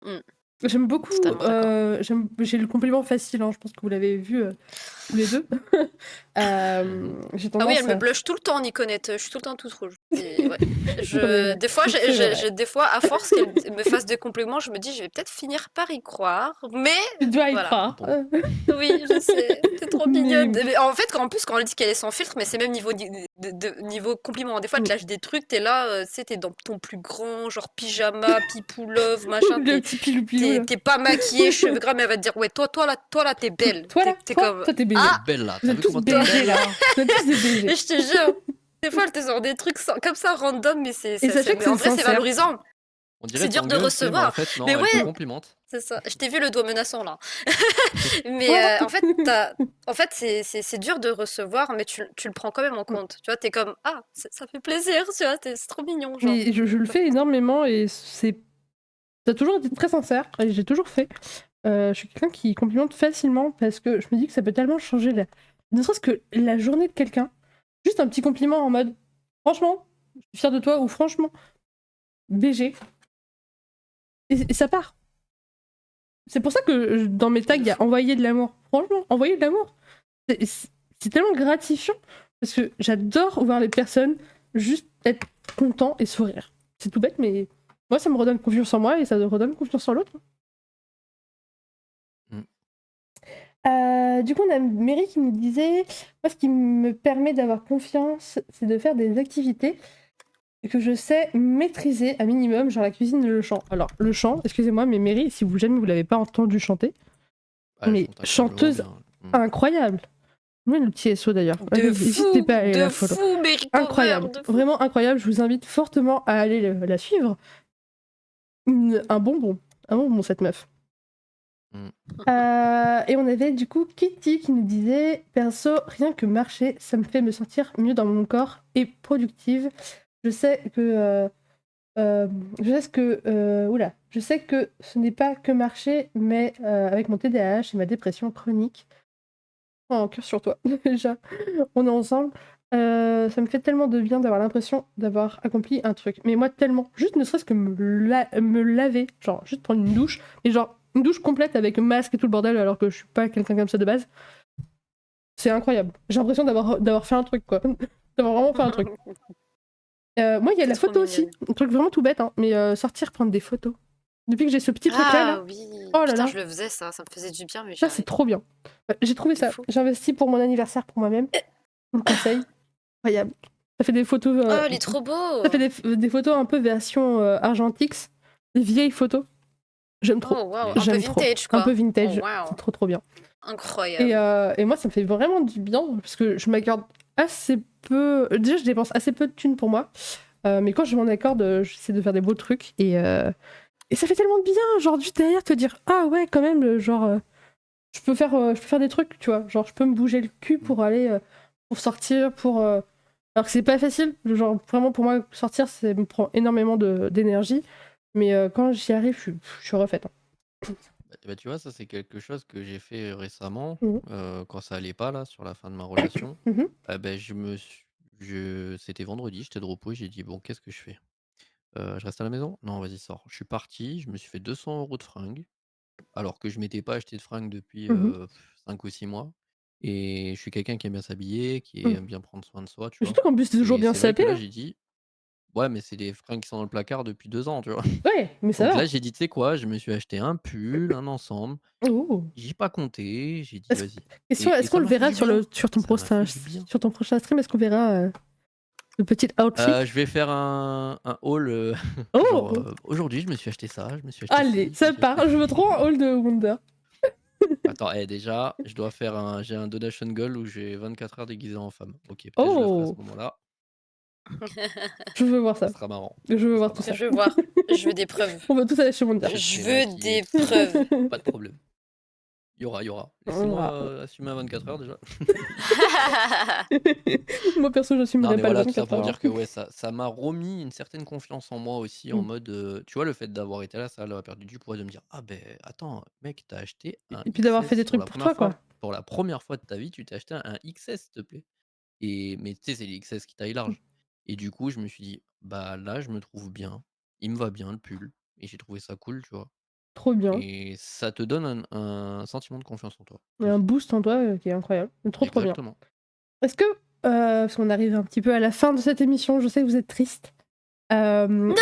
Mm. J'aime beaucoup. Totalement d'accord. J'ai le compliment facile, hein, je pense que vous l'avez vu tous les deux. J'ai Ah oui, tendance elle me à. blush tout le temps, Niconette. Je suis tout le temps toute rouge. Et ouais. Ouais, Des fois, c'est vrai. des fois, à force qu'elle me fasse des compliments, je me dis, je vais peut-être finir par y croire. Mais Tu dois y voilà. croire. Bon. Oui, je sais. T'es trop Mais- mignonne. Mais en fait, en plus, quand elle dit qu'elle est sans filtre, mais c'est même niveau, niveau compliment. Des fois, elle te lâche des trucs, t'es là, tu sais, t'es dans ton plus grand, genre pyjama, pipou love, machin. Le petit pilou-pilou, là. T'es pas maquillée, cheveux gras, mais elle va te dire, ouais, toi là, t'es belle. Toi, là, T'es toi, comme. toi, t'es BG. Ah, Belle là, Vous t'as êtes vu tous comment t'es BG, belle là. là? Vous êtes tous des BG. mais je te jure. Des fois, elle te sort des trucs comme ça random, mais Et sachez que mais en c'est vrai, c'est sincère. valorisant. On dirait C'est dur de t'engueules, tu sais, mais en recevoir. fait, non, Mais elle te ouais, complimente. c'est ça. Je t'ai vu le doigt menaçant là. Mais Voilà. en fait, c'est dur de recevoir, mais tu le prends quand même en compte. Tu vois, t'es comme ah, ça fait plaisir, tu vois, c'est trop mignon, genre. Mais je le fais énormément et ça a toujours été très sincère et j'ai toujours fait. Je suis quelqu'un qui complimente facilement parce que je me dis que ça peut tellement changer ne serait-ce que la journée de quelqu'un. Juste un petit compliment en mode franchement, je suis fier de toi ou franchement, BG. Et ça part. C'est pour ça que dans mes tags, il y a envoyer de l'amour. Franchement, envoyer de l'amour. C'est tellement gratifiant parce que j'adore voir les personnes juste être contents et sourire. C'est tout bête, mais moi, ça me redonne confiance en moi et ça redonne confiance en l'autre. Du coup, on a Mary qui nous disait moi, ce qui me permet d'avoir confiance, c'est de faire des activités que je sais maîtriser à minimum, genre la cuisine et le chant. Alors, le chant, excusez-moi, mais Mary, si jamais vous l'avez pas entendu chanter, Ah, elle mais chante incroyablement chanteuse bien. incroyable. Oui, le petit SO d'ailleurs. De N'hésitez pas à aller la fou, follow. Mary Cover, Incroyable, de fou. vraiment incroyable. Je vous invite fortement à aller la suivre. Un bonbon cette meuf. Et on avait du coup Kitty qui nous disait perso, rien que marcher, ça me fait me sentir mieux dans mon corps et productive. Je sais que je sais que ce n'est pas que marcher, mais avec mon TDAH et ma dépression chronique. Oh, cœur sur toi, déjà, on est ensemble. Ça me fait tellement de bien d'avoir l'impression d'avoir accompli un truc. Mais moi, tellement, juste ne serait-ce que me laver, genre juste prendre une douche, et genre une douche complète avec masque et tout le bordel, alors que je suis pas quelqu'un comme ça de base. C'est incroyable. J'ai l'impression d'avoir fait un truc, quoi. D'avoir vraiment fait un truc. Moi, il y a la C'est trop photo aussi. mignonne. Un truc vraiment tout bête, hein, mais sortir prendre des photos. Depuis que j'ai ce petit truc-là, là, Ah oui, oh là putain, là, je le faisais ça me faisait du bien, mais ça j'ai c'est trop bien. J'ai trouvé C'est ça. fou. J'ai investi pour mon anniversaire pour moi-même. Je vous le conseille. Incroyable. Ça fait des photos. Oh, il est trop beau. Ça fait des photos un peu version Argentix, des vieilles photos. J'aime trop. Oh waouh, un peu J'aime trop. vintage quoi. Un peu vintage. Oh waouh, C'est trop bien. incroyable. Et moi, ça me fait vraiment du bien parce que je m'accorde assez peu. Déjà, je dépense assez peu de thunes pour moi. Mais quand je m'en accorde, j'essaie de faire des beaux trucs. Et ça fait tellement de bien, genre, juste derrière te dire ah ouais, quand même, genre, je peux faire des trucs, tu vois. Genre, je peux me bouger le cul pour aller, pour sortir, alors que c'est pas facile. Genre, vraiment, pour moi, sortir, ça me prend énormément d'énergie. Mais quand j'y arrive, je suis refaite. Hein. Bah, tu vois, ça, c'est quelque chose que j'ai fait récemment, Mhm. quand ça allait pas, là, sur la fin de ma relation. Mhm. Ben, c'était vendredi, j'étais de repos, j'ai dit bon, qu'est-ce que je fais? Je reste à la maison? Non, vas-y, sors. Je suis parti, je me suis fait 200 € de fringues, alors que je m'étais pas acheté de fringues depuis Mhm. 5 ou 6 mois. Et je suis quelqu'un qui aime bien s'habiller, qui Mhm. aime bien prendre soin de soi, tu Mais vois. surtout qu'en plus, t'es toujours Et bien c'est vrai que sapé. là, Hein. j'ai dit ouais, mais c'est des fringues qui sont dans le placard depuis 2 ans, tu vois. Ouais, mais ça Donc va. là, j'ai dit tu sais quoi? Je me suis acheté un pull, un ensemble. Oh. J'y ai pas compté, j'ai dit vas-y. Question, Et est-ce qu'on ça le m'a fait verra du bien. Ça m'a fait du bien. sur ton prochain stream? Est-ce qu'on verra le petit outfit? Je vais faire un haul, genre, Oh! aujourd'hui, je me suis acheté ça, je me suis acheté Allez, ci, je me ça suis acheté part. Je ça. veux trop un haul de Wonder. Attends, déjà, j'ai un donation goal où j'ai 24 heures déguisé en femme. OK, peut-être je le ferai à ce Oh! moment-là, Je veux voir ça ça. sera marrant, Je veux ça voir sera tout marrant. ça. Je veux voir, je veux des preuves. On va tous aller chez Wonder. Je Je serai veux maquillé, des preuves. pas de problème. Il y aura. Laissez-moi, assumer à 24 heures déjà. Moi perso, Non, j'assumerai mais pas le voilà, tout ça 24 pour heures. dire que ouais, ça m'a remis une certaine confiance en moi aussi, en Mm. mode, tu vois, le fait d'avoir été à la salle, d'avoir perdu du poids, de me dire: «Ah ben attends, mec, t'as acheté un Et puis d'avoir fait des XS pour trucs la pour première toi, quoi. fois. Pour la première fois de ta vie, tu t'es acheté un XS, s'il te plaît». Mais tu sais, c'est les XS qui taille large. Et du coup, je me suis dit: «Bah là, je me trouve bien, il me va bien le pull» et j'ai trouvé ça cool, tu vois? Trop bien. Et ça te donne un sentiment de confiance en toi Et un aussi. boost en toi qui est incroyable. Trop bien. Exactement. Est-ce que, parce qu'on arrive un petit peu à la fin de cette émission, je sais que vous êtes triste. Non!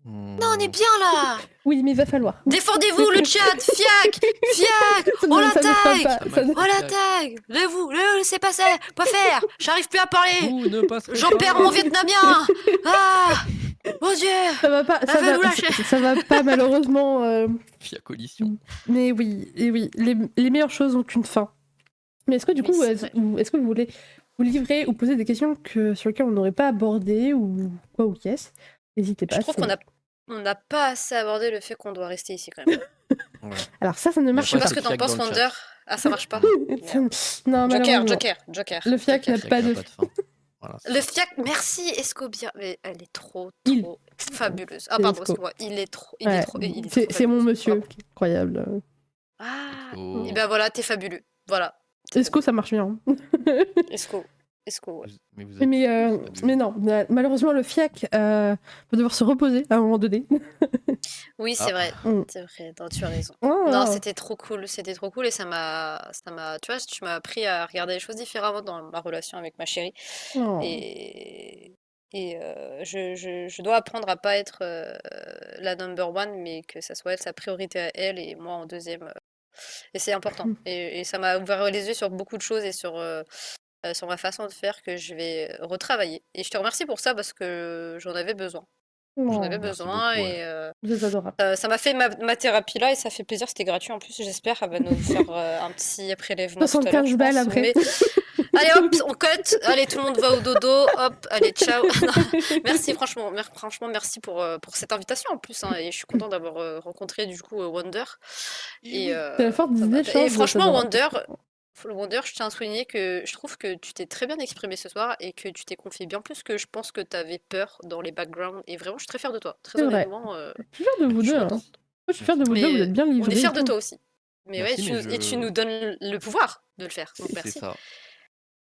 Non, on est Mmh. bien là! Oui, mais il va falloir. Défendez-vous le chat! Fiac! Fiac! Ça On ne- la ça ne fera taille! pas. Ça Ça m'a ne- On la fiac. taille! Le laissez passer! Pas faire! J'arrive plus à parler! Vous ne passerez J'en pas. perds mon vietnamien! Ah! Mon Dieu! Ça va pas, Elle veut nous lâcher! ça va pas malheureusement. Via collision. Mais oui, et oui, les meilleures choses ont une fin. Mais est-ce que du Oui, coup, c'est est-ce vrai. est-ce que vous voulez vous livrer ou poser des questions sur lesquelles on n'aurait pas abordé ou quoi ou qu'est-ce, n'hésitez Je pas. trouve on n'a pas assez abordé le fait qu'on doit rester ici quand même. Ouais. Alors ça ne Il y a marche Je sais pas pas pas. ce que assez de t'en fiac dans penses, le Wonder. chat. Ah, ça marche pas? Ça- Merde. Non, malheureusement. Joker. Le fiac n'a Fiac pas n'a de... pas de fin. Voilà, c'est Le ça. fiac, merci Escobia. Mais elle est trop Il. fabuleuse. Ah C'est pardon, Esco. excuse-moi. Il est trop Ouais, c'est mon fabuleux. monsieur Bravo. qui est incroyable. Ah, Esco. et ben voilà, t'es fabuleux. Voilà. Esco, ça marche bien. Esco, ouais. Mais vous êtes Mais, tous mais fabuleux. non, malheureusement, le fiac va devoir se reposer à un moment donné. Oui, c'est vrai. Mm. C'est vrai. Non, tu as raison. Oh, Non, c'était trop cool et ça m'a, tu vois, tu m'as appris à regarder les choses différemment dans ma relation avec ma chérie. oh. Je dois apprendre à pas être la number one, mais que ça soit elle sa priorité à elle et moi en deuxième. Et c'est important. Et ça m'a ouvert les yeux sur beaucoup de choses et sur ma façon de faire que je vais retravailler. Et je te remercie pour ça parce que j'en avais besoin. J'en avais Merci besoin beaucoup, et Vous êtes adorable. ça m'a fait ma thérapie là et ça fait plaisir. C'était gratuit en plus, j'espère. Elle va nous faire un petit prélèvement tout à l'heure, 75 je balles pense. après. Allez hop, on cut. Allez, tout le monde va au dodo. Hop, allez, ciao. Non, merci, franchement, merci pour cette invitation en plus. Hein, et je suis contente d'avoir rencontré du coup Wonder. Et, C'est la force ça des m'a- échanges. et franchement, adorable. Wonder, je tiens à souligner que je trouve que tu t'es très bien exprimé ce soir et que tu t'es confié bien plus que je pense que tu avais peur dans les backgrounds. Et vraiment, je suis très fière de toi. Très C'est vrai. honnêtement, Je suis fière de vous je suis deux. Hein. contente. Moi, je suis fière de vous deux, vous êtes bien livrés. On est fiers de et tout. toi aussi. Mais Merci, ouais, et tu nous donnes le pouvoir de le faire. Donc C'est merci. ça.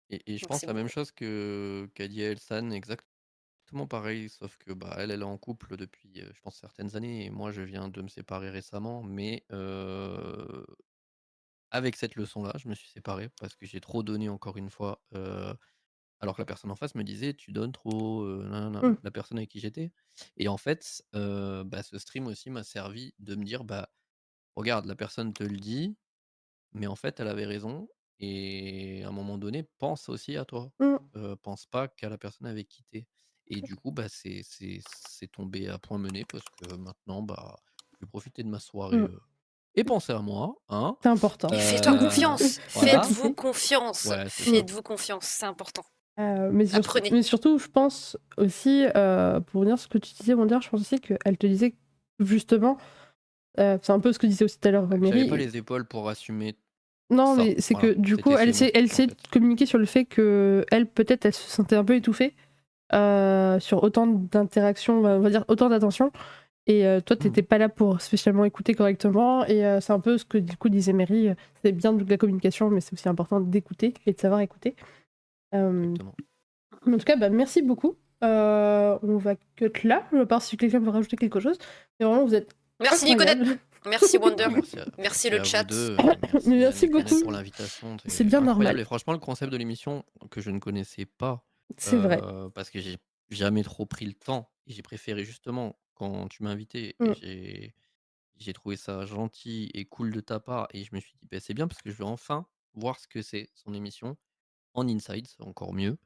Et je Donc, pense c'est la même bon. chose qu'a dit Elsan, exactement pareil, sauf que bah, elle est en couple depuis, je pense, certaines années, et moi je viens de me séparer récemment, mais avec cette leçon-là, je me suis séparé parce que j'ai trop donné encore une fois, alors que la personne en face me disait: «Tu donnes trop, nanana», Mm. la personne avec qui j'étais. Et en fait, bah, ce stream aussi m'a servi de me dire: «Bah, regarde, la personne te le dit, mais en fait, elle avait raison, et à un moment donné, pense aussi à toi. Mm. Pense pas qu'à la personne avec qui tu es». Et du coup, bah, c'est tombé à point mené parce que maintenant, bah, je vais profiter de ma soirée, Mm. et penser à moi, hein. C'est important. Et fais-toi confiance. Voilà. Faites-vous confiance. Ouais, c'est ça. Faites-vous confiance, c'est important. Apprenez. Mais surtout, je pense aussi, pour dire ce que tu disais, Wonder, je pense aussi qu'elle te disait que, justement, c'est un peu ce que disait aussi tout à l'heure J'avais Mary. pas les épaules pour assumer Non, ça. mais c'est Voilà, que du coup, c'était elle ces mots, elle en s'est fait. communiquer sur le fait que elle, peut-être, elle se sentait un peu étouffée sur autant d'interactions, on va dire autant d'attention. Et toi, t'étais pas là pour spécialement écouter correctement. Et c'est un peu ce que du coup disait Mary. C'est bien de la communication, mais c'est aussi important d'écouter et de savoir écouter. Exactement. En tout cas, bah, merci beaucoup. On va cut là, à part si quelqu'un veut rajouter quelque chose. Mais vraiment, vous êtes Merci incroyables. Nicolette. Merci Wonder. Merci le à vous chat. deux, Mais merci à Nicolette beaucoup. pour l'invitation. C'est bien incroyable. normal. Et franchement, le concept de l'émission que je ne connaissais pas, C'est vrai. parce que j'ai jamais trop pris le temps, et j'ai préféré justement quand tu m'as invité, Mm. et j'ai trouvé ça gentil et cool de ta part, et je me suis dit: «Bah, c'est bien parce que je vais enfin voir ce que c'est son émission en inside, c'est encore mieux».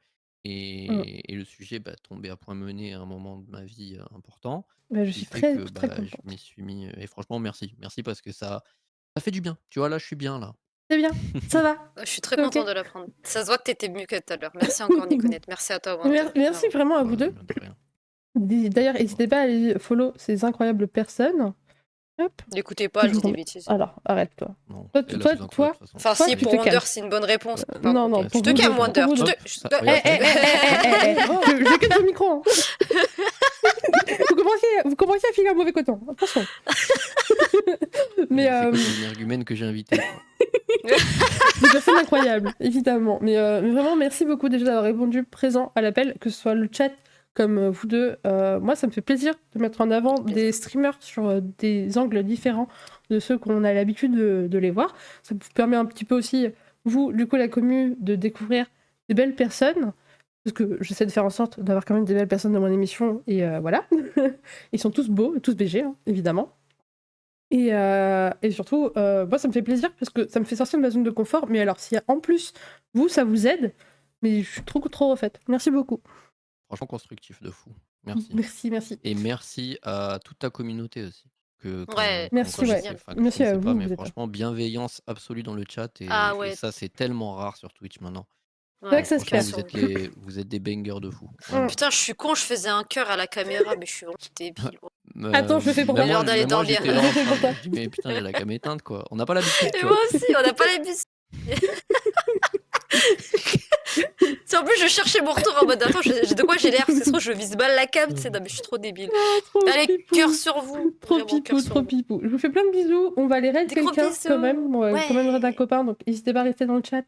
Et le sujet, bah, tombait à point mené à un moment de ma vie, important, Bah, je qui suis fait très, que, très bah, je contente. m'y suis mis, et franchement merci. Merci parce que ça fait du bien. Tu vois, là, je suis bien, là. C'est bien, ça va. Je suis très C'est contente ok. de l'apprendre. Ça se voit que t'étais mieux que tout à l'heure. Merci encore Nicolette. Merci à toi Wonder. Merci vraiment à vous deux. De rien. D'ailleurs, n'hésitez pas à aller follow ces incroyables personnes. Hop. L'écoutez pas, elle dit des bêtises. Alors, arrête-toi. Non, Toi, elle a toi, plus incroyable, de toute façon. Enfin, toi, si, tu pour te Wonder, calmes. c'est une bonne réponse. Non, non, Tu pour te vous calmes, deux, Wonder. pour vous Tu deux. te- je Ça, te- regarde. Je quitte le micro. Hein. vous commencez à filer un mauvais coton. Attention. Mais C'est quoi ces énergumènes que j'ai invités, quoi. des personnes incroyables, évidemment. Mais vraiment, merci beaucoup déjà d'avoir répondu présent à l'appel, que ce soit le chat comme vous deux. Moi, ça me fait plaisir de mettre en avant des streamers sur des angles différents de ceux qu'on a l'habitude de les voir. Ça vous permet un petit peu aussi, vous, du coup, la commu, de découvrir des belles personnes. Parce que j'essaie de faire en sorte d'avoir quand même des belles personnes dans mon émission. Et voilà. Ils sont tous beaux, tous BG, hein, évidemment. Et surtout, moi, ça me fait plaisir parce que ça me fait sortir de ma zone de confort. Mais alors, si en plus, vous, ça vous aide, mais je suis trop refaite. Merci beaucoup. Franchement constructif de fou. Merci. Merci. Et merci à toute ta communauté aussi. Merci, ouais. Merci à vous. Mais franchement, bienveillance absolue dans le chat. Et ça, c'est tellement rare sur Twitch maintenant. vrai que ça se Franchement, perd. vous êtes des bangers de fou. Mm. Putain, je suis con, je faisais un cœur à la caméra, mais je suis vraiment débile. Attends, je le fais pour même toi. L'heure d'aller même moi, dormir. j'étais là Je en fais train pour de toi. je dis: «Mais putain, il y a la cam éteinte, quoi». On n'a pas l'habitude, Et tu moi vois? aussi, on n'a pas l'habitude. C'est en plus, je cherchais mon retour en mode attends, de quoi j'ai l'air? Parce que sinon, je vise mal la cam, tu sais. Non, mais je suis trop débile. Oh, trop Allez, pipou. cœur sur vous. Trop Vraiment, cœur pipou, sur trop vous. pipou. Je vous fais plein de bisous. On va aller raid Des gros quelqu'un bisous. quand même. Bon, quand même raid un Ouais. copain, donc n'hésitez pas à rester dans le chat.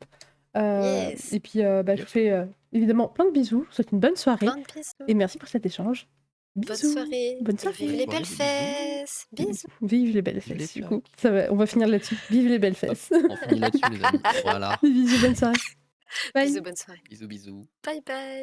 Yes. Et puis, je vous fais évidemment plein de bisous. Je vous souhaite une bonne soirée. Plein de bisous. Et merci pour cet échange. Bonne Bisous. soirée. Bonne Et soirée. vive les Bonne belles soirée, fesses. Bisous. Vive les belles Vive les fesses, du flaques. coup. Ça va, on va finir là-dessus. Vive les belles Hop, fesses. on finit là-dessus, les amis. Voilà. Bisous, bonne soirée. Bye. Bisous, bonne soirée. Bisous, bisous. Bye bye.